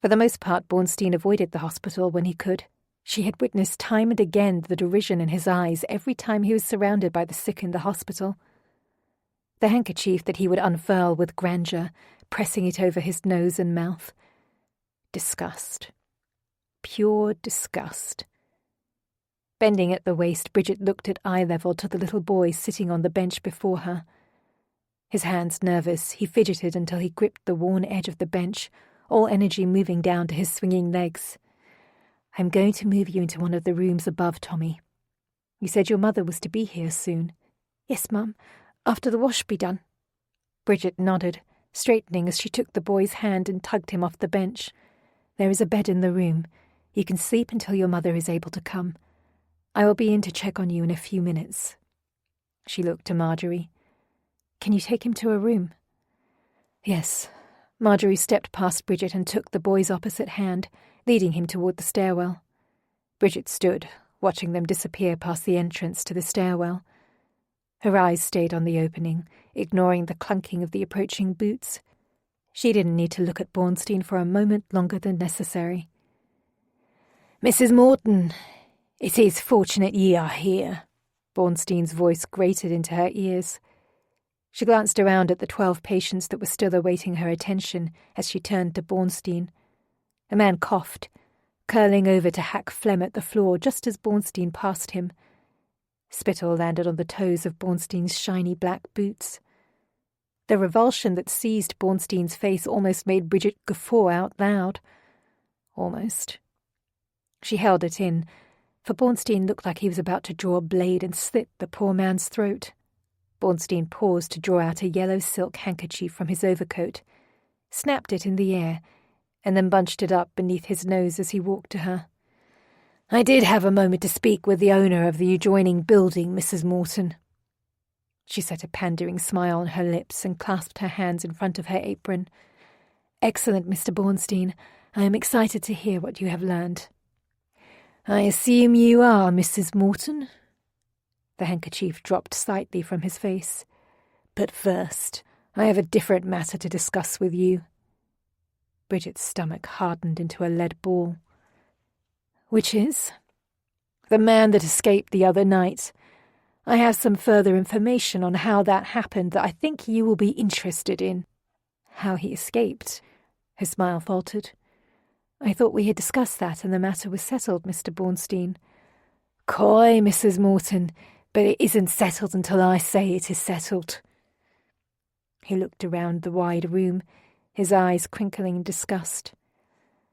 For the most part, Bornstein avoided the hospital when he could. She had witnessed time and again the derision in his eyes every time he was surrounded by the sick in the hospital. The handkerchief that he would unfurl with grandeur, pressing it over his nose and mouth. Disgust. Pure disgust. Bending at the waist, Bridget looked at eye level to the little boy sitting on the bench before her. His hands nervous, he fidgeted until he gripped the worn edge of the bench, all energy moving down to his swinging legs. I'm going to move you into one of the rooms above, Tommy. You said your mother was to be here soon. Yes, Mum. After the wash be done. Bridget nodded, straightening as she took the boy's hand and tugged him off the bench. There is a bed in the room. You can sleep until your mother is able to come. I will be in to check on you in a few minutes. She looked to Marjorie. Can you take him to a room? Yes. Marjorie stepped past Bridget and took the boy's opposite hand, leading him toward the stairwell. Bridget stood, watching them disappear past the entrance to the stairwell. Her eyes stayed on the opening, ignoring the clunking of the approaching boots. She didn't need to look at Bornstein for a moment longer than necessary. Mrs. Morton, it is fortunate ye are here. Bornstein's voice grated into her ears. She glanced around at the 12 patients that were still awaiting her attention as she turned to Bornstein. A man coughed, curling over to hack phlegm at the floor just as Bornstein passed him. Spittle landed on the toes of Bornstein's shiny black boots. The revulsion that seized Bornstein's face almost made Bridget guffaw out loud. Almost. She held it in, for Bornstein looked like he was about to draw a blade and slit the poor man's throat. Bornstein paused to draw out a yellow silk handkerchief from his overcoat, snapped it in the air, and then bunched it up beneath his nose as he walked to her. I did have a moment to speak with the owner of the adjoining building, Mrs. Morton. She set a pandering smile on her lips and clasped her hands in front of her apron. Excellent, Mr. Bornstein. I am excited to hear what you have learned. I assume you are, Mrs. Morton? The handkerchief dropped slightly from his face. But first, I have a different matter to discuss with you. Bridget's stomach hardened into a lead ball. Which is? The man that escaped the other night. I have some further information on how that happened that I think you will be interested in. How he escaped? Her smile faltered. I thought we had discussed that and the matter was settled, Mr. Bornstein. Coy, Mrs. Morton, but it isn't settled until I say it is settled. He looked around the wide room, his eyes crinkling in disgust.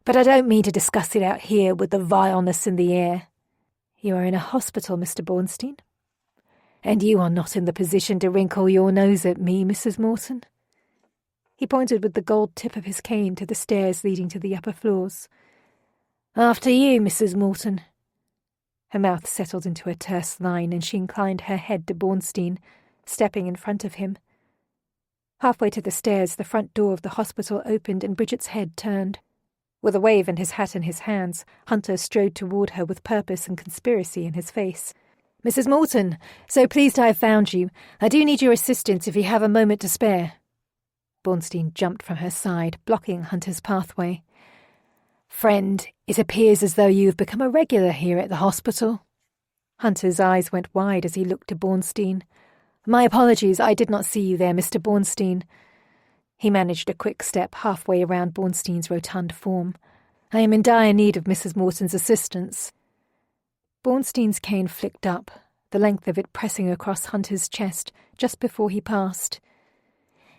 But I don't mean to discuss it out here with the vileness in the air. You are in a hospital, Mr. Bornstein. And you are not in the position to wrinkle your nose at me, Mrs. Morton. He pointed with the gold tip of his cane to the stairs leading to the upper floors. After you, Mrs. Morton. Her mouth settled into a terse line, and she inclined her head to Bornstein, stepping in front of him. Halfway to the stairs, the front door of the hospital opened and Bridget's head turned. With a wave and his hat in his hands, Hunter strode toward her with purpose and conspiracy in his face. "Mrs. Morton, so pleased I have found you. I do need your assistance if you have a moment to spare." Bornstein jumped from her side, blocking Hunter's pathway. "Friend, it appears as though you have become a regular here at the hospital." Hunter's eyes went wide as he looked to Bornstein. "My apologies, I did not see you there, Mr. Bornstein." He managed a quick step halfway around Bornstein's rotund form. "I am in dire need of Mrs. Morton's assistance." Bornstein's cane flicked up, the length of it pressing across Hunter's chest just before he passed.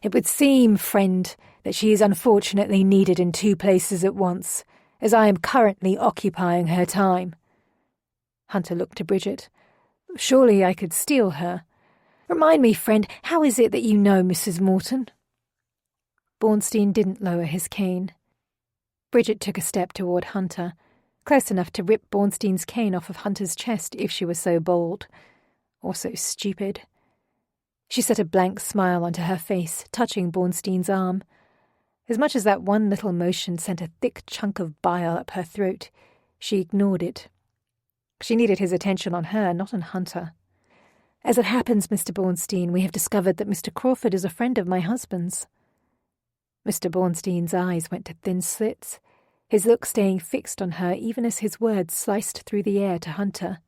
"It would seem, friend, that she is unfortunately needed in 2 places at once, as I am currently occupying her time." Hunter looked to Bridget. "Surely I could steal her. Remind me, friend, how is it that you know Mrs. Morton?" Bornstein didn't lower his cane. Bridget took a step toward Hunter, close enough to rip Bornstein's cane off of Hunter's chest if she was so bold, or so stupid. She set a blank smile onto her face, touching Bornstein's arm. As much as that one little motion sent a thick chunk of bile up her throat, she ignored it. She needed his attention on her, not on Hunter. "As it happens, Mr. Bornstein, we have discovered that Mr. Crawford is a friend of my husband's." Mr. Bornstein's eyes went to thin slits, his look staying fixed on her even as his words sliced through the air to Hunter.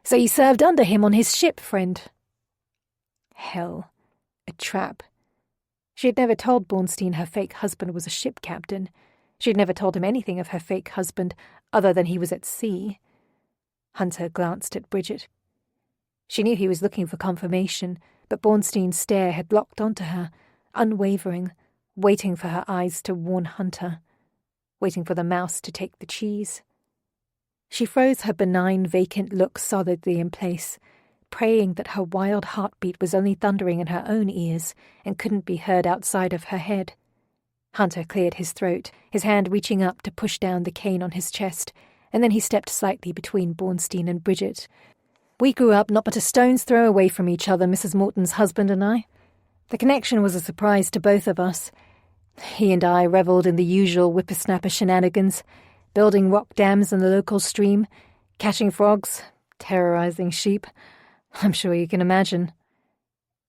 "So you served under him on his ship, friend?" Hell. A trap. She had never told Bornstein her fake husband was a ship captain. She had never told him anything of her fake husband other than he was at sea. Hunter glanced at Bridget. She knew he was looking for confirmation, but Bornstein's stare had locked onto her, unwavering, waiting for her eyes to warn Hunter, waiting for the mouse to take the cheese. She froze her benign, vacant look solidly in place, praying that her wild heartbeat was only thundering in her own ears and couldn't be heard outside of her head. Hunter cleared his throat, his hand reaching up to push down the cane on his chest, and then he stepped slightly between Bornstein and Bridget. "We grew up not but a stone's throw away from each other, Mrs. Morton's husband and I. The connection was a surprise to both of us. He and I revelled in the usual whippersnapper shenanigans, building rock dams in the local stream, catching frogs, terrorizing sheep. I'm sure you can imagine."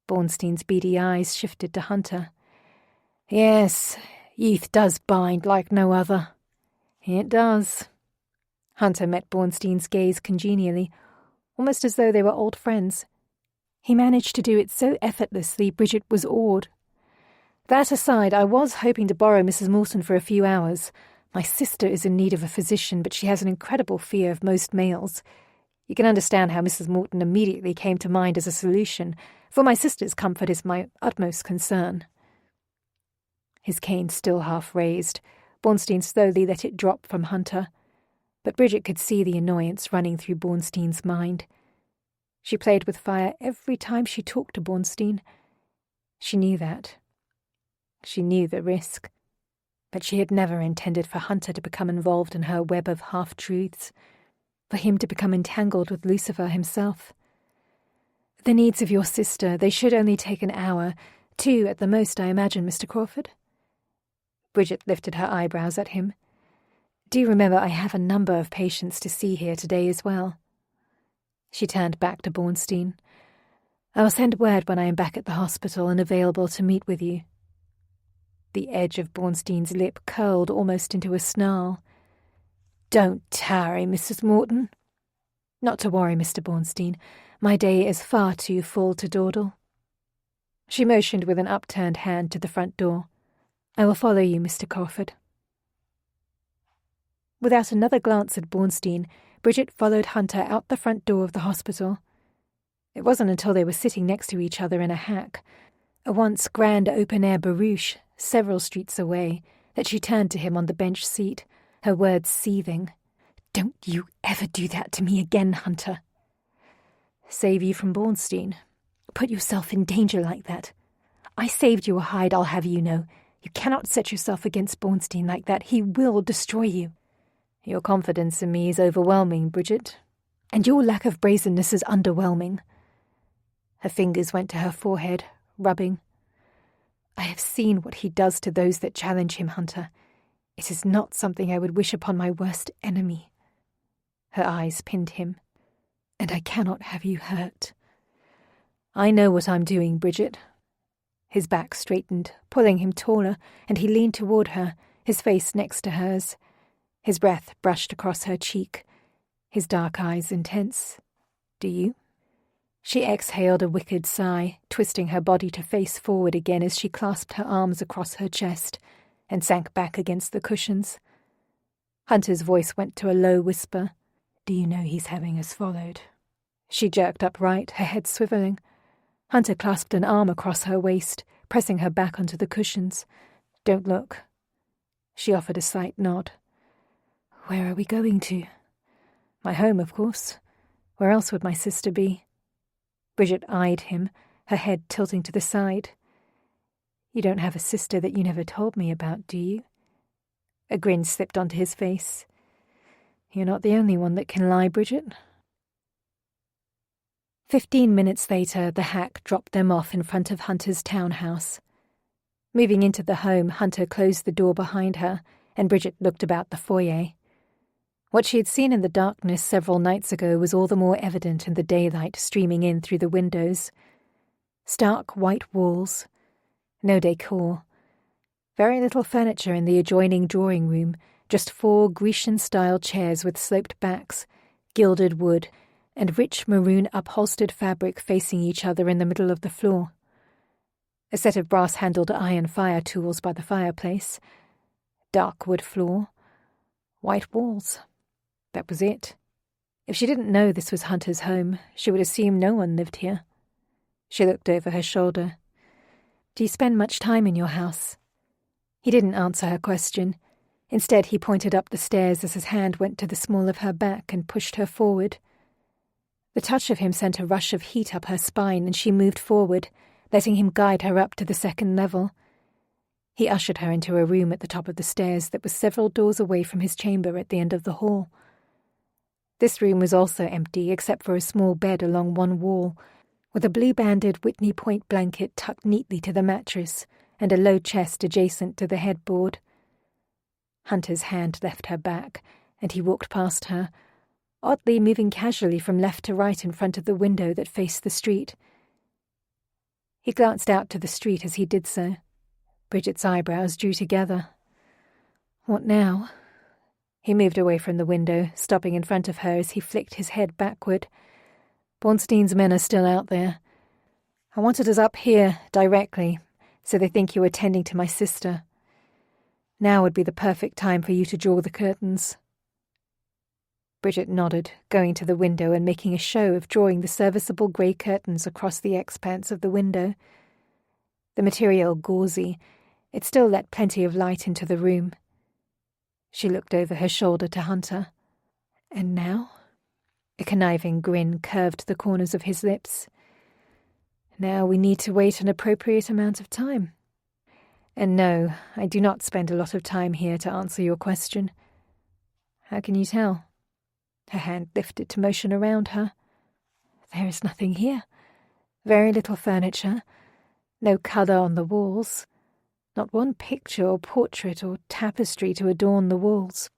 Bornstein's beady eyes shifted to Hunter. "Yes, youth does bind like no other." "It does." Hunter met Bornstein's gaze congenially, almost as though they were old friends. He managed to do it so effortlessly Bridget was awed. "That aside, I was hoping to borrow Mrs. Morton for a few hours. My sister is in need of a physician, but she has an incredible fear of most males. You can understand how Mrs. Morton immediately came to mind as a solution, for my sister's comfort is my utmost concern." His cane still half raised, Bornstein slowly let it drop from Hunter, but Bridget could see the annoyance running through Bornstein's mind. She played with fire every time she talked to Bornstein. She knew that. She knew the risk. But she had never intended for Hunter to become involved in her web of half-truths, for him to become entangled with Lucifer himself. "The needs of your sister, they should only take an hour, 2 at the most, I imagine, Mr. Crawford?" Bridget lifted her eyebrows at him. "Do remember I have a number of patients to see here today as well." She turned back to Bornstein. "I will send word when I am back at the hospital and available to meet with you." The edge of Bornstein's lip curled almost into a snarl. "Don't tarry, Mrs. Morton." "Not to worry, Mr. Bornstein. My day is far too full to dawdle." She motioned with an upturned hand to the front door. "I will follow you, Mr. Crawford." Without another glance at Bornstein, Bridget followed Hunter out the front door of the hospital. It wasn't until they were sitting next to each other in a hack, a once grand open-air barouche, several streets away, that she turned to him on the bench seat, her words seething. "Don't you ever do that to me again, Hunter." "Save you from Bornstein? Put yourself in danger like that? I saved your hide, I'll have you know. You cannot set yourself against Bornstein like that. He will destroy you." "Your confidence in me is overwhelming, Bridget." "And your lack of brazenness is underwhelming." Her fingers went to her forehead, rubbing. I have seen what he does to those that challenge him, Hunter. It is not something I would wish upon my worst enemy." Her eyes pinned him. "And I cannot have you hurt." "I know what I'm doing, Bridget." His back straightened, pulling him taller, and he leaned toward her, his face next to hers. His breath brushed across her cheek, his dark eyes intense. "Do you?" She exhaled a wicked sigh, twisting her body to face forward again as she clasped her arms across her chest and sank back against the cushions. Hunter's voice went to a low whisper. "Do you know he's having us followed?" She jerked upright, her head swiveling. Hunter clasped an arm across her waist, pressing her back onto the cushions. "Don't look." She offered a slight nod. "Where are we going to?" "My home, of course. Where else would my sister be?" Bridget eyed him, her head tilting to the side. "You don't have a sister that you never told me about, do you?" A grin slipped onto his face. "You're not the only one that can lie, Bridget." 15 minutes later, the hack dropped them off in front of Hunter's townhouse. Moving into the home, Hunter closed the door behind her, and Bridget looked about the foyer. What she had seen in the darkness several nights ago was all the more evident in the daylight streaming in through the windows. Stark white walls. No decor. Very little furniture in the adjoining drawing room, just 4 Grecian-style chairs with sloped backs, gilded wood, and rich maroon upholstered fabric facing each other in the middle of the floor. A set of brass-handled iron fire tools by the fireplace. Dark wood floor. White walls. That was it. If she didn't know this was Hunter's home, she would assume no one lived here. She looked over her shoulder. "Do you spend much time in your house?" He didn't answer her question. Instead, he pointed up the stairs as his hand went to the small of her back and pushed her forward. The touch of him sent a rush of heat up her spine, and she moved forward, letting him guide her up to the second level. He ushered her into a room at the top of the stairs that was several doors away from his chamber at the end of the hall. This room was also empty, except for a small bed along one wall, with a blue-banded Whitney point blanket tucked neatly to the mattress and a low chest adjacent to the headboard. Hunter's hand left her back, and he walked past her, oddly moving casually from left to right in front of the window that faced the street. He glanced out to the street as he did so. Bridget's eyebrows drew together. What now? He moved away from the window, stopping in front of her as he flicked his head backward. "Bornstein's men are still out there. I wanted us up here, directly, so they think you were tending to my sister. Now would be the perfect time for you to draw the curtains." Bridget nodded, going to the window and making a show of drawing the serviceable grey curtains across the expanse of the window. The material gauzy, it still let plenty of light into the room. She looked over her shoulder to Hunter. "And now?" A conniving grin curved the corners of his lips. "Now we need to wait an appropriate amount of time. And no, I do not spend a lot of time here to answer your question." "How can you tell?" Her hand lifted to motion around her. "There is nothing here. Very little furniture. No colour on the walls. Not one picture or portrait or tapestry to adorn the walls.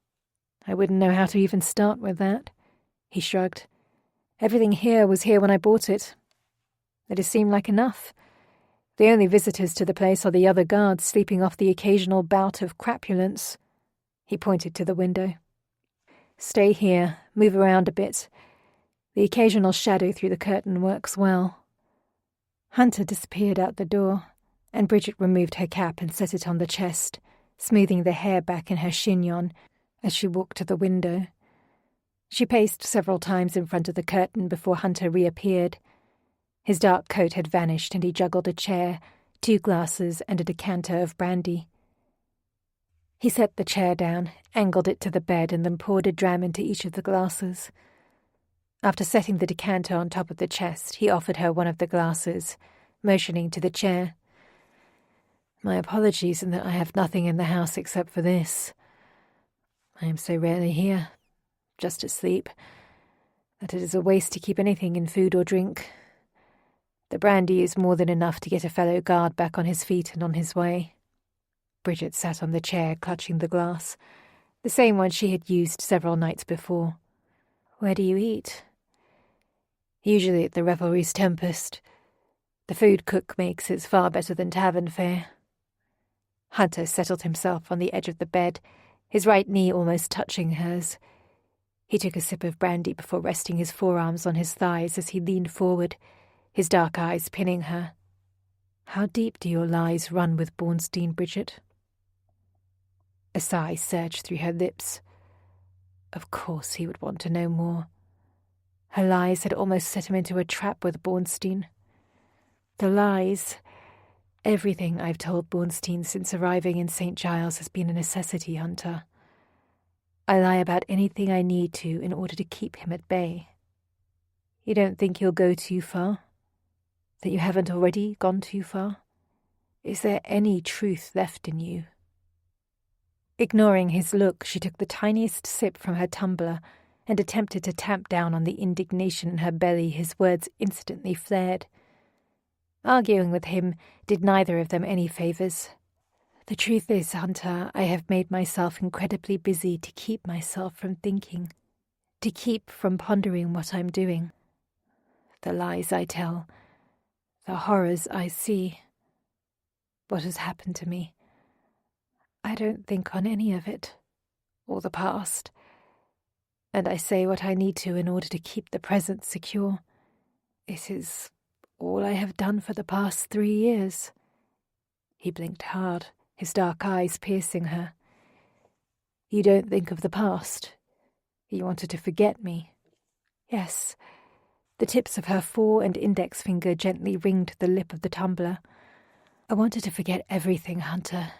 I wouldn't know how to even start with that." He shrugged. "Everything here was here when I bought it. It has seemed like enough. The only visitors to the place are the other guards sleeping off the occasional bout of crapulence." He pointed to the window. "Stay here, move around a bit. The occasional shadow through the curtain works well." Hunter disappeared out the door, and Bridget removed her cap and set it on the chest, smoothing the hair back in her chignon as she walked to the window. She paced several times in front of the curtain before Hunter reappeared. His dark coat had vanished, and he juggled a chair, 2 glasses, and a decanter of brandy. He set the chair down, angled it to the bed, and then poured a dram into each of the glasses. After setting the decanter on top of the chest, he offered her one of the glasses, motioning to the chair. "My apologies in that I have nothing in the house except for this. I am so rarely here, just asleep, that it is a waste to keep anything in food or drink. The brandy is more than enough to get a fellow guard back on his feet and on his way. Bridget sat on the chair, clutching the glass, the same one she had used several nights before. Where do you eat? Usually at the Revelry's Tempest. The food cook makes is far better than tavern fare. Hunter settled himself on the edge of the bed, his right knee almost touching hers. He took a sip of brandy before resting his forearms on his thighs as he leaned forward, his dark eyes pinning her. How deep do your lies run with Bornstein, Bridget? A sigh surged through her lips. Of course he would want to know more. Her lies had almost set him into a trap with Bornstein. The lies. Everything I've told Bornstein since arriving in St. Giles has been a necessity, Hunter. I lie about anything I need to in order to keep him at bay. You don't think he'll go too far? That you haven't already gone too far? Is there any truth left in you? Ignoring his look, she took the tiniest sip from her tumbler and attempted to tamp down on the indignation in her belly. His words instantly flared. Arguing with him did neither of them any favours. The truth is, Hunter, I have made myself incredibly busy to keep myself from thinking, to keep from pondering what I'm doing. The lies I tell, the horrors I see, what has happened to me. I don't think on any of it, or the past, and I say what I need to in order to keep the present secure. It is all I have done for the past 3 years. He blinked hard, his dark eyes piercing her. You don't think of the past? You wanted to forget me? Yes. The tips of her fore and index finger gently ringed the lip of the tumbler. I wanted to forget everything, Hunter.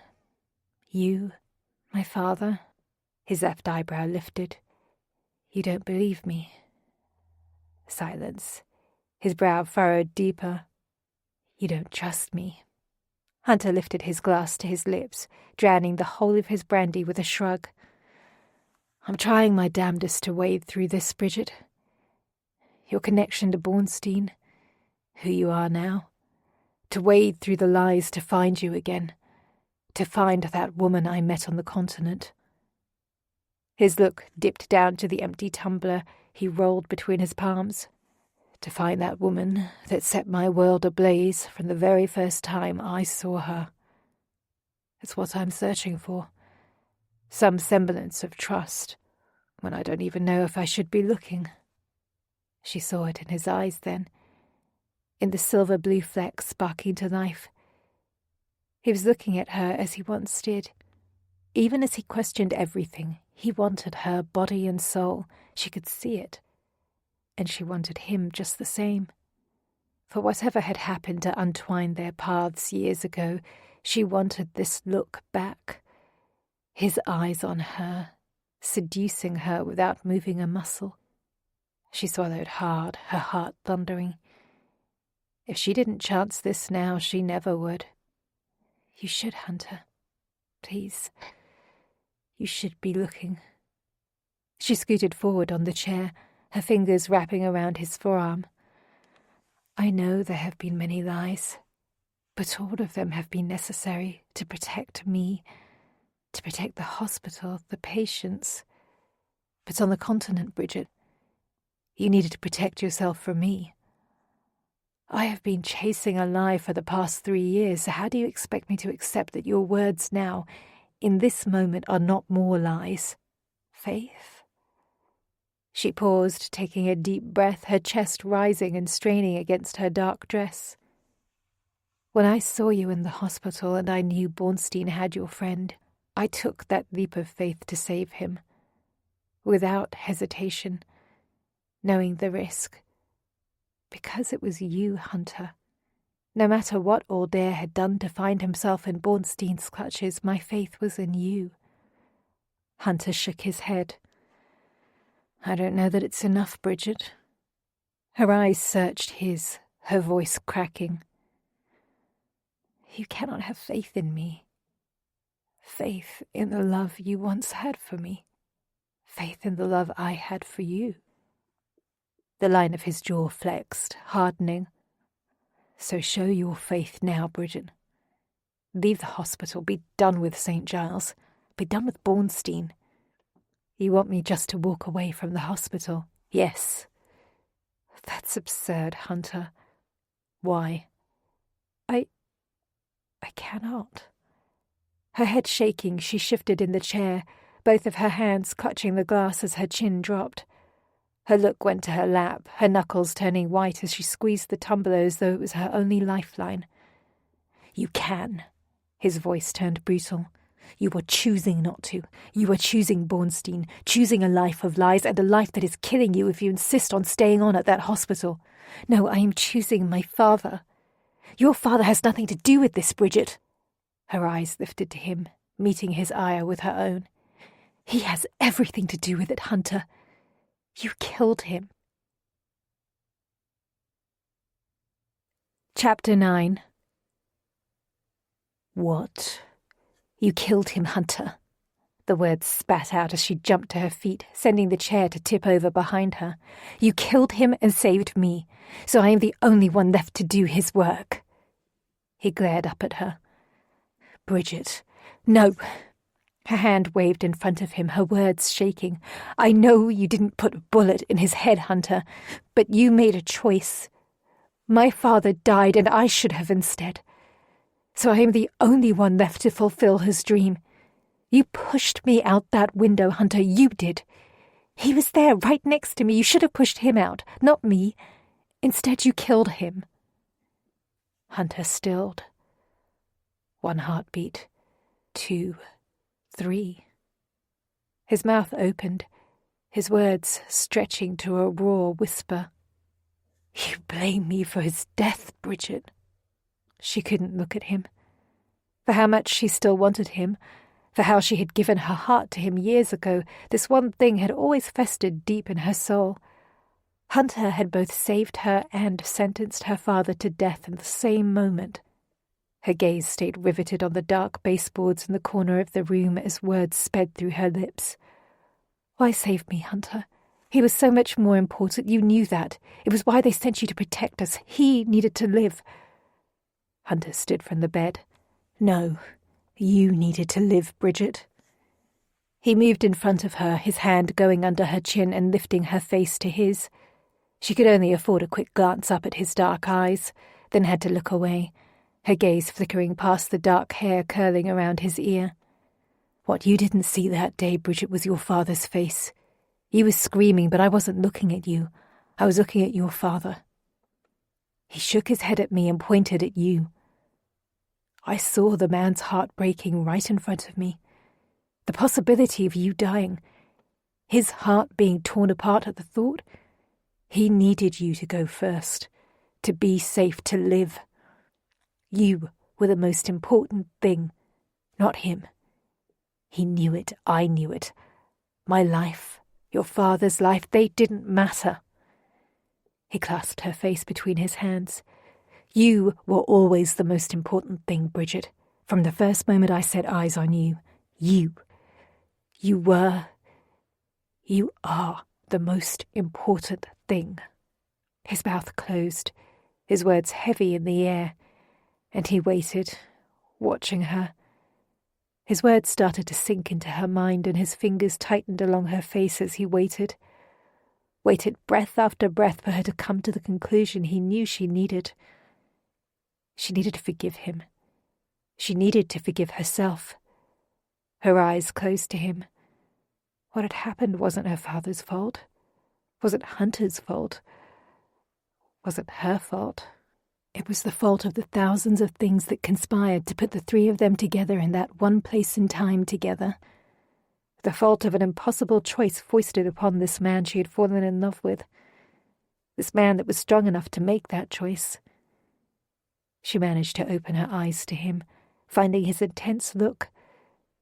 You, my father. His left eyebrow lifted. You don't believe me. Silence. His brow furrowed deeper. You don't trust me. Hunter lifted his glass to his lips, drowning the whole of his brandy with a shrug. I'm trying my damnedest to wade through this, Bridget. Your connection to Bornstein, who you are now, to wade through the lies to find you again, to find that woman I met on the continent. His look dipped down to the empty tumbler he rolled between his palms. To find that woman that set my world ablaze from the very first time I saw her. It's what I'm searching for. Some semblance of trust, when I don't even know if I should be looking. She saw it in his eyes then, in the silver-blue flecks sparking to life. He was looking at her as he once did. Even as he questioned everything, he wanted her body and soul. She could see it. And she wanted him just the same. For whatever had happened to untwine their paths years ago, she wanted this look back. His eyes on her, seducing her without moving a muscle. She swallowed hard, her heart thundering. If she didn't chance this now, she never would. You should, Hunter. Please. You should be looking. She scooted forward on the chair, her fingers wrapping around his forearm. I know there have been many lies, but all of them have been necessary to protect me, to protect the hospital, the patients. But on the continent, Bridget, you needed to protect yourself from me. I have been chasing a lie for the past 3 years, so how do you expect me to accept that your words now, in this moment, are not more lies? Faith? She paused, taking a deep breath, her chest rising and straining against her dark dress. When I saw you in the hospital and I knew Bornstein had your friend, I took that leap of faith to save him. Without hesitation, knowing the risk. Because it was you, Hunter. No matter what Aldair had done to find himself in Bornstein's clutches, my faith was in you. Hunter shook his head. I don't know that it's enough, Bridget. Her eyes searched his, her voice cracking. You cannot have faith in me. Faith in the love you once had for me. Faith in the love I had for you. The line of his jaw flexed, hardening. So show your faith now, Bridget. Leave the hospital, be done with St. Giles, be done with Bornstein. You want me just to walk away from the hospital? Yes. That's absurd, Hunter. Why? I cannot. Her head shaking, she shifted in the chair, both of her hands clutching the glass as her chin dropped. Her look went to her lap, her knuckles turning white as she squeezed the tumbler as though it was her only lifeline. You can. His voice turned brutal. You are choosing not to. You are choosing Bornstein, choosing a life of lies and a life that is killing you if you insist on staying on at that hospital. No, I am choosing my father. Your father has nothing to do with this, Bridget. Her eyes lifted to him, meeting his ire with her own. He has everything to do with it, Hunter. You killed him. Chapter 9. What? You killed him, Hunter. The words spat out as she jumped to her feet, sending the chair to tip over behind her. You killed him and saved me, so I am the only one left to do his work. He glared up at her. Bridget, no. Her hand waved in front of him, her words shaking. I know you didn't put a bullet in his head, Hunter, but you made a choice. My father died, and I should have instead. So I am the only one left to fulfill his dream. You pushed me out that window, Hunter, you did. He was there, right next to me. You should have pushed him out, not me. Instead, you killed him. Hunter stilled. 1 heartbeat, 2, 3. His mouth opened, his words stretching to a raw whisper. You blame me for his death, Bridget. She couldn't look at him. For how much she still wanted him, for how she had given her heart to him years ago, this one thing had always festered deep in her soul. Hunter had both saved her and sentenced her father to death in the same moment. Her gaze stayed riveted on the dark baseboards in the corner of the room as words sped through her lips. Why save me, Hunter? He was so much more important. You knew that. It was why they sent you to protect us. He needed to live. Hunter stood from the bed. No, you needed to live, Bridget. He moved in front of her, his hand going under her chin and lifting her face to his. She could only afford a quick glance up at his dark eyes, then had to look away, her gaze flickering past the dark hair curling around his ear. What you didn't see that day, Bridget, was your father's face. You were screaming, but I wasn't looking at you. I was looking at your father. He shook his head at me and pointed at you. I saw the man's heart breaking right in front of me. The possibility of you dying. His heart being torn apart at the thought. He needed you to go first. To be safe, to live. You were the most important thing, not him. He knew it, I knew it. My life, your father's life, they didn't matter. He clasped her face between his hands. You were always the most important thing, Bridget. From the first moment I set eyes on you, you are the most important thing. His mouth closed, his words heavy in the air, and he waited, watching her. His words started to sink into her mind, and his fingers tightened along her face as he waited breath after breath for her to come to the conclusion he knew she needed. She needed to forgive him. She needed to forgive herself. Her eyes closed to him. What had happened wasn't her father's fault. Wasn't Hunter's fault. Wasn't her fault. It was the fault of the thousands of things that conspired to put the three of them together in that one place in time together. The fault of an impossible choice foisted upon this man she had fallen in love with. This man that was strong enough to make that choice. She managed to open her eyes to him, finding his intense look,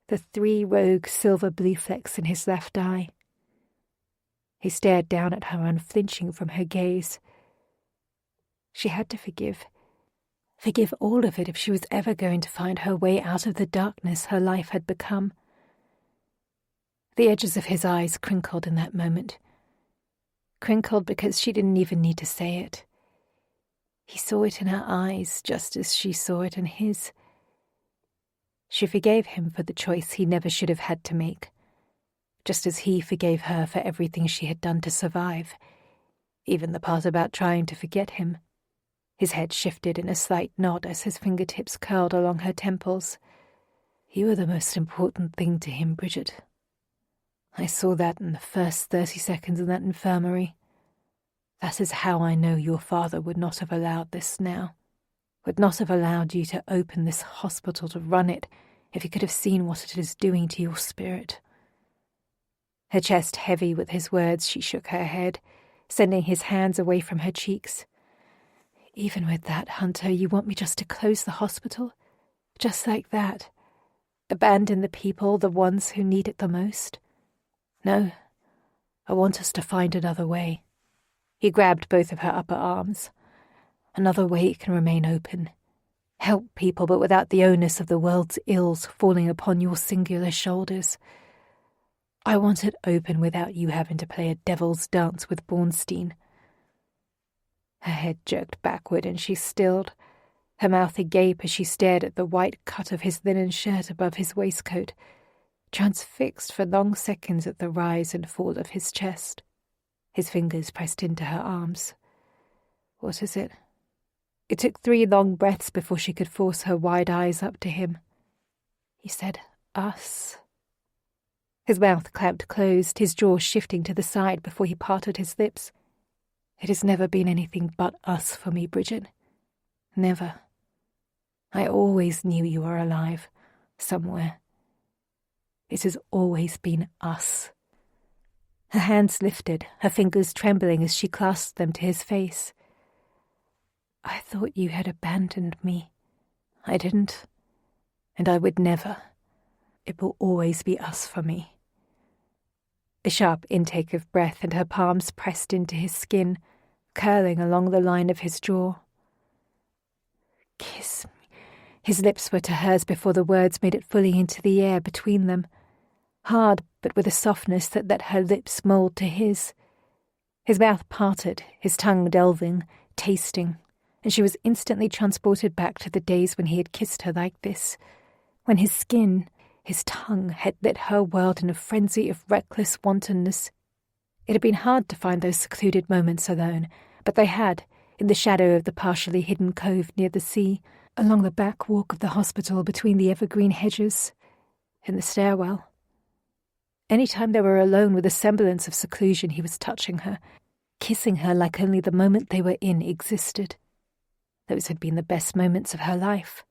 the 3 rogue silver blue flecks in his left eye. He stared down at her, unflinching from her gaze. She had to forgive. Forgive all of it if she was ever going to find her way out of the darkness her life had become. The edges of his eyes crinkled in that moment. Crinkled because she didn't even need to say it. He saw it in her eyes just as she saw it in his. She forgave him for the choice he never should have had to make, just as he forgave her for everything she had done to survive, even the part about trying to forget him. His head shifted in a slight nod as his fingertips curled along her temples. You were the most important thing to him, Bridget. I saw that in the first 30 seconds in that infirmary. That is how I know your father would not have allowed this now. Would not have allowed you to open this hospital to run it if he could have seen what it is doing to your spirit. Her chest heavy with his words, she shook her head, sending his hands away from her cheeks. Even with that, Hunter, you want me just to close the hospital? Just like that? Abandon the people, the ones who need it the most? No, I want us to find another way. He grabbed both of her upper arms. Another way it can remain open. Help people, but without the onus of the world's ills falling upon your singular shoulders. I want it open without you having to play a devil's dance with Bornstein. Her head jerked backward and she stilled, her mouth agape as she stared at the white cut of his linen shirt above his waistcoat, transfixed for long seconds at the rise and fall of his chest. His fingers pressed into her arms. What is it? It took 3 long breaths before she could force her wide eyes up to him. He said, us. His mouth clamped closed, his jaw shifting to the side before he parted his lips. It has never been anything but us for me, Bridget. Never. I always knew you were alive, somewhere. It has always been us. Her hands lifted, her fingers trembling as she clasped them to his face. I thought you had abandoned me. I didn't. And I would never. It will always be us for me. A sharp intake of breath and her palms pressed into his skin, curling along the line of his jaw. Kiss me. His lips were to hers before the words made it fully into the air between them, hard but with a softness that let her lips mould to his. His mouth parted, his tongue delving, tasting, and she was instantly transported back to the days when he had kissed her like this, when his skin, his tongue, had lit her world in a frenzy of reckless wantonness. It had been hard to find those secluded moments alone, but they had, in the shadow of the partially hidden cove near the sea, along the back walk of the hospital between the evergreen hedges, in the stairwell. Any time they were alone with a semblance of seclusion, he was touching her, kissing her like only the moment they were in existed. Those had been the best moments of her life.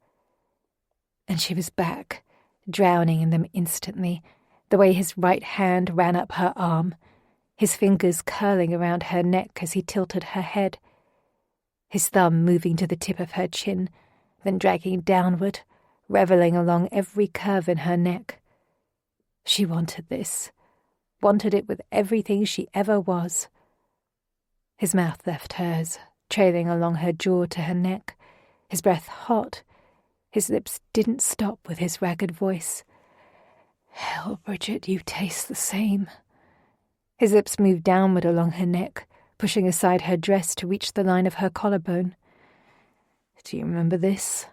And she was back, drowning in them instantly, the way his right hand ran up her arm, his fingers curling around her neck as he tilted her head, his thumb moving to the tip of her chin, then dragging downward, reveling along every curve in her neck. She wanted this, wanted it with everything she ever was. His mouth left hers, trailing along her jaw to her neck, his breath hot. His lips didn't stop with his ragged voice. Hell, Bridget, you taste the same. His lips moved downward along her neck, pushing aside her dress to reach the line of her collarbone. Do you remember this?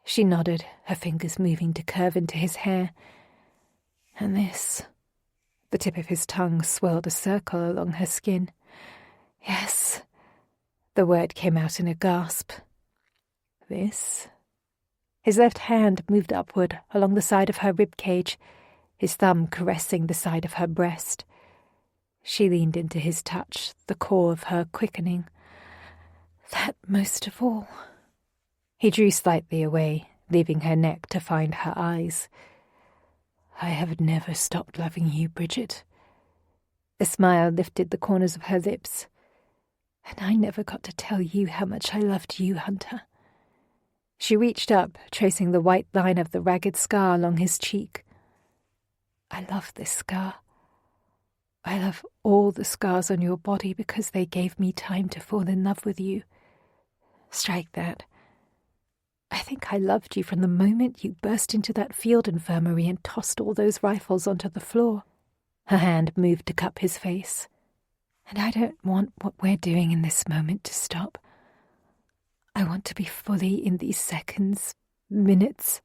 She nodded, her fingers moving to curve into his hair. And this. The tip of his tongue swirled a circle along her skin. Yes. The word came out in a gasp. This? His left hand moved upward along the side of her rib cage, his thumb caressing the side of her breast. She leaned into his touch, the core of her quickening. That most of all. He drew slightly away, leaving her neck to find her eyes. I have never stopped loving you, Bridget. A smile lifted the corners of her lips. And I never got to tell you how much I loved you, Hunter. She reached up, tracing the white line of the ragged scar along his cheek. I love this scar. I love all the scars on your body because they gave me time to fall in love with you. Strike that. I think I loved you from the moment you burst into that field infirmary and tossed all those rifles onto the floor. Her hand moved to cup his face. And I don't want what we're doing in this moment to stop. want to be fully in these seconds, minutes,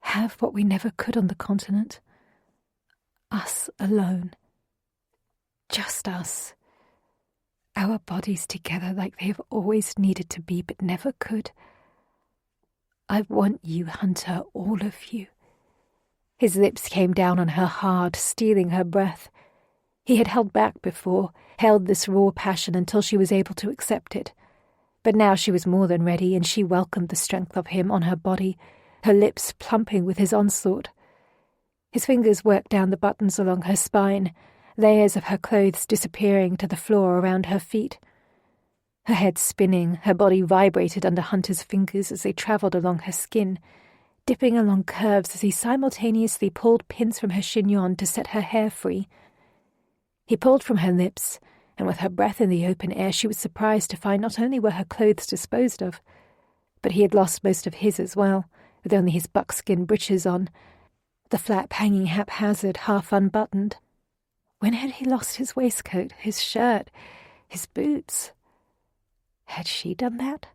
have what we never could on the continent. Us alone. Just us. Our bodies together like they have always needed to be but never could. I want you, Hunter, all of you. His lips came down on her hard, stealing her breath. He had held back before, held this raw passion until she was able to accept it. But now she was more than ready, and she welcomed the strength of him on her body, her lips plumping with his onslaught. His fingers worked down the buttons along her spine, layers of her clothes disappearing to the floor around her feet. Her head spinning, her body vibrated under Hunter's fingers as they travelled along her skin, dipping along curves as he simultaneously pulled pins from her chignon to set her hair free. He pulled from her lips, and with her breath in the open air she was surprised to find not only were her clothes disposed of, but he had lost most of his as well, with only his buckskin breeches on, the flap hanging haphazard, half unbuttoned. When had he lost his waistcoat, his shirt, his boots? Had she done that?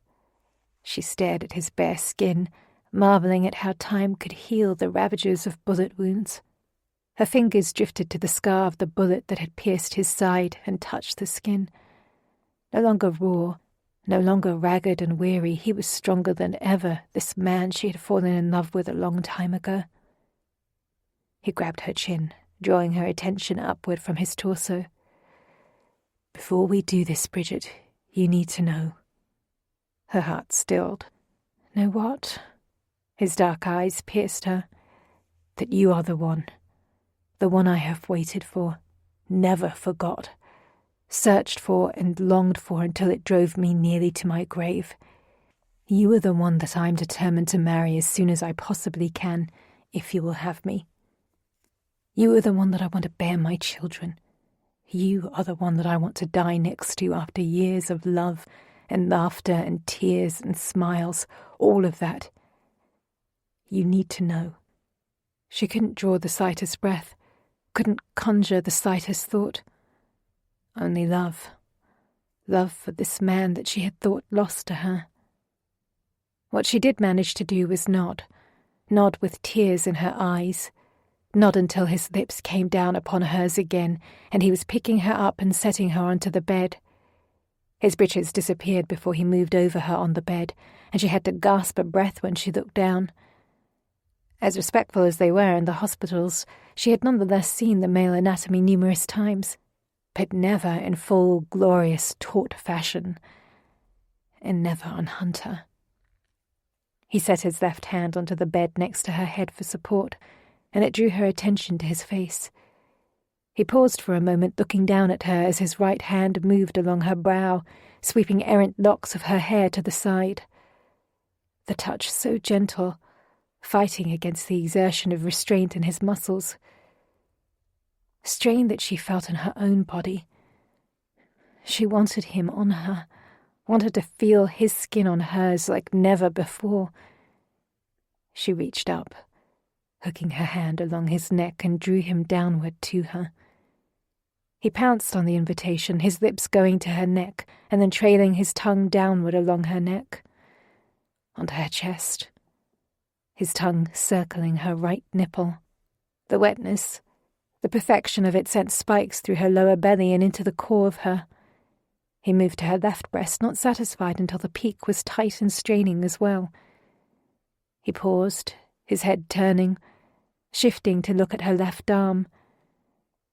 She stared at his bare skin, marvelling at how time could heal the ravages of bullet wounds. Her fingers drifted to the scar of the bullet that had pierced his side and touched the skin. No longer raw, no longer ragged and weary, he was stronger than ever, this man she had fallen in love with a long time ago. He grabbed her chin, drawing her attention upward from his torso. Before we do this, Bridget, you need to know. Her heart stilled. Know what? His dark eyes pierced her. That you are the one I have waited for, never forgot, searched for and longed for until it drove me nearly to my grave. You are the one that I am determined to marry as soon as I possibly can, if you will have me. You are the one that I want to bear my children. You are the one that I want to die next to after years of love and laughter and tears and smiles, all of that. You need to know. She couldn't draw the slightest breath, couldn't conjure the slightest thought. Only love. Love for this man that she had thought lost to her. What she did manage to do was nod with tears in her eyes, nod until his lips came down upon hers again, and he was picking her up and setting her onto the bed. His breeches disappeared before he moved over her on the bed, and she had to gasp a breath when she looked down. As respectful as they were in the hospitals, she had nonetheless seen the male anatomy numerous times, but never in full, glorious, taut fashion, and never on Hunter. He set his left hand onto the bed next to her head for support, and it drew her attention to his face. He paused for a moment, looking down at her as his right hand moved along her brow, sweeping errant locks of her hair to the side. The touch so gentle, fighting against the exertion of restraint in his muscles. Strain that she felt in her own body. She wanted him on her, wanted to feel his skin on hers like never before. She reached up, hooking her hand along his neck, and drew him downward to her. He pounced on the invitation, his lips going to her neck, and then trailing his tongue downward along her neck, onto her chest, his tongue circling her right nipple. The wetness, the perfection of it sent spikes through her lower belly and into the core of her. He moved to her left breast, not satisfied until the peak was tight and straining as well. He paused, his head turning, shifting to look at her left arm.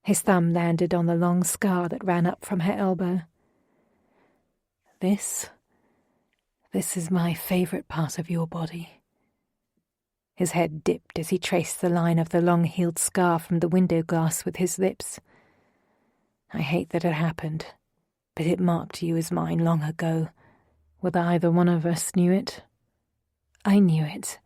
His thumb landed on the long scar that ran up from her elbow. This is my favourite part of your body. His head dipped as he traced the line of the long-healed scar from the window glass with his lips. I hate that it happened, but it marked you as mine long ago, whether either one of us knew it. I knew it.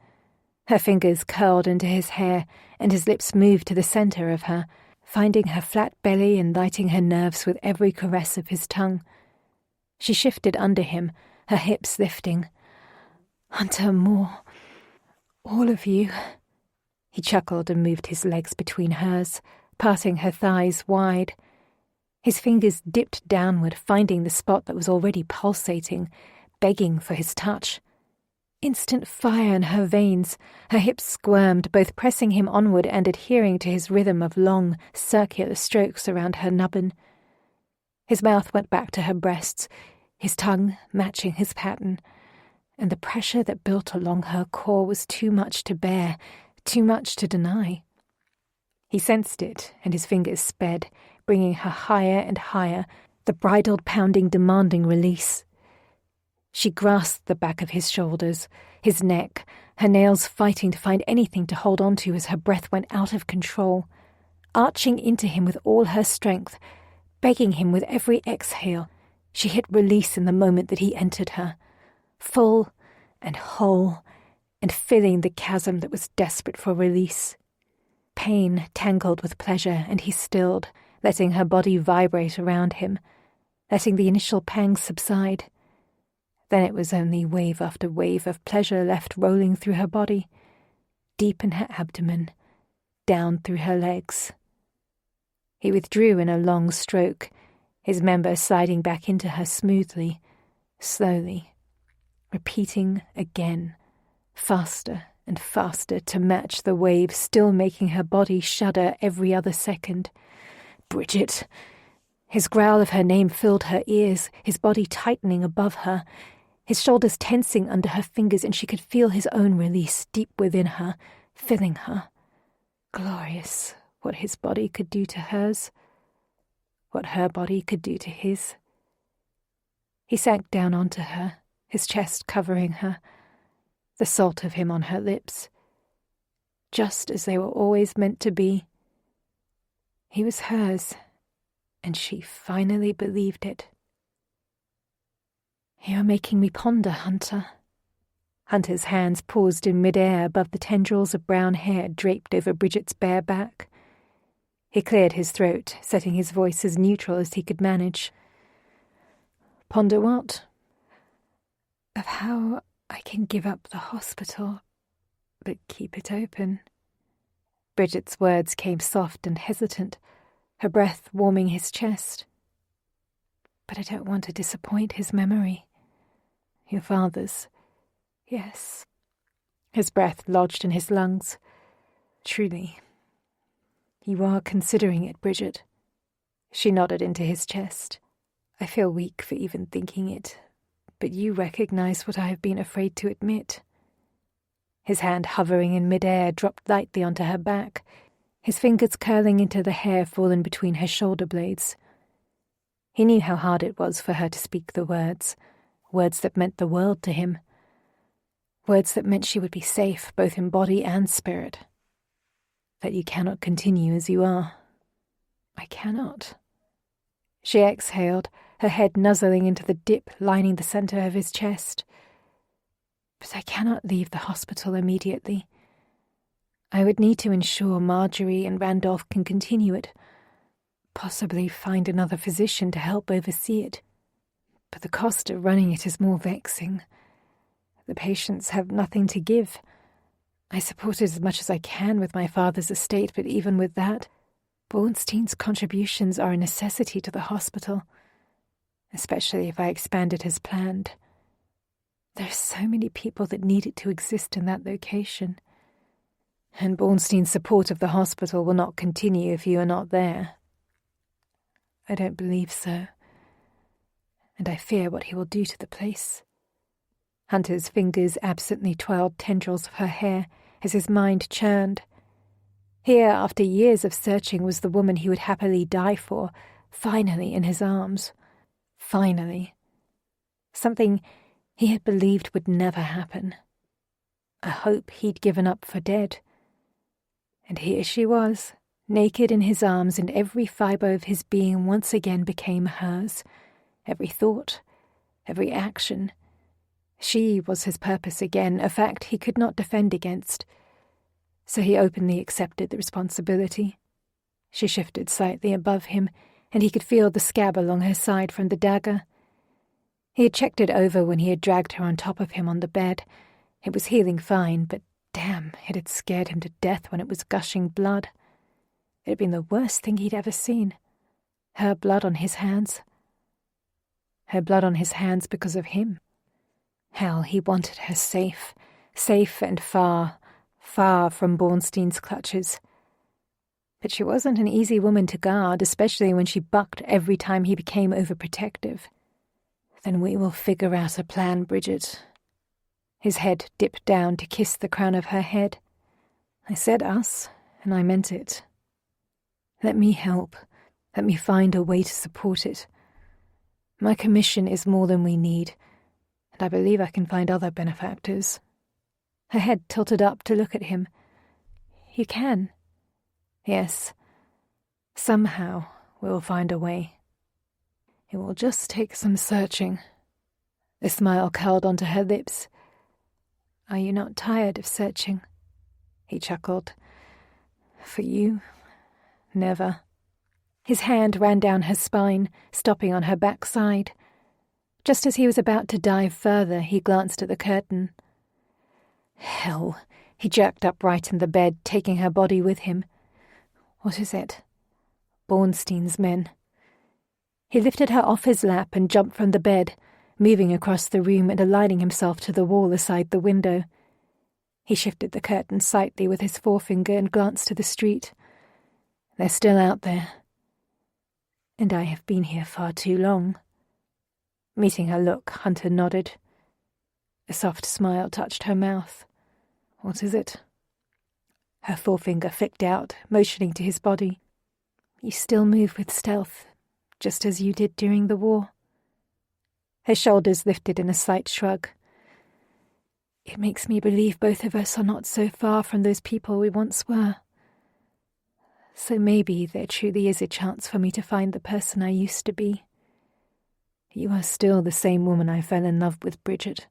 Her fingers curled into his hair, and his lips moved to the centre of her, finding her flat belly and lighting her nerves with every caress of his tongue. She shifted under him, her hips lifting. Hunter, more. All of you. He chuckled and moved his legs between hers, parting her thighs wide. His fingers dipped downward, finding the spot that was already pulsating, begging for his touch. Instant fire in her veins, her hips squirmed, both pressing him onward and adhering to his rhythm of long, circular strokes around her nubbin. His mouth went back to her breasts, his tongue matching his pattern, and the pressure that built along her core was too much to bear, too much to deny. He sensed it, and his fingers sped, bringing her higher and higher, the bridled pounding demanding release. She grasped the back of his shoulders, his neck, her nails fighting to find anything to hold on to as her breath went out of control, arching into him with all her strength, begging him with every exhale. She hit release in the moment that he entered her, full and whole, and filling the chasm that was desperate for release. Pain tangled with pleasure, and he stilled, letting her body vibrate around him, letting the initial pangs subside. Then it was only wave after wave of pleasure left rolling through her body, deep in her abdomen, down through her legs. He withdrew in a long stroke, his member sliding back into her smoothly, slowly, repeating again, faster and faster to match the wave, still making her body shudder every other second. Bridget! His growl of her name filled her ears, his body tightening above her, his shoulders tensing under her fingers, and she could feel his own release deep within her, filling her. Glorious, what his body could do to hers, what her body could do to his. He sank down onto her, his chest covering her, the salt of him on her lips, just as they were always meant to be. He was hers, and she finally believed it. "You're making me ponder, Hunter." Hunter's hands paused in midair above the tendrils of brown hair draped over Bridget's bare back. He cleared his throat, setting his voice as neutral as he could manage. "Ponder what?" "Of how I can give up the hospital, but keep it open." Bridget's words came soft and hesitant, her breath warming his chest. "But I don't want to disappoint his memory. Your father's." "Yes." His breath lodged in his lungs. "Truly. You are considering it, Bridget." She nodded into his chest. "I feel weak for even thinking it, but you recognize what I have been afraid to admit." His hand hovering in midair dropped lightly onto her back, his fingers curling into the hair fallen between her shoulder blades. He knew how hard it was for her to speak the words that meant the world to him, words that meant she would be safe both in body and spirit. "That you cannot continue as you are." "I cannot." She exhaled, her head nuzzling into the dip lining the center of his chest. "But I cannot leave the hospital immediately. I would need to ensure Marjorie and Randolph can continue it, possibly find another physician to help oversee it. But the cost of running it is more vexing. The patients have nothing to give. I support it as much as I can with my father's estate, but even with that, Bornstein's contributions are a necessity to the hospital, especially if I expand it as planned. There are so many people that need it to exist in that location. And Bornstein's support of the hospital will not continue if you are not there." "I don't believe so. And I fear what he will do to the place." Hunter's fingers absently twirled tendrils of her hair as his mind churned. Here, after years of searching, was the woman he would happily die for, finally in his arms. Finally. Something he had believed would never happen. A hope he'd given up for dead. And here she was, naked in his arms, and every fibre of his being once again became hers. Every thought, every action. She was his purpose again, a fact he could not defend against. So he openly accepted the responsibility. She shifted slightly above him, and he could feel the scab along her side from the dagger. He had checked it over when he had dragged her on top of him on the bed. It was healing fine, but damn, it had scared him to death when it was gushing blood. It had been the worst thing he'd ever seen. Her blood on his hands. Her blood on his hands because of him. Hell, he wanted her safe and far, far from Bornstein's clutches. But she wasn't an easy woman to guard, especially when she bucked every time he became overprotective. Then we will figure out a plan, Bridget. His head dipped down to kiss the crown of her head. I said us, and I meant it. Let me help. Let me find a way to support it. My commission is more than we need, and I believe I can find other benefactors. Her head tilted up to look at him. You can? Yes. Somehow we'll find a way. It will just take some searching. A smile curled onto her lips. Are you not tired of searching? He chuckled. For you? Never. His hand ran down her spine, stopping on her backside. Just as he was about to dive further, he glanced at the curtain. Hell! He jerked upright in the bed, taking her body with him. What is it? Bornstein's men. He lifted her off his lap and jumped from the bed, moving across the room and aligning himself to the wall aside the window. He shifted the curtain slightly with his forefinger and glanced to the street. They're still out there. And I have been here far too long. Meeting her look, Hunter nodded. A soft smile touched her mouth. What is it? Her forefinger flicked out, motioning to his body. You still move with stealth, just as you did during the war. Her shoulders lifted in a slight shrug. It makes me believe both of us are not so far from those people we once were. So maybe there truly is a chance for me to find the person I used to be. You are still the same woman I fell in love with, Bridget.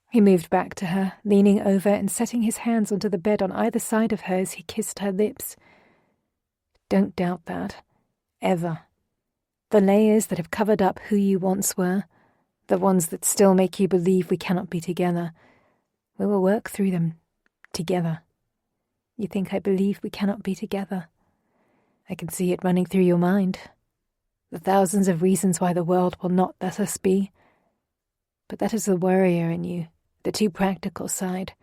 He moved back to her, leaning over and setting his hands onto the bed on either side of her as he kissed her lips. Don't doubt that. Ever. The layers that have covered up who you once were, the ones that still make you believe we cannot be together, we will work through them together. You think I believe we cannot be together? I can see it running through your mind. The thousands of reasons why the world will not let us be. But that is the warrior in you, the too practical side.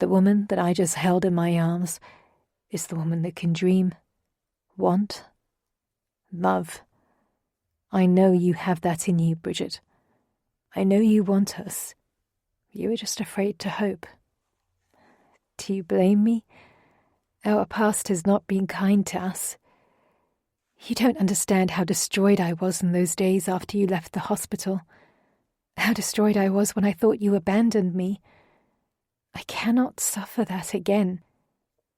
The woman that I just held in my arms is the woman that can dream, want, love. I know you have that in you, Bridget. I know you want us. You are just afraid to hope. Do you blame me? Our past has not been kind to us. You don't understand how destroyed I was in those days after you left the hospital. How destroyed I was when I thought you abandoned me. I cannot suffer that again.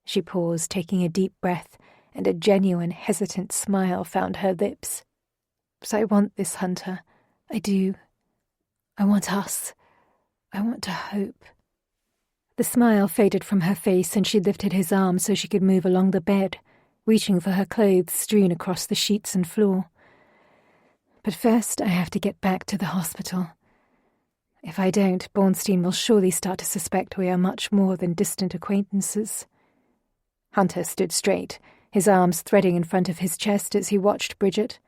She paused, taking a deep breath, and a genuine, hesitant smile found her lips. But I want this, Hunter. I do. I want us. I want to hope. The smile faded from her face and she lifted his arm so she could move along the bed, reaching for her clothes strewn across the sheets and floor. But first I have to get back to the hospital. If I don't, Bornstein will surely start to suspect we are much more than distant acquaintances. Hunter stood straight, his arms threading in front of his chest as he watched Bridget.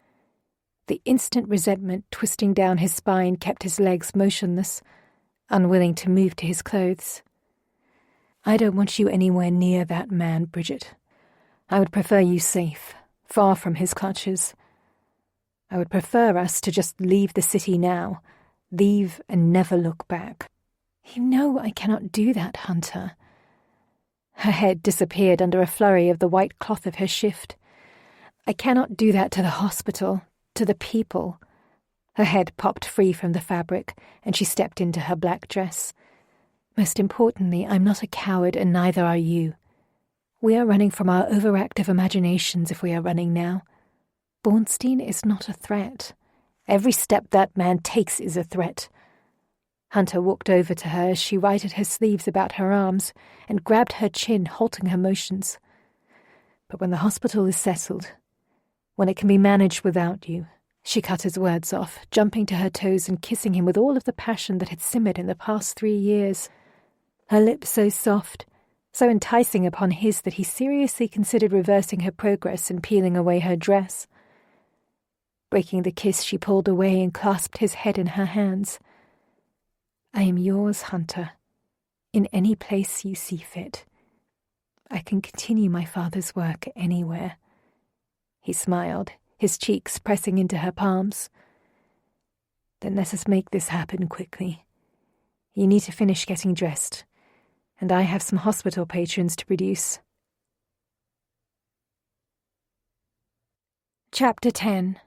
The instant resentment twisting down his spine kept his legs motionless, unwilling to move to his clothes. I don't want you anywhere near that man, Bridget. I would prefer you safe, far from his clutches. I would prefer us to just leave the city now, leave and never look back. You know I cannot do that, Hunter. Her head disappeared under a flurry of the white cloth of her shift. I cannot do that to the hospital, to the people. Her head popped free from the fabric, and she stepped into her black dress. Most importantly, I'm not a coward, and neither are you. We are running from our overactive imaginations if we are running now. Bornstein is not a threat. Every step that man takes is a threat. Hunter walked over to her as she righted her sleeves about her arms and grabbed her chin, halting her motions. But when the hospital is settled, when it can be managed without you, she cut his words off, jumping to her toes and kissing him with all of the passion that had simmered in the past 3 years. Her lips so soft, so enticing upon his that he seriously considered reversing her progress and peeling away her dress. Breaking the kiss, she pulled away and clasped his head in her hands. I am yours, Hunter, in any place you see fit. I can continue my father's work anywhere." He smiled, his cheeks pressing into her palms. "Then let us make this happen quickly. You need to finish getting dressed, and I have some hospital patrons to produce." Chapter 10.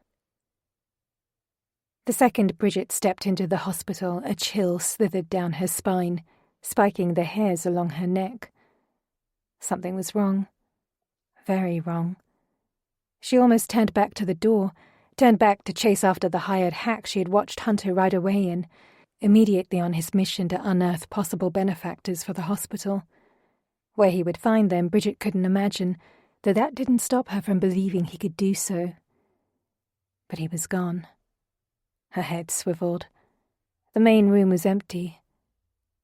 The second Bridget stepped into the hospital, a chill slithered down her spine, spiking the hairs along her neck. Something was wrong. Very wrong. She almost turned back to the door, turned back to chase after the hired hack she had watched Hunter ride away in, immediately on his mission to unearth possible benefactors for the hospital. Where he would find them, Bridget couldn't imagine, though that didn't stop her from believing he could do so. But he was gone. Her head swiveled. The main room was empty.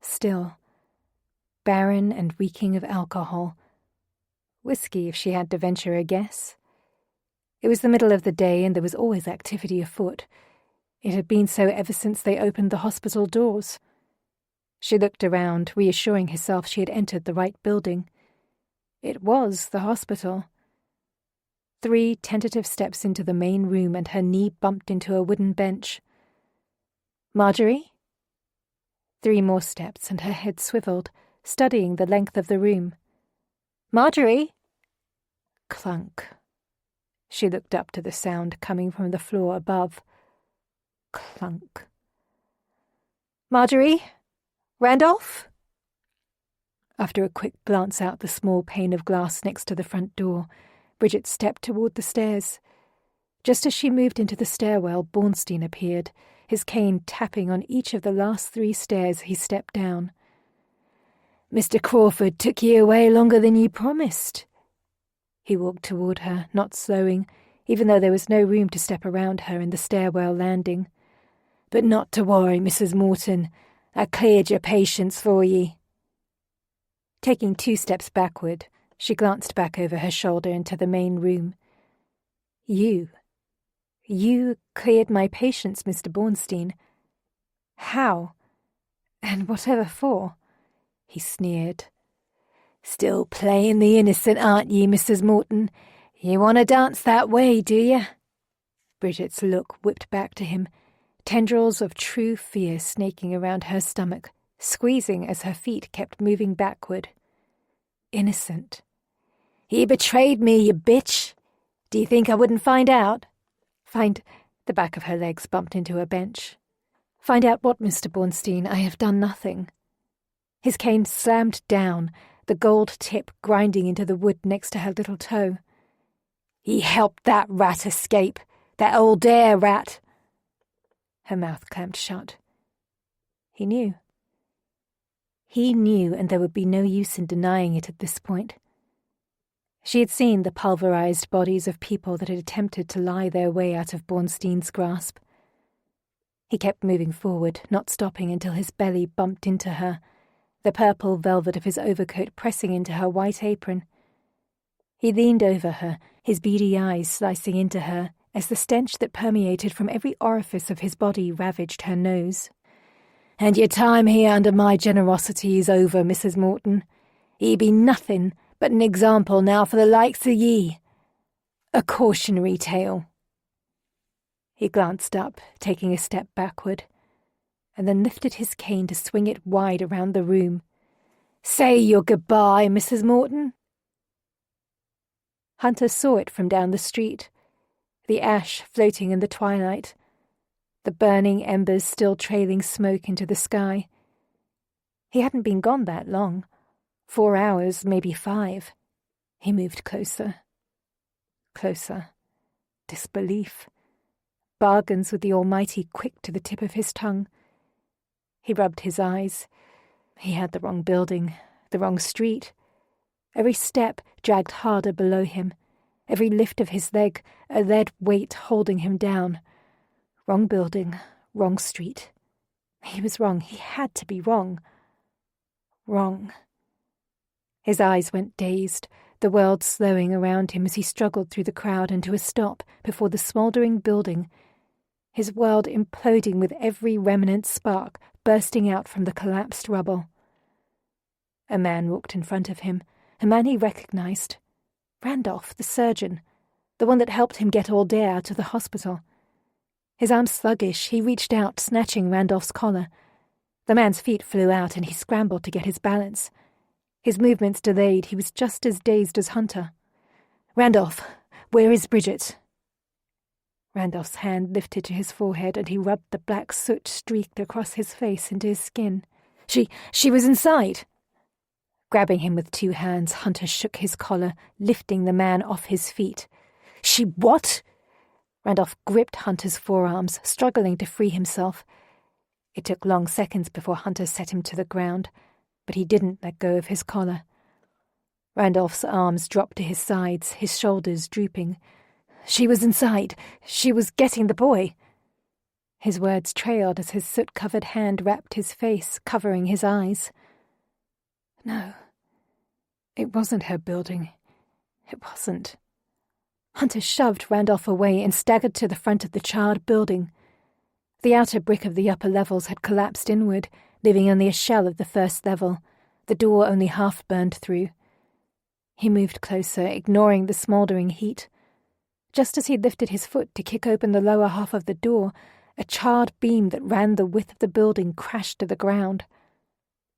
Still. Barren and reeking of alcohol. Whiskey, if she had to venture a guess. It was the middle of the day, and there was always activity afoot. It had been so ever since they opened the hospital doors. She looked around, reassuring herself she had entered the right building. It was the hospital. 3 tentative steps into the main room, and her knee bumped into a wooden bench. "Marjorie?" 3 more steps, and her head swiveled, studying the length of the room. "Marjorie?" Clunk. She looked up to the sound coming from the floor above. Clunk. "Marjorie? Randolph?" After a quick glance out the small pane of glass next to the front door, Bridget stepped toward the stairs. Just as she moved into the stairwell, Bornstein appeared, his cane tapping on each of the last 3 stairs he stepped down. "Mr. Crawford took you away longer than you promised." He walked toward her, not slowing, even though there was no room to step around her in the stairwell landing. "But not to worry, Mrs. Morton. I cleared your patients for ye." Taking 2 steps backward, she glanced back over her shoulder into the main room. You cleared my patients, Mr. Bornstein. How? And whatever for?" he sneered. "Still playing the innocent, aren't ye, Mrs. Morton? You want to dance that way, do you?" Bridget's look whipped back to him, tendrils of true fear snaking around her stomach, squeezing as her feet kept moving backward. Innocent. "He betrayed me, you bitch. Do you think I wouldn't find out?" The back of her legs bumped into a bench. "Find out what, Mr. Bornstein? I have done nothing." His cane slammed down, the gold tip grinding into the wood next to her little toe. "He helped that rat escape, that old Dare rat." Her mouth clamped shut. He knew. He knew, and there would be no use in denying it at this point. She had seen the pulverized bodies of people that had attempted to lie their way out of Bornstein's grasp. He kept moving forward, not stopping until his belly bumped into her, the purple velvet of his overcoat pressing into her white apron. He leaned over her, his beady eyes slicing into her, as the stench that permeated from every orifice of his body ravaged her nose. "And your time here under my generosity is over, Mrs. Morton. Ye be nothing but an example now for the likes of ye. A cautionary tale." He glanced up, taking a step backward, and then lifted his cane to swing it wide around the room. "Say your goodbye, Mrs. Morton." Hunter saw it from down the street, the ash floating in the twilight, the burning embers still trailing smoke into the sky. He hadn't been gone that long. 4 hours, maybe 5. He moved closer. Closer. Disbelief. Bargains with the Almighty quick to the tip of his tongue. He rubbed his eyes. He had the wrong building, the wrong street. Every step dragged harder below him. Every lift of his leg, a lead weight holding him down. Wrong building, wrong street. He was wrong. He had to be wrong. Wrong. His eyes went dazed, the world slowing around him as he struggled through the crowd and to a stop before the smouldering building, his world imploding with every remnant spark bursting out from the collapsed rubble. A man walked in front of him, a man he recognized. Randolph, the surgeon, the one that helped him get all day out of the hospital. His arms sluggish, he reached out, snatching Randolph's collar. The man's feet flew out and he scrambled to get his balance. His movements delayed, he was just as dazed as Hunter. "Randolph, where is Bridget?" Randolph's hand lifted to his forehead and he rubbed the black soot streaked across his face into his skin. She was inside." Grabbing him with 2 hands, Hunter shook his collar, lifting the man off his feet. "She what?" Randolph gripped Hunter's forearms, struggling to free himself. It took long seconds before Hunter set him to the ground, but he didn't let go of his collar. Randolph's arms dropped to his sides, his shoulders drooping. "She was inside. She was getting the boy." His words trailed as his soot-covered hand wrapped his face, covering his eyes. No, it wasn't her building. It wasn't. Hunter shoved Randolph away and staggered to the front of the charred building. The outer brick of the upper levels had collapsed inward, leaving only a shell of the first level, the door only half burned through. He moved closer, ignoring the smouldering heat. Just as he lifted his foot to kick open the lower half of the door, a charred beam that ran the width of the building crashed to the ground.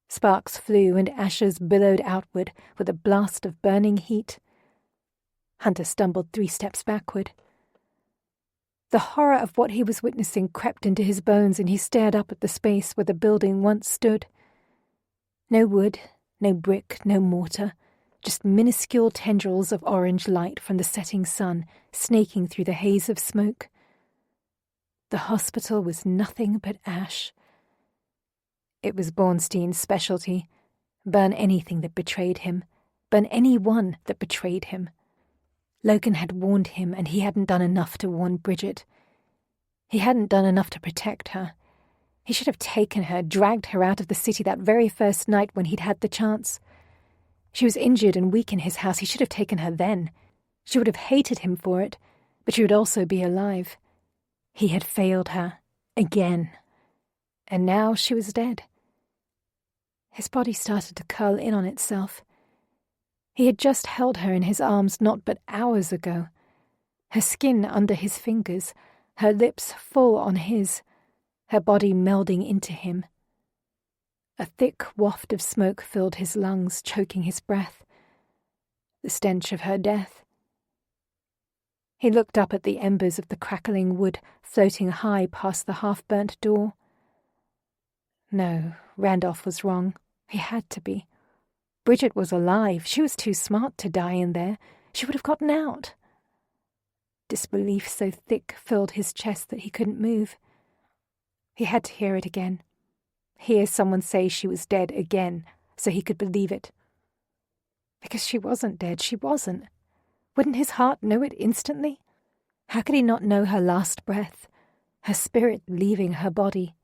Sparks flew and ashes billowed outward with a blast of burning heat. Hunter stumbled 3 steps backward. The horror of what he was witnessing crept into his bones and he stared up at the space where the building once stood. No wood, no brick, no mortar, just minuscule tendrils of orange light from the setting sun snaking through the haze of smoke. The hospital was nothing but ash. It was Bornstein's specialty. Burn anything that betrayed him. Burn anyone that betrayed him. Logan had warned him, and he hadn't done enough to warn Bridget. He hadn't done enough to protect her. He should have taken her, dragged her out of the city that very first night when he'd had the chance. She was injured and weak in his house. He should have taken her then. She would have hated him for it, but she would also be alive. He had failed her. Again. And now she was dead. His body started to curl in on itself. He had just held her in his arms not but hours ago. Her skin under his fingers, her lips full on his, her body melding into him. A thick waft of smoke filled his lungs, choking his breath. The stench of her death. He looked up at the embers of the crackling wood floating high past the half-burnt door. No, Randolph was wrong. He had to be. Bridget was alive. She was too smart to die in there. She would have gotten out. Disbelief so thick filled his chest that he couldn't move. He had to hear it again. Hear someone say she was dead again, so he could believe it. Because she wasn't dead, she wasn't. Wouldn't his heart know it instantly? How could he not know her last breath, her spirit leaving her body?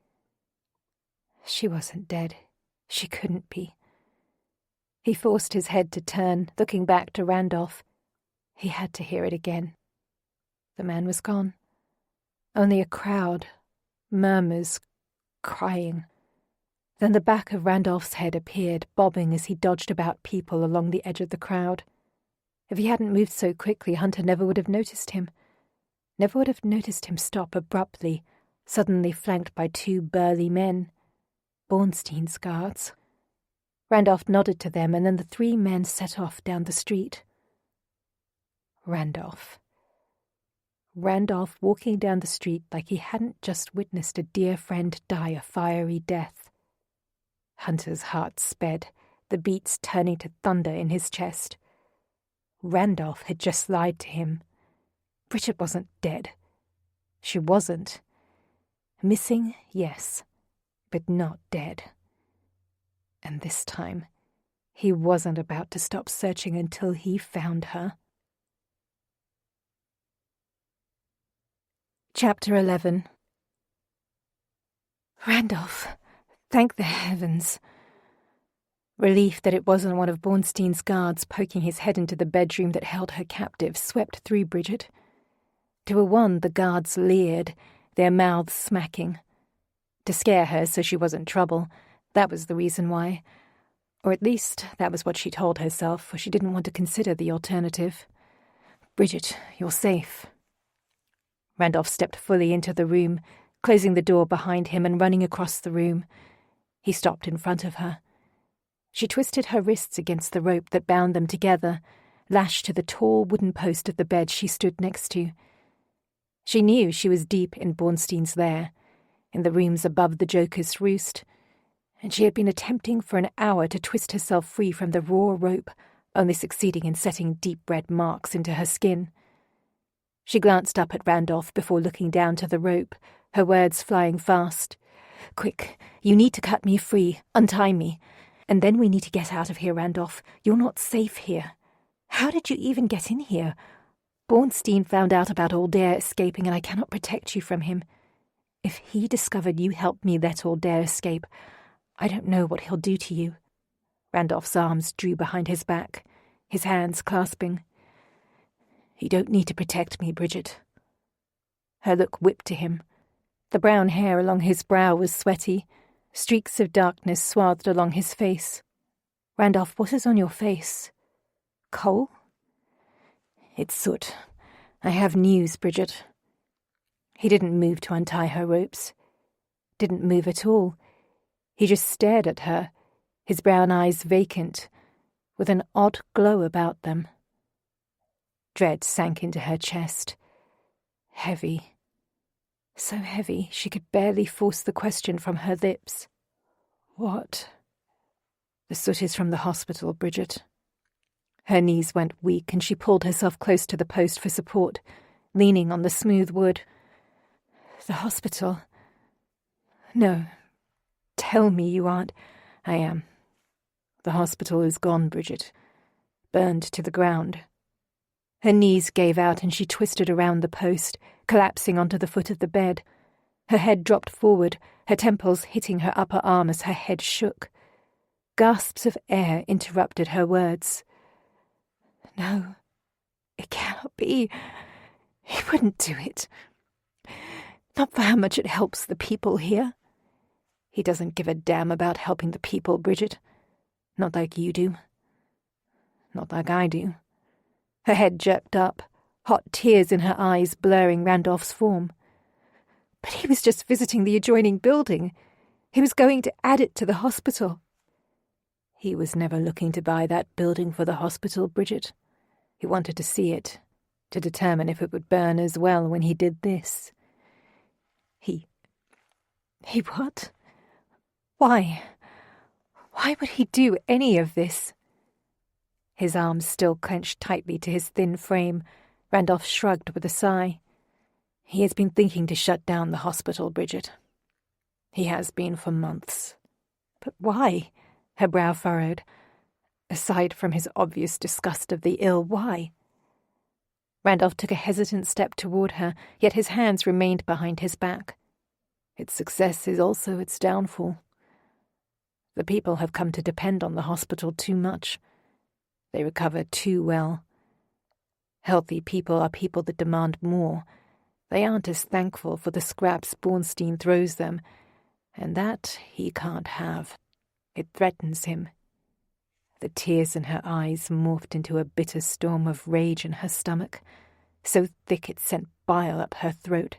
She wasn't dead. She couldn't be. He forced his head to turn, looking back to Randolph. He had to hear it again. The man was gone. Only a crowd, murmurs, crying. Then the back of Randolph's head appeared, bobbing as he dodged about people along the edge of the crowd. If he hadn't moved so quickly, Hunter never would have noticed him. Never would have noticed him stop abruptly, suddenly flanked by 2 burly men. Bornstein's guards. Randolph nodded to them, and then the 3 men set off down the street. Randolph. Randolph walking down the street like he hadn't just witnessed a dear friend die a fiery death. Hunter's heart sped, the beats turning to thunder in his chest. Randolph had just lied to him. Bridget wasn't dead. She wasn't. Missing, yes, but not dead. And this time, he wasn't about to stop searching until he found her. Chapter 11. Randolph, thank the heavens. Relief that it wasn't one of Bornstein's guards poking his head into the bedroom that held her captive swept through Bridget. To a one, the guards leered, their mouths smacking. To scare her so she wasn't trouble. That was the reason why. Or at least that was what she told herself, for she didn't want to consider the alternative. "Bridget, you're safe." Randolph stepped fully into the room, closing the door behind him and running across the room. He stopped in front of her. She twisted her wrists against the rope that bound them together, lashed to the tall wooden post of the bed she stood next to. She knew she was deep in Bornstein's lair, in the rooms above the Joker's roost, and she had been attempting for an hour to twist herself free from the raw rope, only succeeding in setting deep red marks into her skin. She glanced up at Randolph before looking down to the rope, her words flying fast. "Quick, you need to cut me free, untie me. And then we need to get out of here, Randolph. You're not safe here. How did you even get in here? Bornstein found out about Aldair escaping, and I cannot protect you from him. If he discovered you helped me let Aldair escape, I don't know what he'll do to you." Randolph's arms drew behind his back, his hands clasping. "You don't need to protect me, Bridget." Her look whipped to him. The brown hair along his brow was sweaty, streaks of darkness swathed along his face. "Randolph, what is on your face? Coal?" "It's soot. I have news, Bridget." He didn't move to untie her ropes. Didn't move at all. He just stared at her, his brown eyes vacant, with an odd glow about them. Dread sank into her chest. Heavy. So heavy she could barely force the question from her lips. "What?" "The soot is from the hospital, Bridget." Her knees went weak and she pulled herself close to the post for support, leaning on the smooth wood. "The hospital? No. Tell me you aren't." "I am. The hospital is gone, Bridget. Burned to the ground." Her knees gave out and she twisted around the post, collapsing onto the foot of the bed. Her head dropped forward, her temples hitting her upper arm as her head shook. Gasps of air interrupted her words. "No, it cannot be. He wouldn't do it. Not for how much it helps the people here. He doesn't give a damn about helping the people, Bridget. Not like you do. Not like I do." Her head jerked up, hot tears in her eyes blurring Randolph's form. "But he was just visiting the adjoining building. He was going to add it to the hospital." "He was never looking to buy that building for the hospital, Bridget. He wanted to see it, to determine if it would burn as well when he did this." He what? Why? Why would he do any of this?" His arms still clenched tightly to his thin frame, Randolph shrugged with a sigh. "He has been thinking to shut down the hospital, Bridget. He has been for months." "But why?" Her brow furrowed. "Aside from his obvious disgust of the ill, why?" Randolph took a hesitant step toward her, yet his hands remained behind his back. "Its success is also its downfall. The people have come to depend on the hospital too much. They recover too well. Healthy people are people that demand more. They aren't as thankful for the scraps Bornstein throws them, and that he can't have. It threatens him." The tears in her eyes morphed into a bitter storm of rage in her stomach, so thick it sent bile up her throat.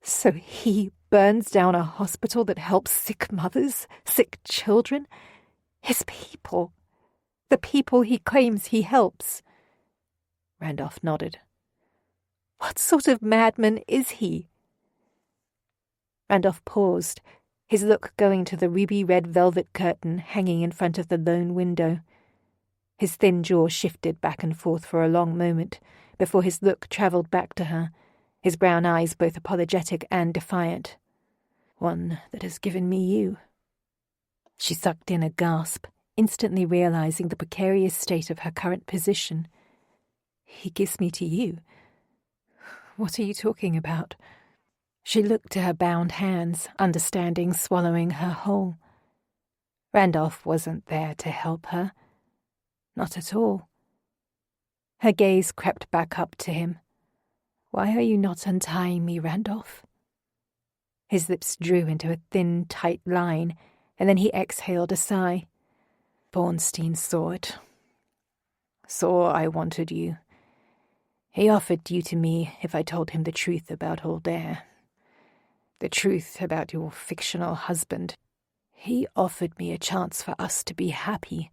"So he burns down a hospital that helps sick mothers, sick children? His people. The people he claims he helps." Randolph nodded. "What sort of madman is he?" Randolph paused, his look going to the ruby-red velvet curtain hanging in front of the lone window. His thin jaw shifted back and forth for a long moment, before his look travelled back to her, his brown eyes both apologetic and defiant. "One that has given me you." She sucked in a gasp, instantly realizing the precarious state of her current position. "He gives me to you? What are you talking about?" She looked to her bound hands, understanding swallowing her whole. Randolph wasn't there to help her. Not at all. Her gaze crept back up to him. "Why are you not untying me, Randolph?" His lips drew into a thin, tight line, and then he exhaled a sigh. Bornstein saw it. Saw I wanted you. He offered you to me if I told him the truth about Alder. The truth about your fictional husband. He offered me a chance for us to be happy.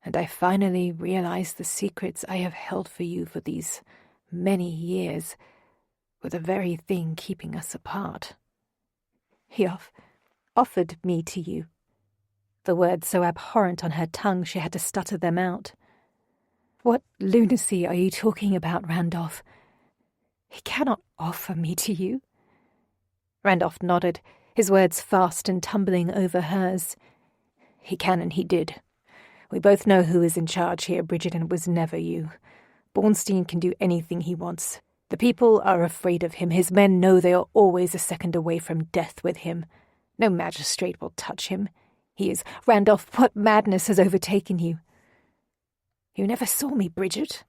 And I finally realized the secrets I have held for you for these many years were the very thing keeping us apart. He offered me to you. The words so abhorrent on her tongue she had to stutter them out. What lunacy are you talking about, Randolph? He cannot offer me to you. Randolph nodded, his words fast and tumbling over hers. He can and he did. We both know who is in charge here, Bridget, and it was never you. Bornstein can do anything he wants. The people are afraid of him. His men know they are always a second away from death with him. No magistrate will touch him. He is... Randolph, what madness has overtaken you? You never saw me, Bridget.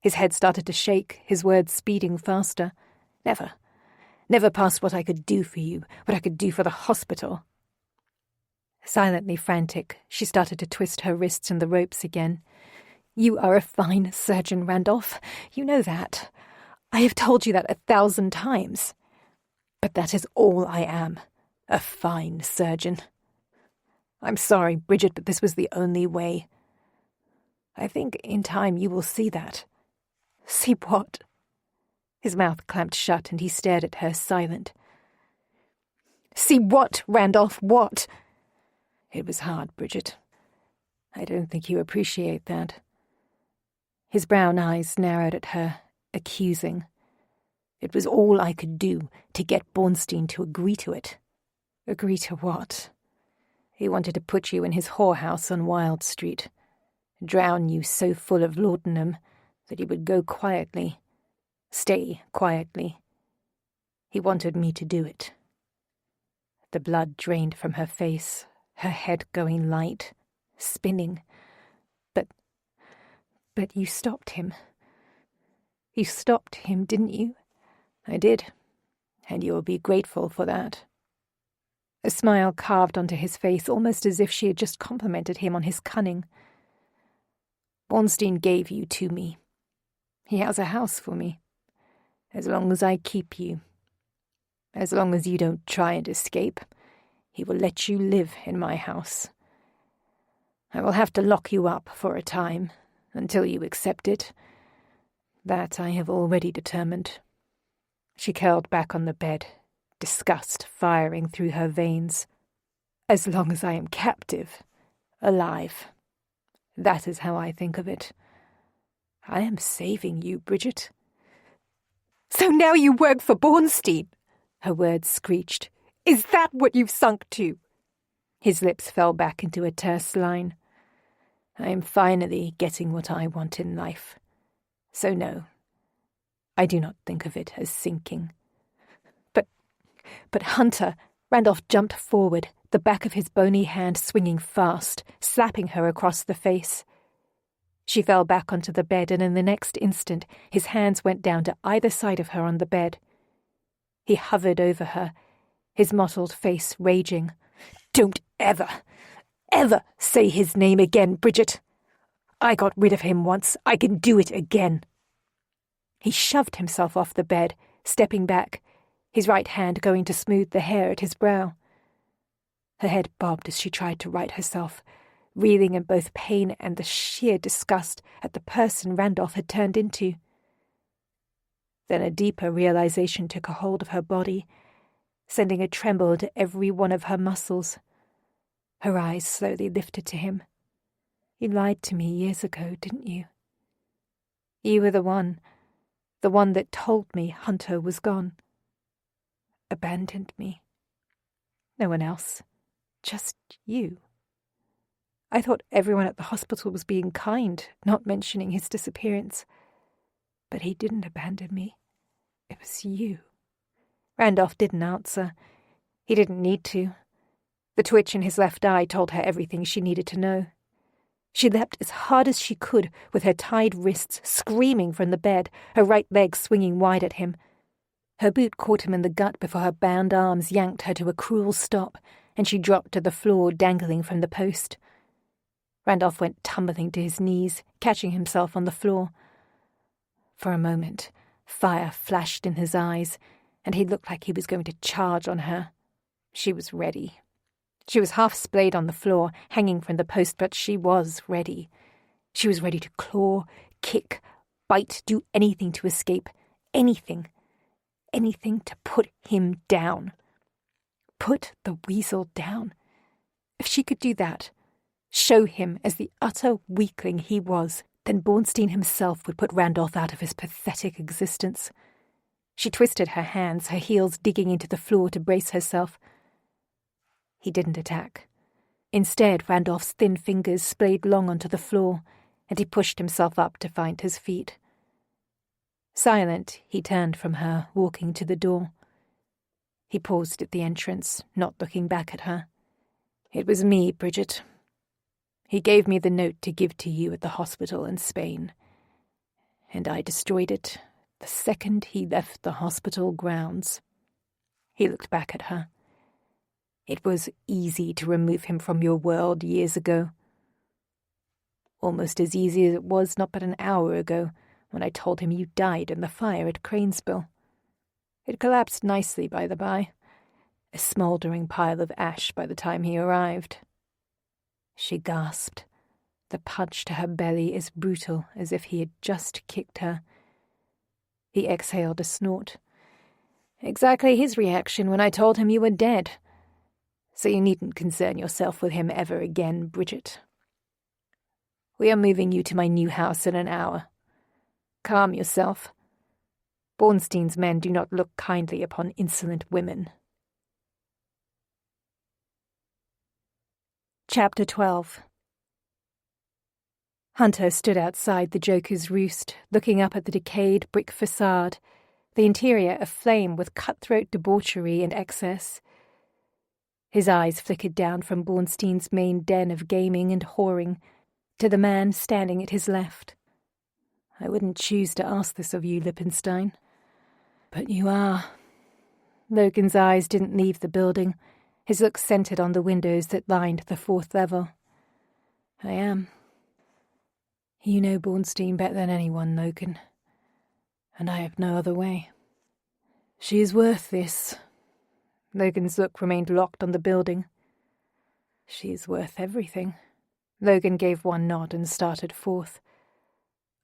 His head started to shake, his words speeding faster. Never. Never past what I could do for you, what I could do for the hospital. Silently frantic, she started to twist her wrists in the ropes again. You are a fine surgeon, Randolph. You know that. I have told you that 1,000 times. But that is all I am. A fine surgeon. I'm sorry, Bridget, but this was the only way. I think in time you will see that. See what? His mouth clamped shut and he stared at her, silent. See what, Randolph, what? It was hard, Bridget. I don't think you appreciate that. His brown eyes narrowed at her, accusing. It was all I could do to get Bornstein to agree to it. Agree to what? He wanted to put you in his whorehouse on Wild Street. Drown you so full of laudanum that he would go quietly. Stay quietly. He wanted me to do it. The blood drained from her face, her head going light, spinning. But you stopped him. You stopped him, didn't you? I did, and you will be grateful for that. A smile carved onto his face, almost as if she had just complimented him on his cunning. Bornstein gave you to me. He has a house for me. As long as I keep you. As long as you don't try and escape, he will let you live in my house. I will have to lock you up for a time, until you accept it. That I have already determined. She curled back on the bed, disgust firing through her veins. As long as I am captive, alive. That is how I think of it. I am saving you, Bridget. So now you work for Bornstein, her words screeched. Is that what you've sunk to? His lips fell back into a terse line. I am finally getting what I want in life. So no, I do not think of it as sinking. But Hunter, Randolph jumped forward, the back of his bony hand swinging fast, slapping her across the face. She fell back onto the bed, and in the next instant his hands went down to either side of her on the bed. He hovered over her, his mottled face raging. Don't ever say his name again, Bridget. I got rid of him once. I can do it again. He shoved himself off the bed, stepping back, his right hand going to smooth the hair at his brow. Her head bobbed as she tried to right herself, reeling in both pain and the sheer disgust at the person Randolph had turned into. Then a deeper realization took a hold of her body, sending a tremble into every one of her muscles. Her eyes slowly lifted to him. You lied to me years ago, didn't you? You were the one that told me Hunter was gone. Abandoned me. No one else. Just you. I thought everyone at the hospital was being kind, not mentioning his disappearance. But he didn't abandon me. It was you. Randolph didn't answer. He didn't need to. The twitch in his left eye told her everything she needed to know. She leapt as hard as she could, with her tied wrists screaming from the bed, her right leg swinging wide at him. Her boot caught him in the gut before her bound arms yanked her to a cruel stop, and she dropped to the floor, dangling from the post. Randolph went tumbling to his knees, catching himself on the floor. For a moment, fire flashed in his eyes, and he looked like he was going to charge on her. She was ready. She was half splayed on the floor, hanging from the post, but she was ready. She was ready to claw, kick, bite, do anything to escape. Anything. Anything to put him down. Put the weasel down. If she could do that, show him as the utter weakling he was, then Bornstein himself would put Randolph out of his pathetic existence. She twisted her hands, her heels digging into the floor to brace herself. He didn't attack. Instead, Randolph's thin fingers splayed long onto the floor, and he pushed himself up to find his feet. Silent, he turned from her, walking to the door. He paused at the entrance, not looking back at her. "It was me, Bridget. He gave me the note to give to you at the hospital in Spain, and I destroyed it the second he left the hospital grounds." He looked back at her. "It was easy to remove him from your world years ago. Almost as easy as it was not but an hour ago, when I told him you died in the fire at Cranesbill. It collapsed nicely, by the by, a smouldering pile of ash by the time he arrived." She gasped, the punch to her belly as brutal as if he had just kicked her. He exhaled a snort. "Exactly his reaction when I told him you were dead. So you needn't concern yourself with him ever again, Bridget. We are moving you to my new house in an hour. Calm yourself. Bornstein's men do not look kindly upon insolent women." Chapter 12. Hunter stood outside the Joker's Roost, looking up at the decayed brick facade, the interior aflame with cutthroat debauchery and excess. His eyes flickered down from Bornstein's main den of gaming and whoring to the man standing at his left. "I wouldn't choose to ask this of you, Lippenstein, but you are." Logan's eyes didn't leave the building, his look centered on the windows that lined the 4th level. "I am. You know Bornstein better than anyone, Logan, and I have no other way. She is worth this." Logan's look remained locked on the building. "She is worth everything." Logan gave one nod and started forth.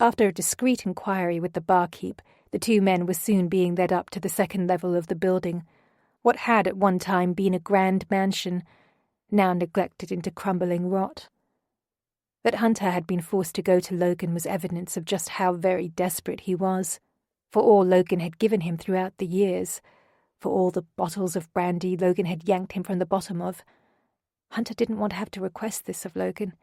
After a discreet inquiry with the barkeep, the two men were soon being led up to the 2nd level of the building, what had at one time been a grand mansion, now neglected into crumbling rot. That Hunter had been forced to go to Logan was evidence of just how very desperate he was, for all Logan had given him throughout the years, for all the bottles of brandy Logan had yanked him from the bottom of. Hunter didn't want to have to request this of Logan.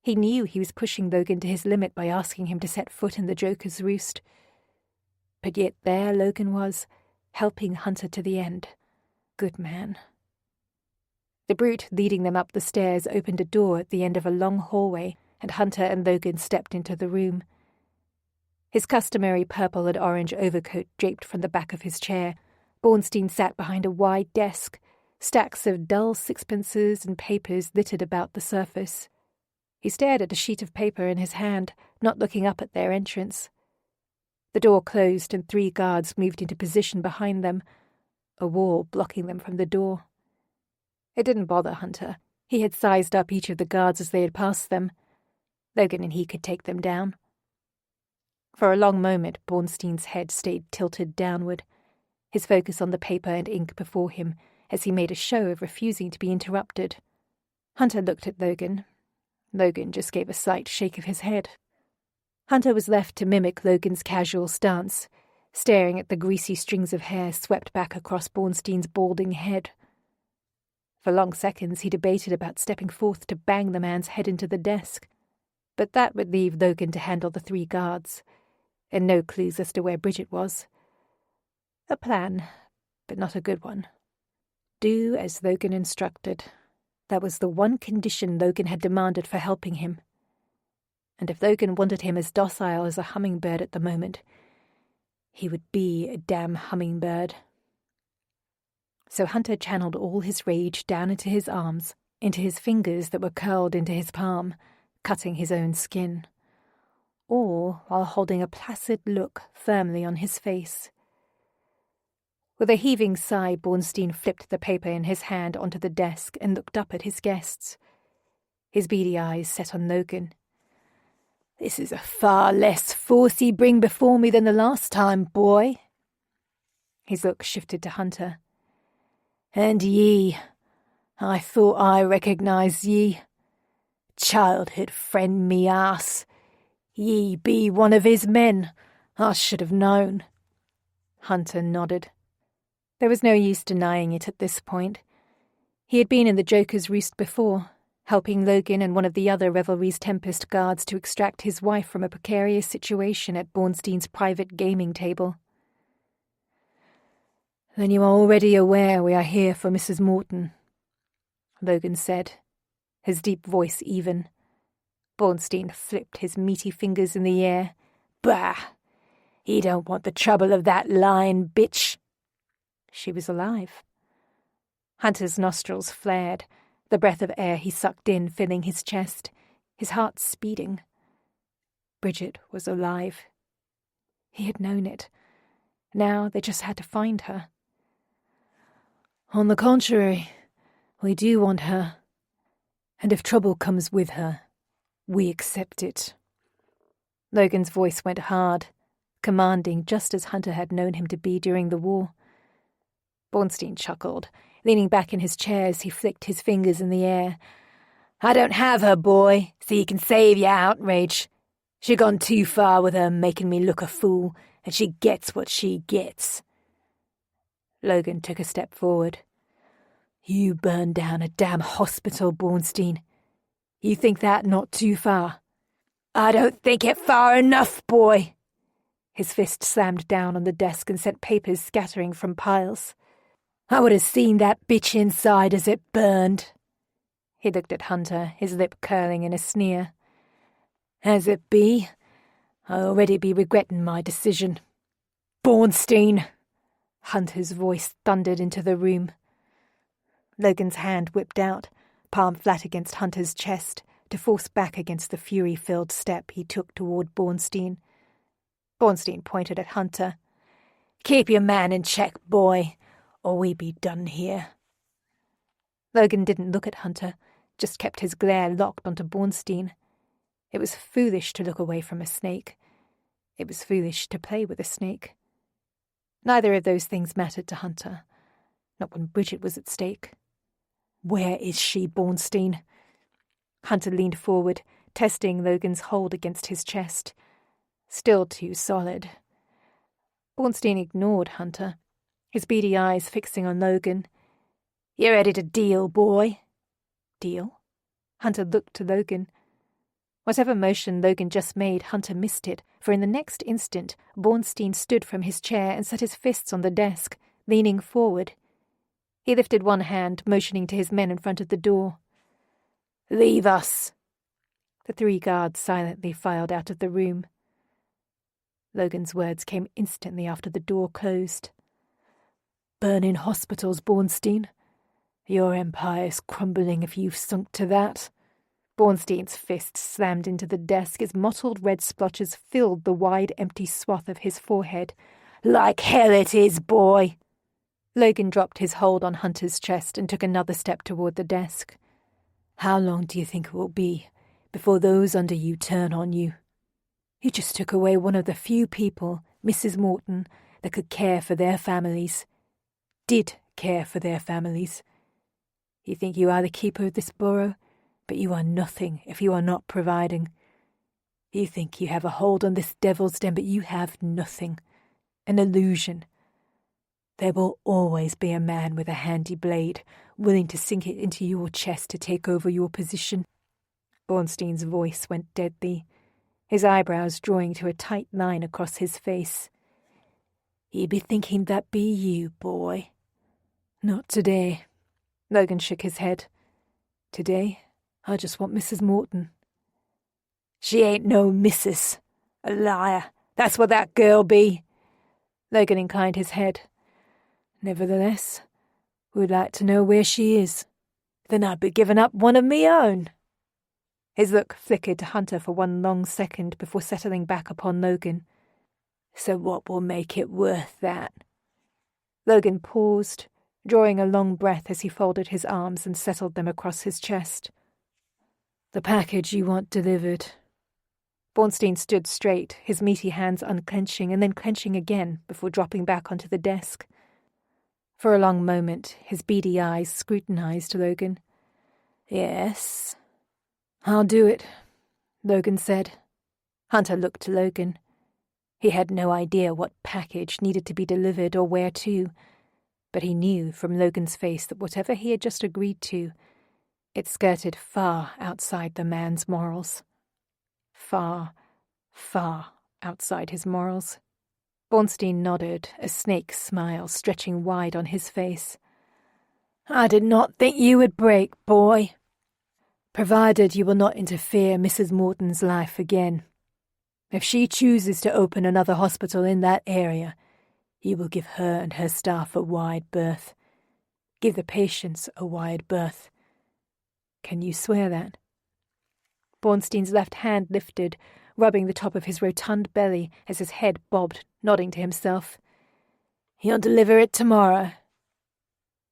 He knew he was pushing Logan to his limit by asking him to set foot in the Joker's Roost. But yet there Logan was, helping Hunter to the end. Good man. The brute leading them up the stairs opened a door at the end of a long hallway, and Hunter and Logan stepped into the room. His customary purple and orange overcoat draped from the back of his chair, Bornstein sat behind a wide desk, stacks of dull sixpences and papers littered about the surface. He stared at a sheet of paper in his hand, not looking up at their entrance. The door closed and 3 guards moved into position behind them, a wall blocking them from the door. It didn't bother Hunter. He had sized up each of the guards as they had passed them. Logan and he could take them down. For a long moment, Bornstein's head stayed tilted downward, his focus on the paper and ink before him, as he made a show of refusing to be interrupted. Hunter looked at Logan. Logan just gave a slight shake of his head. Hunter was left to mimic Logan's casual stance, staring at the greasy strings of hair swept back across Bornstein's balding head. For long seconds he debated about stepping forth to bang the man's head into the desk, but that would leave Logan to handle the 3 guards, and no clues as to where Bridget was. A plan, but not a good one. Do as Logan instructed. That was the one condition Logan had demanded for helping him. And if Logan wanted him as docile as a hummingbird at the moment, He would be a damn hummingbird. So Hunter channeled all his rage down into his arms, into his fingers that were curled into his palm, cutting his own skin. All while holding a placid look firmly on his face. With a heaving sigh, Bornstein flipped the paper in his hand onto the desk and looked up at his guests. His beady eyes set on Logan. "This is a far less force ye bring before me than the last time, boy." His look shifted to Hunter. "And ye, I thought I recognised ye. Childhood friend me ass. Ye be one of his men. I should have known." Hunter nodded. There was no use denying it at this point. He had been in the Joker's Roost before, helping Logan and one of the other Revelry's Tempest guards to extract his wife from a precarious situation at Bornstein's private gaming table. "Then you are already aware we are here for Mrs. Morton," Logan said, his deep voice even. Bornstein flipped his meaty fingers in the air. "Bah! He don't want the trouble of that lying bitch." She was alive. Hunter's nostrils flared, the breath of air he sucked in filling his chest, his heart speeding. Bridget was alive. He had known it. Now they just had to find her. "On the contrary, we do want her. And if trouble comes with her, we accept it." Logan's voice went hard, commanding just as Hunter had known him to be during the war. Bornstein chuckled. Leaning back in his chair as he flicked his fingers in the air. "I don't have her, boy, so you can save your outrage. She gone too far with her making me look a fool, and she gets what she gets." Logan took a step forward. "You burned down a damn hospital, Bornstein. You think that not too far?" "I don't think it far enough, boy." His fist slammed down on the desk and sent papers scattering from piles. "I would have seen that bitch inside as it burned." He looked at Hunter, his lip curling in a sneer. "As it be, I already be regretting my decision." "Bornstein!" Hunter's voice thundered into the room. Logan's hand whipped out, palm flat against Hunter's chest, to force back against the fury-filled step he took toward Bornstein. Bornstein pointed at Hunter. "Keep your man in check, boy, or we be done here." Logan didn't look at Hunter, just kept his glare locked onto Bornstein. It was foolish to look away from a snake. It was foolish to play with a snake. Neither of those things mattered to Hunter, not when Bridget was at stake. "Where is she, Bornstein?" Hunter leaned forward, testing Logan's hold against his chest. Still too solid. Bornstein ignored Hunter, his beady eyes fixing on Logan. "You ready to deal, boy?" "Deal?" Hunter looked to Logan. Whatever motion Logan just made, Hunter missed it, for in the next instant, Bornstein stood from his chair and set his fists on the desk, leaning forward. He lifted one hand, motioning to his men in front of the door. "Leave us!" The 3 guards silently filed out of the room. Logan's words came instantly after the door closed. "Burning hospitals, Bornstein. Your empire's crumbling if you've sunk to that." Bornstein's fist slammed into the desk as mottled red splotches filled the wide, empty swath of his forehead. "Like hell it is, boy!" Logan dropped his hold on Hunter's chest and took another step toward the desk. "How long do you think it will be before those under you turn on you? You just took away one of the few people, Mrs. Morton, that could care for their families. Did care for their families. You think you are the keeper of this borough, but you are nothing if you are not providing. You think you have a hold on this devil's den, but you have nothing. An illusion. There will always be a man with a handy blade, willing to sink it into your chest to take over your position." Bornstein's voice went deadly, his eyebrows drawing to a tight line across his face. "You be thinking that be you, boy." "Not today." Logan shook his head. "Today, I just want Mrs. Morton." "She ain't no missus. A liar. That's what that girl be." Logan inclined his head. Nevertheless, we'd like to know where she is. Then I'd be giving up one of me own. His look flickered to Hunter for one long second before settling back upon Logan. So what will make it worth that? Logan paused, drawing a long breath as he folded his arms and settled them across his chest. The package you want delivered. Bornstein stood straight, his meaty hands unclenching and then clenching again before dropping back onto the desk. For a long moment, his beady eyes scrutinized Logan. Yes, I'll do it, Logan said. Hunter looked to Logan. He had no idea what package needed to be delivered or where to, but he knew from Logan's face that whatever he had just agreed to, it skirted far outside the man's morals. Far, far outside his morals. Bornstein nodded, a snake smile stretching wide on his face. I did not think you would break, boy. Provided you will not interfere Mrs. Morton's life again. If she chooses to open another hospital in that area, you will give her and her staff a wide berth. Give the patients a wide berth. Can you swear that? Bornstein's left hand lifted, rubbing the top of his rotund belly as his head bobbed, nodding to himself. You'll deliver it tomorrow.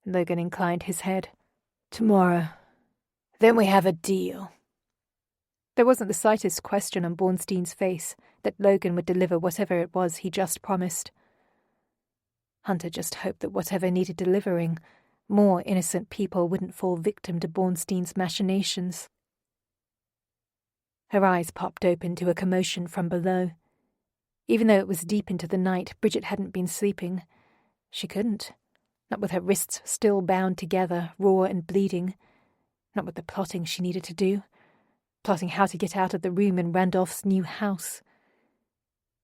Logan inclined his head. Tomorrow. Then we have a deal. There wasn't the slightest question on Bornstein's face that Logan would deliver whatever it was he just promised. Hunter just hoped that whatever needed delivering, more innocent people wouldn't fall victim to Bornstein's machinations. Her eyes popped open to a commotion from below. Even though it was deep into the night, Bridget hadn't been sleeping. She couldn't. Not with her wrists still bound together, raw and bleeding. Not with the plotting she needed to do. Plotting how to get out of the room in Randolph's new house.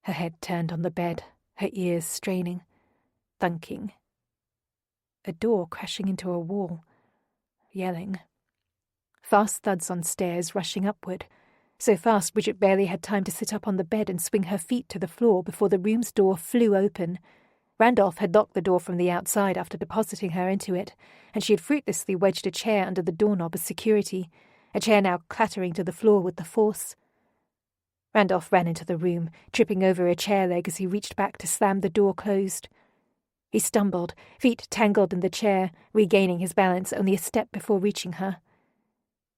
Her head turned on the bed, her ears straining, thunking. A door crashing into a wall. Yelling. Fast thuds on stairs rushing upward. So fast Bridget barely had time to sit up on the bed and swing her feet to the floor before the room's door flew open. Randolph had locked the door from the outside after depositing her into it, and she had fruitlessly wedged a chair under the doorknob as security, a chair now clattering to the floor with the force. Randolph ran into the room, tripping over a chair leg as he reached back to slam the door closed. He stumbled, feet tangled in the chair, regaining his balance only a step before reaching her.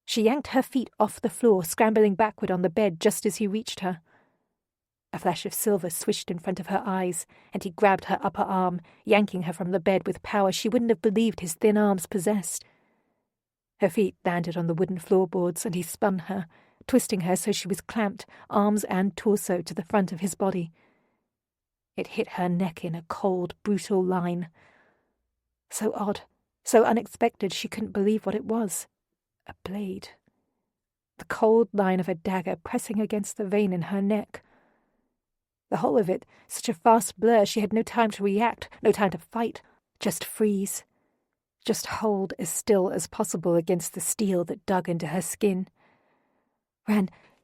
She yanked her feet off the floor, scrambling backward on the bed just as he reached her. A flash of silver swished in front of her eyes, and he grabbed her upper arm, yanking her from the bed with power she wouldn't have believed his thin arms possessed. Her feet landed on the wooden floorboards, and he spun her, twisting her so she was clamped, arms and torso, to the front of his body. It hit her neck in a cold, brutal line. So odd, so unexpected she couldn't believe what it was. A blade. The cold line of a dagger pressing against the vein in her neck. The whole of it, such a fast blur she had no time to react, no time to fight, just freeze. Just hold as still as possible against the steel that dug into her skin.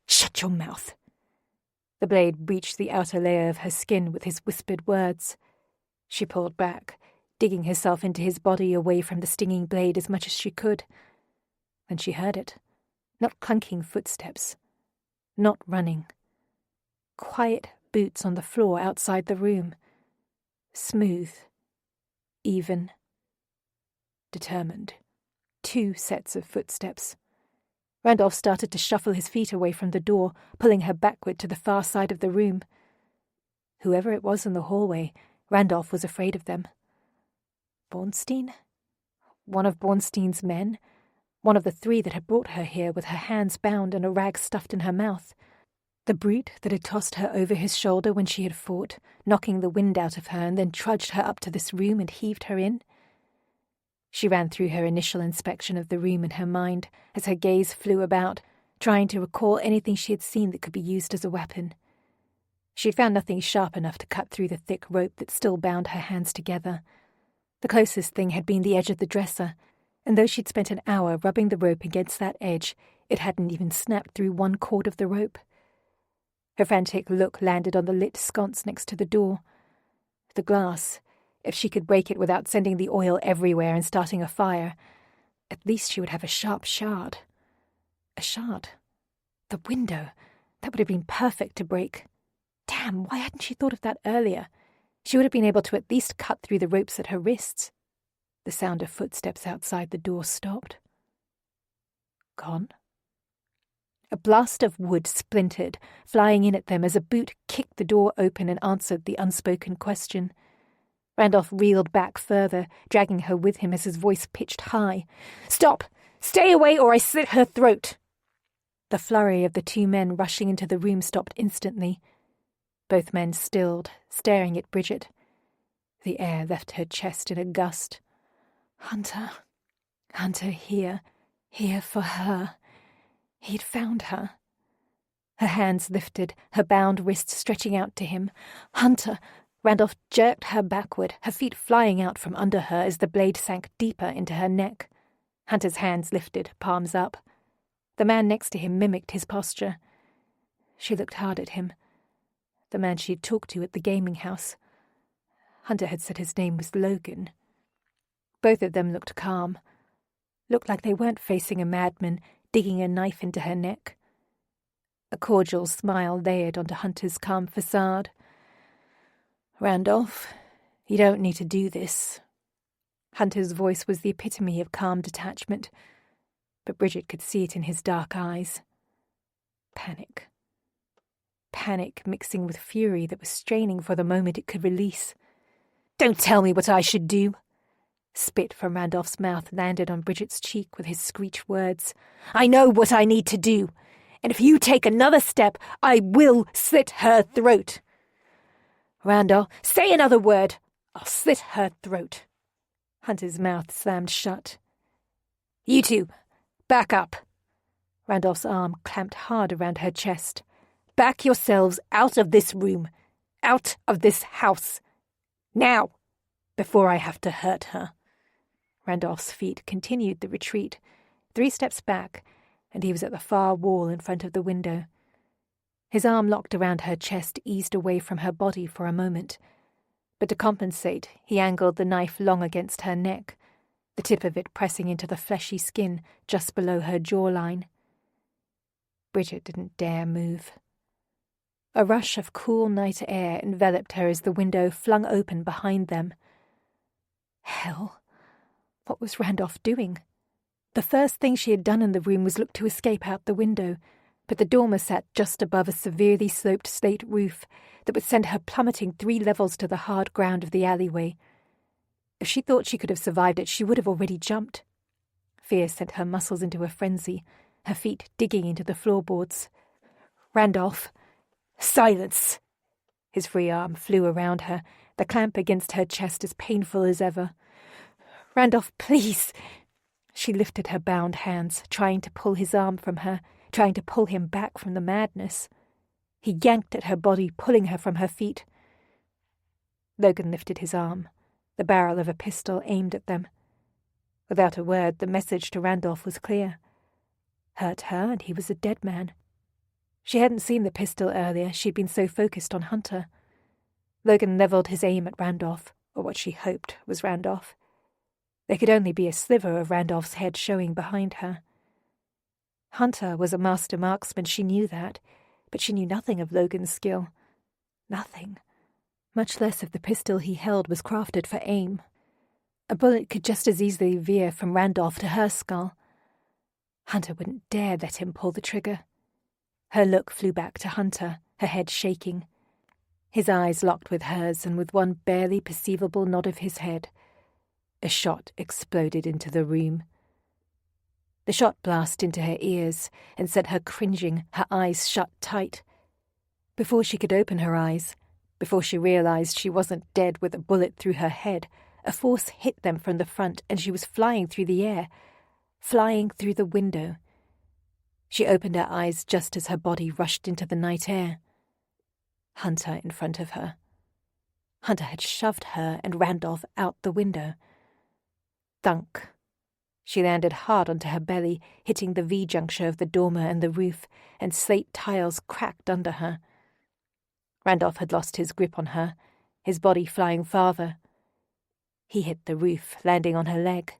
Shut your mouth. The blade breached the outer layer of her skin with his whispered words. She pulled back, digging herself into his body away from the stinging blade as much as she could. Then she heard it. Not clunking footsteps. Not running. Quiet boots on the floor outside the room. Smooth. Even. Determined. 2 sets of footsteps. Randolph started to shuffle his feet away from the door, pulling her backward to the far side of the room. Whoever it was in the hallway, Randolph was afraid of them. Bornstein? One of Bornstein's men? One of the 3 that had brought her here with her hands bound and a rag stuffed in her mouth. The brute that had tossed her over his shoulder when she had fought, knocking the wind out of her and then trudged her up to this room and heaved her in. She ran through her initial inspection of the room in her mind as her gaze flew about, trying to recall anything she had seen that could be used as a weapon. She had found nothing sharp enough to cut through the thick rope that still bound her hands together. The closest thing had been the edge of the dresser, and though she'd spent an hour rubbing the rope against that edge, it hadn't even snapped through one cord of the rope. Her frantic look landed on the lit sconce next to the door. The glass, if she could break it without sending the oil everywhere and starting a fire, at least she would have a sharp shard. A shard. The window. That would have been perfect to break. Damn, why hadn't she thought of that earlier? She would have been able to at least cut through the ropes at her wrists. The sound of footsteps outside the door stopped. Gone? A blast of wood splintered, flying in at them as a boot kicked the door open and answered the unspoken question. Randolph reeled back further, dragging her with him as his voice pitched high. "Stop! Stay away or I slit her throat!" The flurry of the two men rushing into the room stopped instantly. Both men stilled, staring at Bridget. The air left her chest in a gust. Hunter. Hunter here for her. He'd found her. Her hands lifted, her bound wrists stretching out to him. Hunter! Randolph jerked her backward, her feet flying out from under her as the blade sank deeper into her neck. Hunter's hands lifted, palms up. The man next to him mimicked his posture. She looked hard at him. The man she'd talked to at the gaming house. Hunter had said his name was Logan. Both of them looked calm. Looked like they weren't facing a madman digging a knife into her neck. A cordial smile layered onto Hunter's calm facade. "Randolph, you don't need to do this." Hunter's voice was the epitome of calm detachment, but Bridget could see it in his dark eyes. Panic. Panic mixing with fury that was straining for the moment it could release. "Don't tell me what I should do." Spit from Randolph's mouth landed on Bridget's cheek with his screech words. "I know what I need to do, and if you take another step, I will slit her throat." "Randolph, say another word. I'll slit her throat." Hunter's mouth slammed shut. "You two, back up." Randolph's arm clamped hard around her chest. "Back yourselves out of this room, out of this house. Now, before I have to hurt her." Randolph's feet continued the retreat, 3 steps back, and he was at the far wall in front of the window. His arm locked around her chest eased away from her body for a moment, but to compensate, he angled the knife long against her neck, the tip of it pressing into the fleshy skin just below her jawline. Bridget didn't dare move. A rush of cool night air enveloped her as the window flung open behind them. Hell, what was Randolph doing? The first thing she had done in the room was look to escape out the window, but the dormer sat just above a severely sloped slate roof that would send her plummeting 3 levels to the hard ground of the alleyway. If she thought she could have survived it, she would have already jumped. Fear sent her muscles into a frenzy, her feet digging into the floorboards. "Randolph, silence!" His free arm flew around her, the clamp against her chest as painful as ever. "Randolph, please!" She lifted her bound hands, trying to pull his arm from her, trying to pull him back from the madness. He yanked at her body, pulling her from her feet. Logan lifted his arm, the barrel of a pistol aimed at them. Without a word, the message to Randolph was clear. Hurt her, and he was a dead man. She hadn't seen the pistol earlier, she'd been so focused on Hunter. Logan levelled his aim at Randolph, or what she hoped was Randolph. There could only be a sliver of Randolph's head showing behind her. Hunter was a master marksman, she knew that, but she knew nothing of Logan's skill. Nothing. Much less if the pistol he held was crafted for aim. A bullet could just as easily veer from Randolph to her skull. Hunter wouldn't dare let him pull the trigger. Her look flew back to Hunter, her head shaking. His eyes locked with hers, and with one barely perceivable nod of his head, a shot exploded into the room. The shot blasted into her ears and sent her cringing, her eyes shut tight. Before she could open her eyes, before she realized she wasn't dead with a bullet through her head, a force hit them from the front and she was flying through the air, flying through the window. She opened her eyes just as her body rushed into the night air. Hunter in front of her. Hunter had shoved her and Randolph out the window. Thunk. She landed hard onto her belly, hitting the V-juncture of the dormer and the roof, and slate tiles cracked under her. Randolph had lost his grip on her, his body flying farther. He hit the roof, landing on her leg.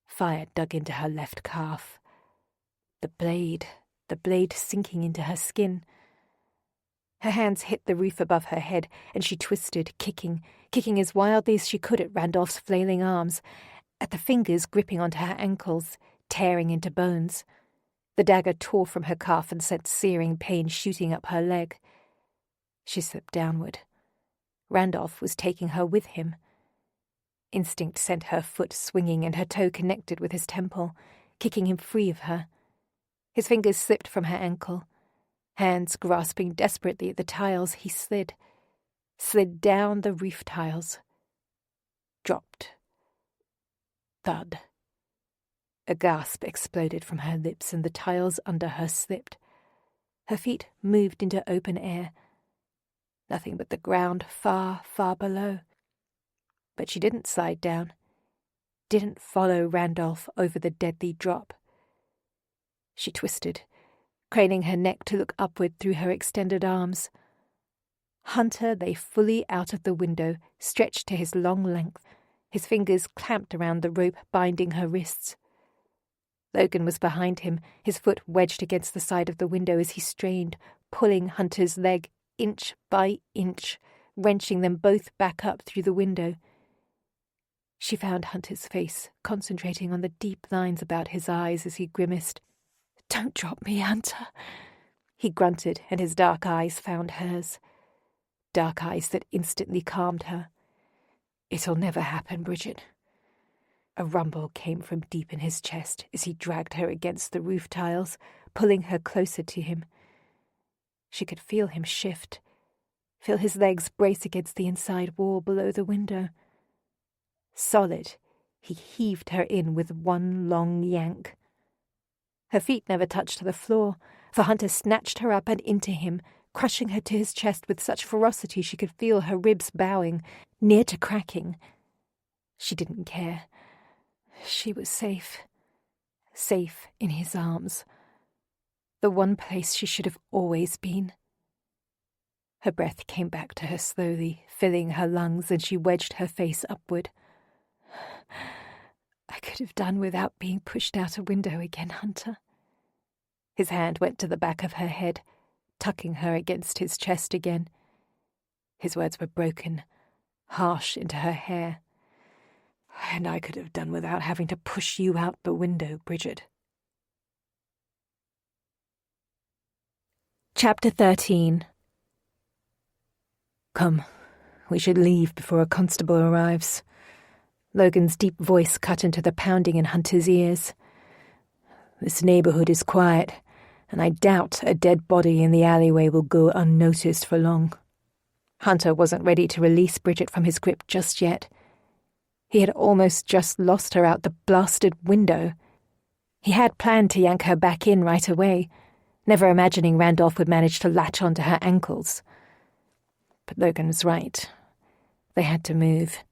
Fire dug into her left calf. The blade sinking into her skin. Her hands hit the roof above her head, and she twisted, kicking as wildly as she could at Randolph's flailing arms, at the fingers gripping onto her ankles, tearing into bones. The dagger tore from her calf and sent searing pain shooting up her leg. She slipped downward. Randolph was taking her with him. Instinct sent her foot swinging and her toe connected with his temple, kicking him free of her. His fingers slipped from her ankle. Hands grasping desperately at the tiles, he slid down the roof tiles. Dropped. Thud. A gasp exploded from her lips and the tiles under her slipped. Her feet moved into open air. Nothing but the ground far, far below. But she didn't slide down, didn't follow Randolph over the deadly drop. She twisted, craning her neck to look upward through her extended arms. Hunter lay fully out of the window, stretched to his long length, his fingers clamped around the rope binding her wrists. Logan was behind him, his foot wedged against the side of the window as he strained, pulling Hunter's leg inch by inch, wrenching them both back up through the window. She found Hunter's face, concentrating on the deep lines about his eyes as he grimaced. "Don't drop me, Hunter," he grunted, and his dark eyes found hers. Dark eyes that instantly calmed her. "It'll never happen, Bridget." A rumble came from deep in his chest as he dragged her against the roof tiles, pulling her closer to him. She could feel him shift, feel his legs brace against the inside wall below the window. Solid, he heaved her in with one long yank. Her feet never touched the floor, for Hunter snatched her up and into him, crushing her to his chest with such ferocity she could feel her ribs bowing, near to cracking. She didn't care. She was safe. Safe in his arms. The one place she should have always been. Her breath came back to her slowly, filling her lungs, and she wedged her face upward. "I could have done without being pushed out a window again, Hunter." His hand went to the back of her head, tucking her against his chest again. His words were broken, harsh into her hair. "And I could have done without having to push you out the window, Bridget." Chapter 13. "Come, we should leave before a constable arrives." Logan's deep voice cut into the pounding in Hunter's ears. "This neighborhood is quiet, and I doubt a dead body in the alleyway will go unnoticed for long." Hunter wasn't ready to release Bridget from his grip just yet. He had almost just lost her out the blasted window. He had planned to yank her back in right away, never imagining Randolph would manage to latch onto her ankles. But Logan was right. They had to move.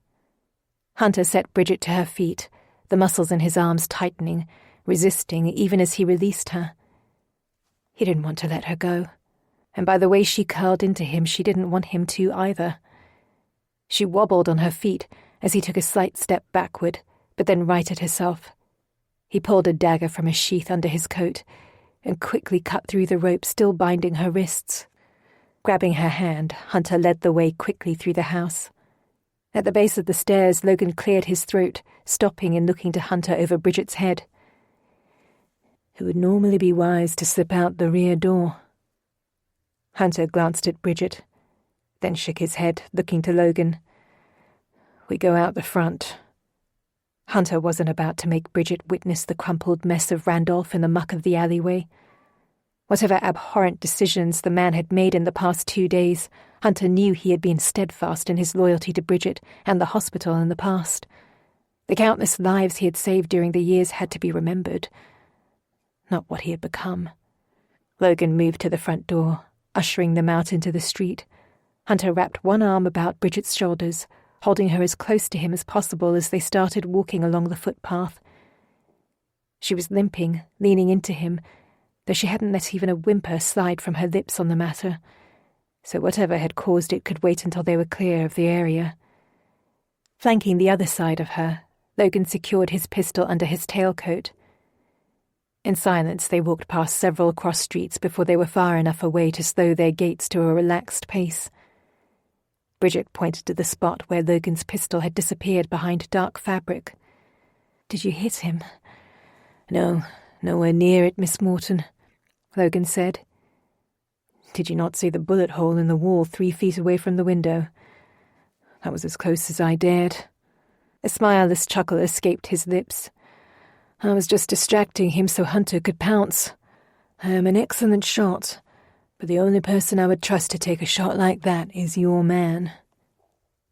Hunter set Bridget to her feet, the muscles in his arms tightening, resisting even as he released her. He didn't want to let her go, and by the way she curled into him, she didn't want him to either. She wobbled on her feet as he took a slight step backward, but then righted herself. He pulled a dagger from a sheath under his coat and quickly cut through the rope still binding her wrists. Grabbing her hand, Hunter led the way quickly through the house. At the base of the stairs, Logan cleared his throat, stopping and looking to Hunter over Bridget's head. "It would normally be wise to slip out the rear door." Hunter glanced at Bridget, then shook his head, looking to Logan. "We go out the front." Hunter wasn't about to make Bridget witness the crumpled mess of Randolph in the muck of the alleyway. Whatever abhorrent decisions the man had made in the past 2 days, Hunter knew he had been steadfast in his loyalty to Bridget and the hospital in the past. The countless lives he had saved during the years had to be remembered, not what he had become. Logan moved to the front door, ushering them out into the street. Hunter wrapped one arm about Bridget's shoulders, holding her as close to him as possible as they started walking along the footpath. She was limping, leaning into him, though she hadn't let even a whimper slide from her lips on the matter. so whatever had caused it could wait until they were clear of the area. Flanking the other side of her, Logan secured his pistol under his tailcoat. In silence, they walked past several cross streets before they were far enough away to slow their gaits to a relaxed pace. Bridget pointed to the spot where Logan's pistol had disappeared behind dark fabric. "Did you hit him?" "No, nowhere near it, Miss Morton," Logan said. "Did you not see the bullet hole in the wall 3 feet away from the window? That was as close as I dared." A smileless chuckle escaped his lips. "I was just distracting him so Hunter could pounce. I am an excellent shot, but the only person I would trust to take a shot like that is your man."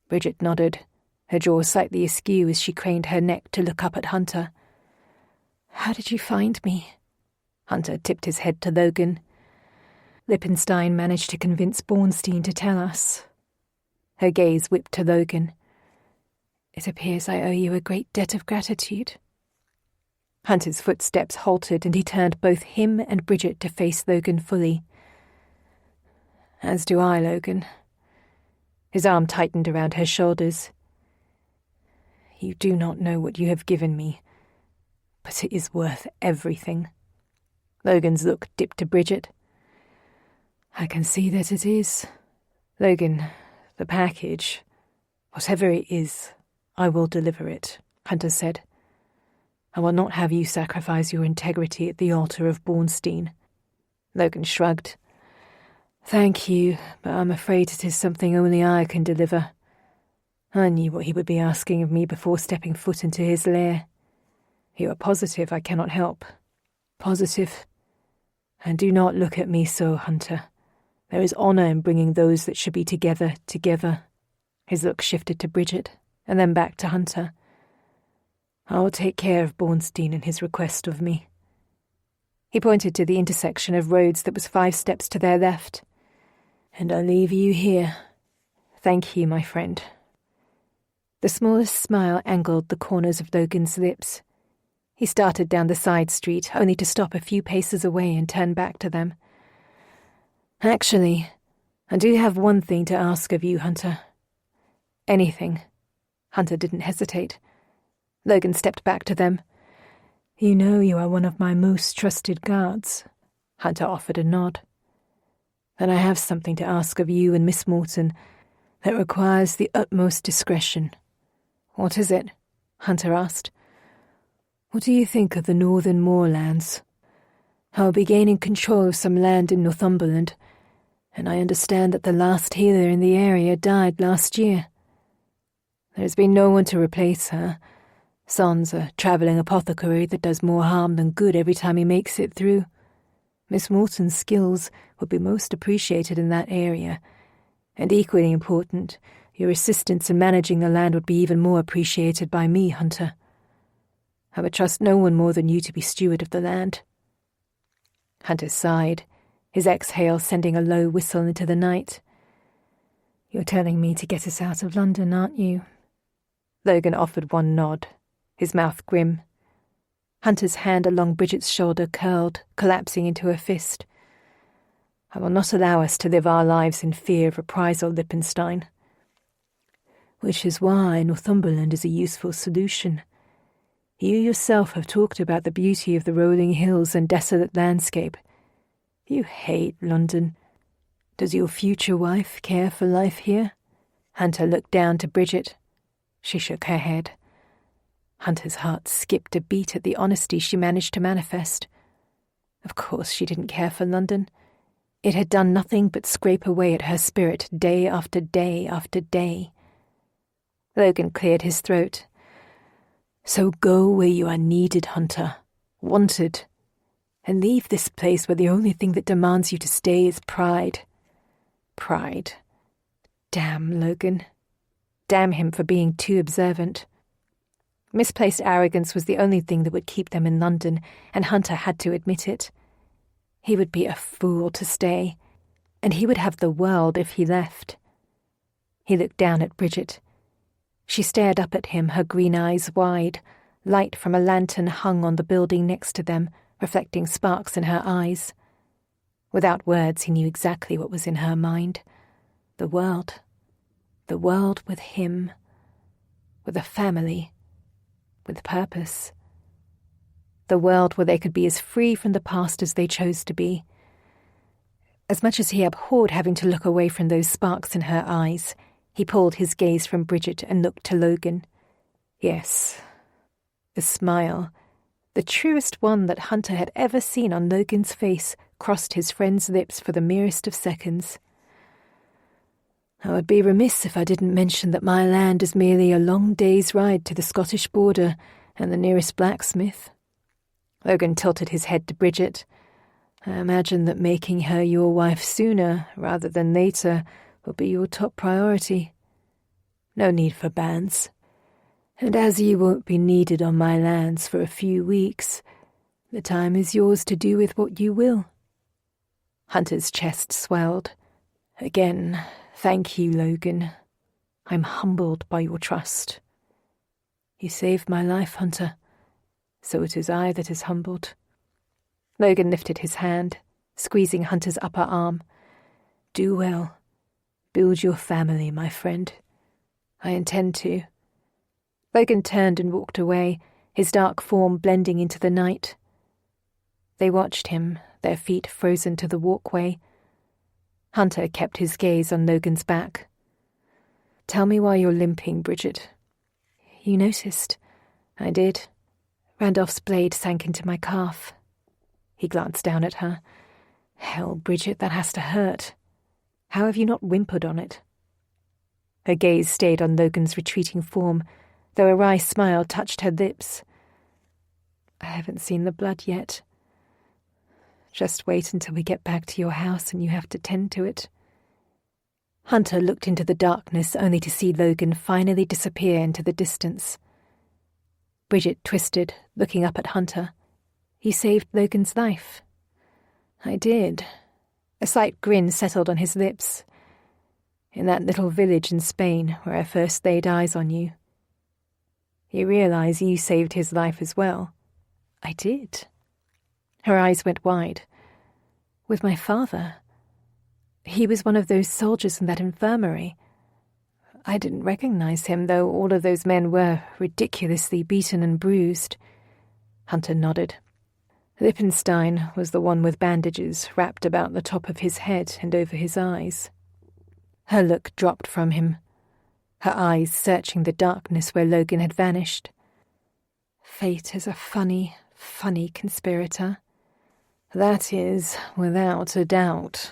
Bridget nodded, her jaw slightly askew as she craned her neck to look up at Hunter. "How did you find me?" Hunter tipped his head to Logan. "Lippenstein managed to convince Bornstein to tell us." Her gaze whipped to Logan. "It appears I owe you a great debt of gratitude." Hunter's footsteps halted and he turned both him and Bridget to face Logan fully. "As do I, Logan." His arm tightened around her shoulders. "You do not know what you have given me, but it is worth everything." Logan's look dipped to Bridget. "I can see that it is. Logan, the package, whatever it is, I will deliver it," Hunter said. "I will not have you sacrifice your integrity at the altar of Bornstein." Logan shrugged. "Thank you, but I'm afraid it is something only I can deliver. I knew what he would be asking of me before stepping foot into his lair. You are positive I cannot help?" "Positive. And do not look at me so, Hunter. There is honor in bringing those that should be together, together." His look shifted to Bridget, and then back to Hunter. "I will take care of Bornstein and his request of me." He pointed to the intersection of roads that was 5 steps to their left. "And I leave you here." "Thank you, my friend." The smallest smile angled the corners of Logan's lips. He started down the side street, only to stop a few paces away and turn back to them. "Actually, I do have one thing to ask of you, Hunter." "Anything." Hunter didn't hesitate. Logan stepped back to them. "You know you are one of my most trusted guards." Hunter offered a nod. "Then I have something to ask of you and Miss Morton that requires the utmost discretion." "What is it?" Hunter asked. "What do you think of the northern moorlands? I'll be gaining control of some land in Northumberland, and I understand that the last healer in the area died last year. There's been no one to replace her. Son's a travelling apothecary that does more harm than good every time he makes it through. Miss Morton's skills would be most appreciated in that area, and equally important, your assistance in managing the land would be even more appreciated by me, Hunter. I would trust no one more than you to be steward of the land." Hunter sighed, his exhale sending a low whistle into the night. "You're telling me to get us out of London, aren't you?" Logan offered one nod, his mouth grim. Hunter's hand along Bridget's shoulder curled, collapsing into a fist. "I will not allow us to live our lives in fear of reprisal, Lippenstein." "Which is why Northumberland is a useful solution. You yourself have talked about the beauty of the rolling hills and desolate landscape. You hate London. Does your future wife care for life here?" Hunter looked down to Bridget. She shook her head. Hunter's heart skipped a beat at the honesty she managed to manifest. Of course she didn't care for London. It had done nothing but scrape away at her spirit day after day after day. Logan cleared his throat. "So go where you are needed, Hunter, wanted, and leave this place where the only thing that demands you to stay is pride." Pride. Damn Logan. Damn him for being too observant. Misplaced arrogance was the only thing that would keep them in London, and Hunter had to admit it. He would be a fool to stay, and he would have the world if he left. He looked down at Bridget. She stared up at him, her green eyes wide, light from a lantern hung on the building next to them, reflecting sparks in her eyes. Without words, he knew exactly what was in her mind. The world. The world with him. With a family. With purpose. The world where they could be as free from the past as they chose to be. As much as he abhorred having to look away from those sparks in her eyes, he pulled his gaze from Bridget and looked to Logan. Yes, a smile, the truest one that Hunter had ever seen on Logan's face, crossed his friend's lips for the merest of seconds. I would be remiss if I didn't mention that my land is merely a long day's ride to the Scottish border and the nearest blacksmith. Logan tilted his head to Bridget. I imagine that making her your wife sooner rather than later will be your top priority. No need for banns. And as you won't be needed on my lands for a few weeks, the time is yours to do with what you will. Hunter's chest swelled. Again, thank you, Logan. I'm humbled by your trust. You saved my life, Hunter, so it is I that is humbled. Logan lifted his hand, squeezing Hunter's upper arm. Do well. Build your family, my friend. I intend to. Logan turned and walked away, his dark form blending into the night. They watched him, their feet frozen to the walkway. Hunter kept his gaze on Logan's back. Tell me why you're limping, Bridget. You noticed. I did. Randolph's blade sank into my calf. He glanced down at her. Hell, Bridget, that has to hurt. How have you not whimpered on it? Her gaze stayed on Logan's retreating form, though a wry smile touched her lips. I haven't seen the blood yet. Just wait until we get back to your house and you have to tend to it. Hunter looked into the darkness only to see Logan finally disappear into the distance. Bridget twisted, looking up at Hunter. You saved Logan's life. I did. A slight grin settled on his lips. In that little village in Spain where I first laid eyes on you. You realize you saved his life as well? I did. Her eyes went wide. With my father. He was one of those soldiers in that infirmary. I didn't recognize him, though all of those men were ridiculously beaten and bruised. Hunter nodded. Lippenstein was the one with bandages wrapped about the top of his head and over his eyes. Her look dropped from him, her eyes searching the darkness where Logan had vanished. Fate is a funny, funny conspirator. That is, without a doubt.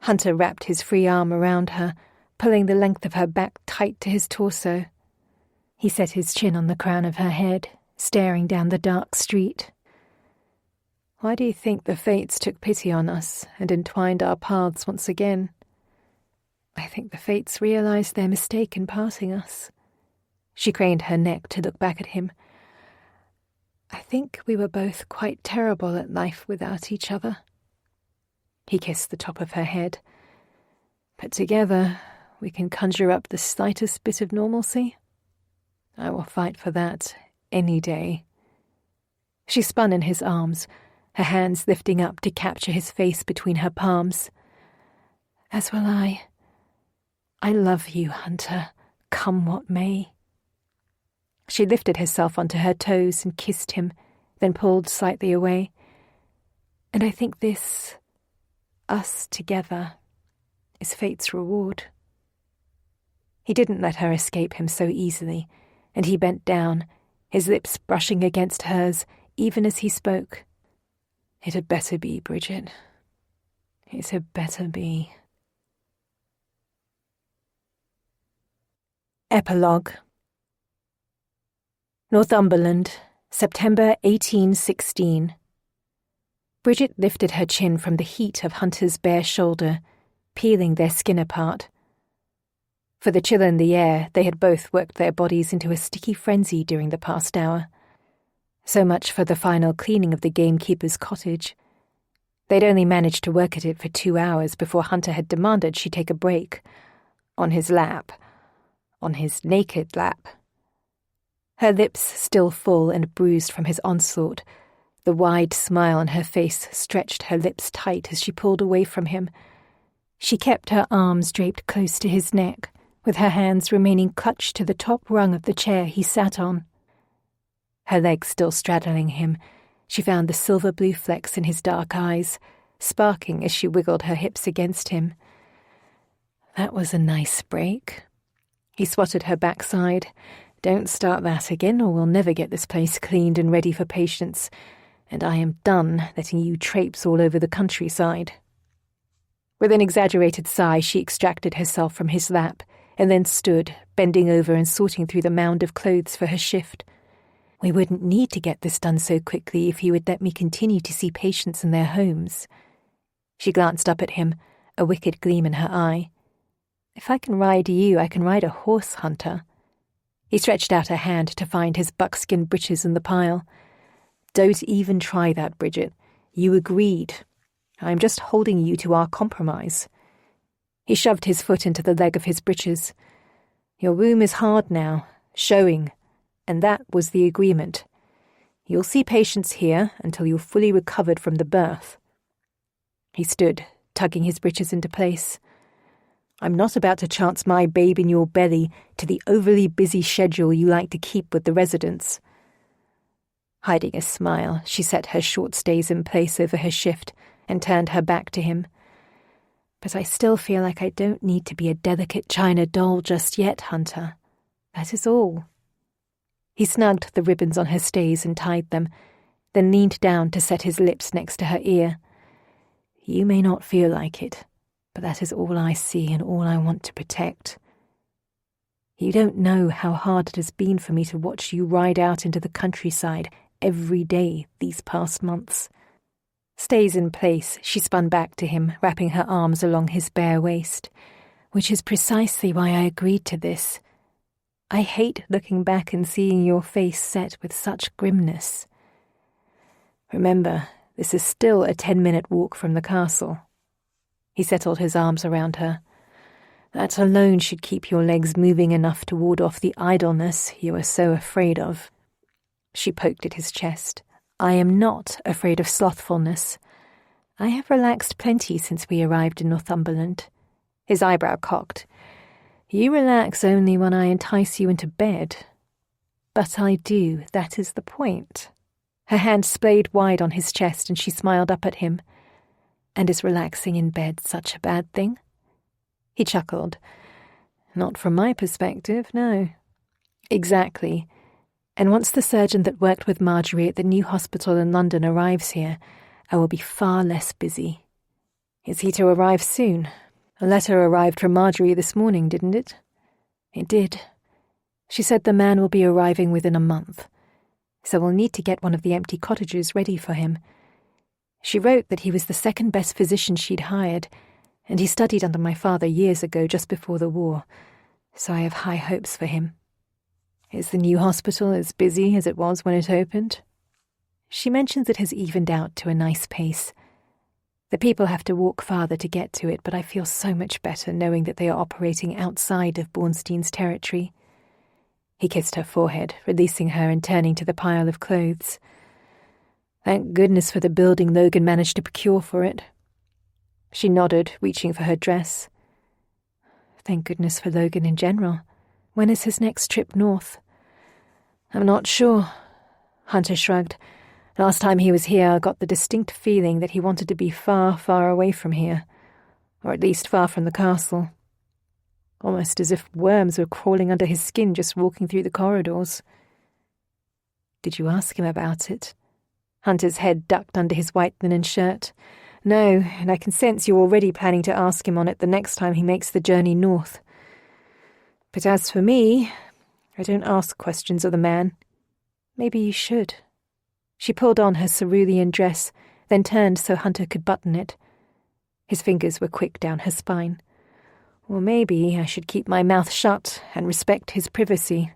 Hunter wrapped his free arm around her, pulling the length of her back tight to his torso. He set his chin on the crown of her head, staring down the dark street. Why do you think the fates took pity on us and entwined our paths once again? I think the fates realized their mistake in parting us. She craned her neck to look back at him. I think we were both quite terrible at life without each other. He kissed the top of her head. But together, we can conjure up the slightest bit of normalcy. I will fight for that any day. She spun in his arms, her hands lifting up to capture his face between her palms. As will I. I love you, Hunter, come what may. She lifted herself onto her toes and kissed him, then pulled slightly away. And I think this, us together, is fate's reward. He didn't let her escape him so easily, and he bent down, his lips brushing against hers, even as he spoke. It had better be, Bridget. It had better be. Epilogue. Northumberland, September 1816. Bridget lifted her chin from the heat of Hunter's bare shoulder, peeling their skin apart. For the chill in the air, they had both worked their bodies into a sticky frenzy during the past hour. So much for the final cleaning of the gamekeeper's cottage. They'd only managed to work at it for 2 hours before Hunter had demanded she take a break. On his lap. On his naked lap. Her lips still full and bruised from his onslaught, the wide smile on her face stretched her lips tight as she pulled away from him. She kept her arms draped close to his neck, with her hands remaining clutched to the top rung of the chair he sat on. Her legs still straddling him, she found the silver-blue flecks in his dark eyes, sparking as she wiggled her hips against him. That was a nice break. He swatted her backside. Don't start that again, or we'll never get this place cleaned and ready for patients, and I am done letting you traipse all over the countryside. With an exaggerated sigh, she extracted herself from his lap, and then stood, bending over and sorting through the mound of clothes for her shift. We wouldn't need to get this done so quickly if you would let me continue to see patients in their homes. She glanced up at him, a wicked gleam in her eye. If I can ride you, I can ride a horse, Hunter. He stretched out a hand to find his buckskin breeches in the pile. Don't even try that, Bridget. You agreed. I'm just holding you to our compromise. He shoved his foot into the leg of his breeches. Your womb is hard now, showing, and that was the agreement. You'll see patients here until you're fully recovered from the birth. He stood, tugging his breeches into place. I'm not about to chance my babe in your belly to the overly busy schedule you like to keep with the residents. Hiding a smile, she set her short stays in place over her shift and turned her back to him. But I still feel like I don't need to be a delicate china doll just yet, Hunter. That is all. He snugged the ribbons on her stays and tied them, then leaned down to set his lips next to her ear. You may not feel like it, but that is all I see and all I want to protect. You don't know how hard it has been for me to watch you ride out into the countryside every day these past months. Stays in place, she spun back to him, wrapping her arms along his bare waist, which is precisely why I agreed to this. I hate looking back and seeing your face set with such grimness. Remember, this is still a 10-minute walk from the castle. He settled his arms around her. That alone should keep your legs moving enough to ward off the idleness you are so afraid of. She poked at his chest. I am not afraid of slothfulness. I have relaxed plenty since we arrived in Northumberland. His eyebrow cocked. You relax only when I entice you into bed. But I do, that is the point. Her hand splayed wide on his chest and she smiled up at him. And is relaxing in bed such a bad thing? He chuckled. Not from my perspective, no. Exactly. And once the surgeon that worked with Marjorie at the new hospital in London arrives here, I will be far less busy. Is he to arrive soon? A letter arrived from Marjorie this morning, didn't it? It did. She said the man will be arriving within a month, so we'll need to get one of the empty cottages ready for him. She wrote that he was the second best physician she'd hired, and he studied under my father years ago just before the war, so I have high hopes for him. Is the new hospital as busy as it was when it opened? She mentions it has evened out to a nice pace. The people have to walk farther to get to it, but I feel so much better knowing that they are operating outside of Bornstein's territory. He kissed her forehead, releasing her and turning to the pile of clothes. Thank goodness for the building Logan managed to procure for it. She nodded, reaching for her dress. Thank goodness for Logan in general. When is his next trip north? I'm not sure. Hunter shrugged. Last time he was here, I got the distinct feeling that he wanted to be far, far away from here. Or at least far from the castle. Almost as if worms were crawling under his skin just walking through the corridors. Did you ask him about it? Hunter's head ducked under his white linen shirt. No, and I can sense you're already planning to ask him on it the next time he makes the journey north. But as for me, I don't ask questions of the man. Maybe you should. She pulled on her cerulean dress, then turned so Hunter could button it. His fingers were quick down her spine. Or maybe I should keep my mouth shut and respect his privacy.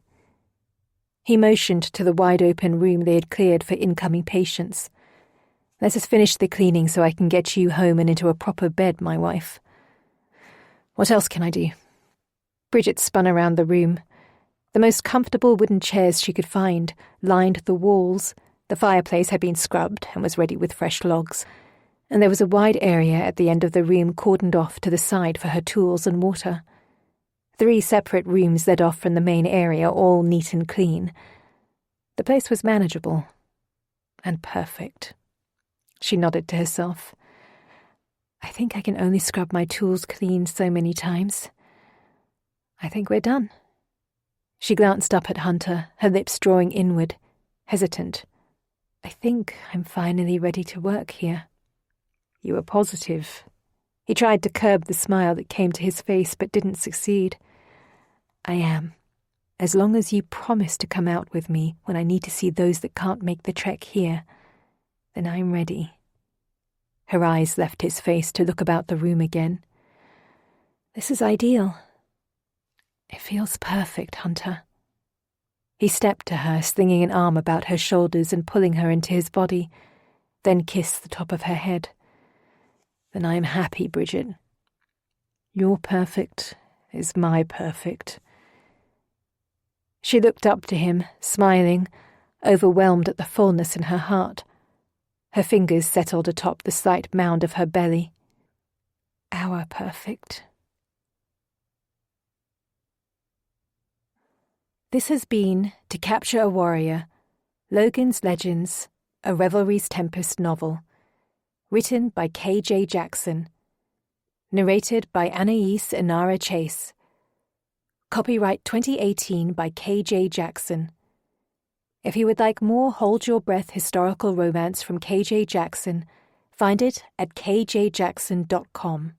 He motioned to the wide-open room they had cleared for incoming patients. Let us finish the cleaning so I can get you home and into a proper bed, my wife. What else can I do? Bridget spun around the room. The most comfortable wooden chairs she could find lined the walls. The fireplace had been scrubbed and was ready with fresh logs. and there was a wide area at the end of the room cordoned off to the side for her tools and water. 3 separate rooms led off from the main area, all neat and clean. The place was manageable and perfect. She nodded to herself. I think I can only scrub my tools clean so many times. I think we're done. She glanced up at Hunter, her lips drawing inward, hesitant. I think I'm finally ready to work here. You were positive. He tried to curb the smile that came to his face but didn't succeed. I am. As long as you promise to come out with me when I need to see those that can't make the trek here, then I'm ready. Her eyes left his face to look about the room again. This is ideal. It feels perfect, Hunter. He stepped to her, slinging an arm about her shoulders and pulling her into his body, then kissed the top of her head. Then I am happy, Bridget. Your perfect is my perfect. She looked up to him, smiling, overwhelmed at the fullness in her heart. Her fingers settled atop the slight mound of her belly. Our perfect. This has been To Capture a Warrior, Logan's Legends, a Revelry's Tempest novel. Written by K.J. Jackson. Narrated by Anais Inara Chase. Copyright 2018 by K.J. Jackson. If you would like more hold-your-breath historical romance from K.J. Jackson, find it at kjjackson.com.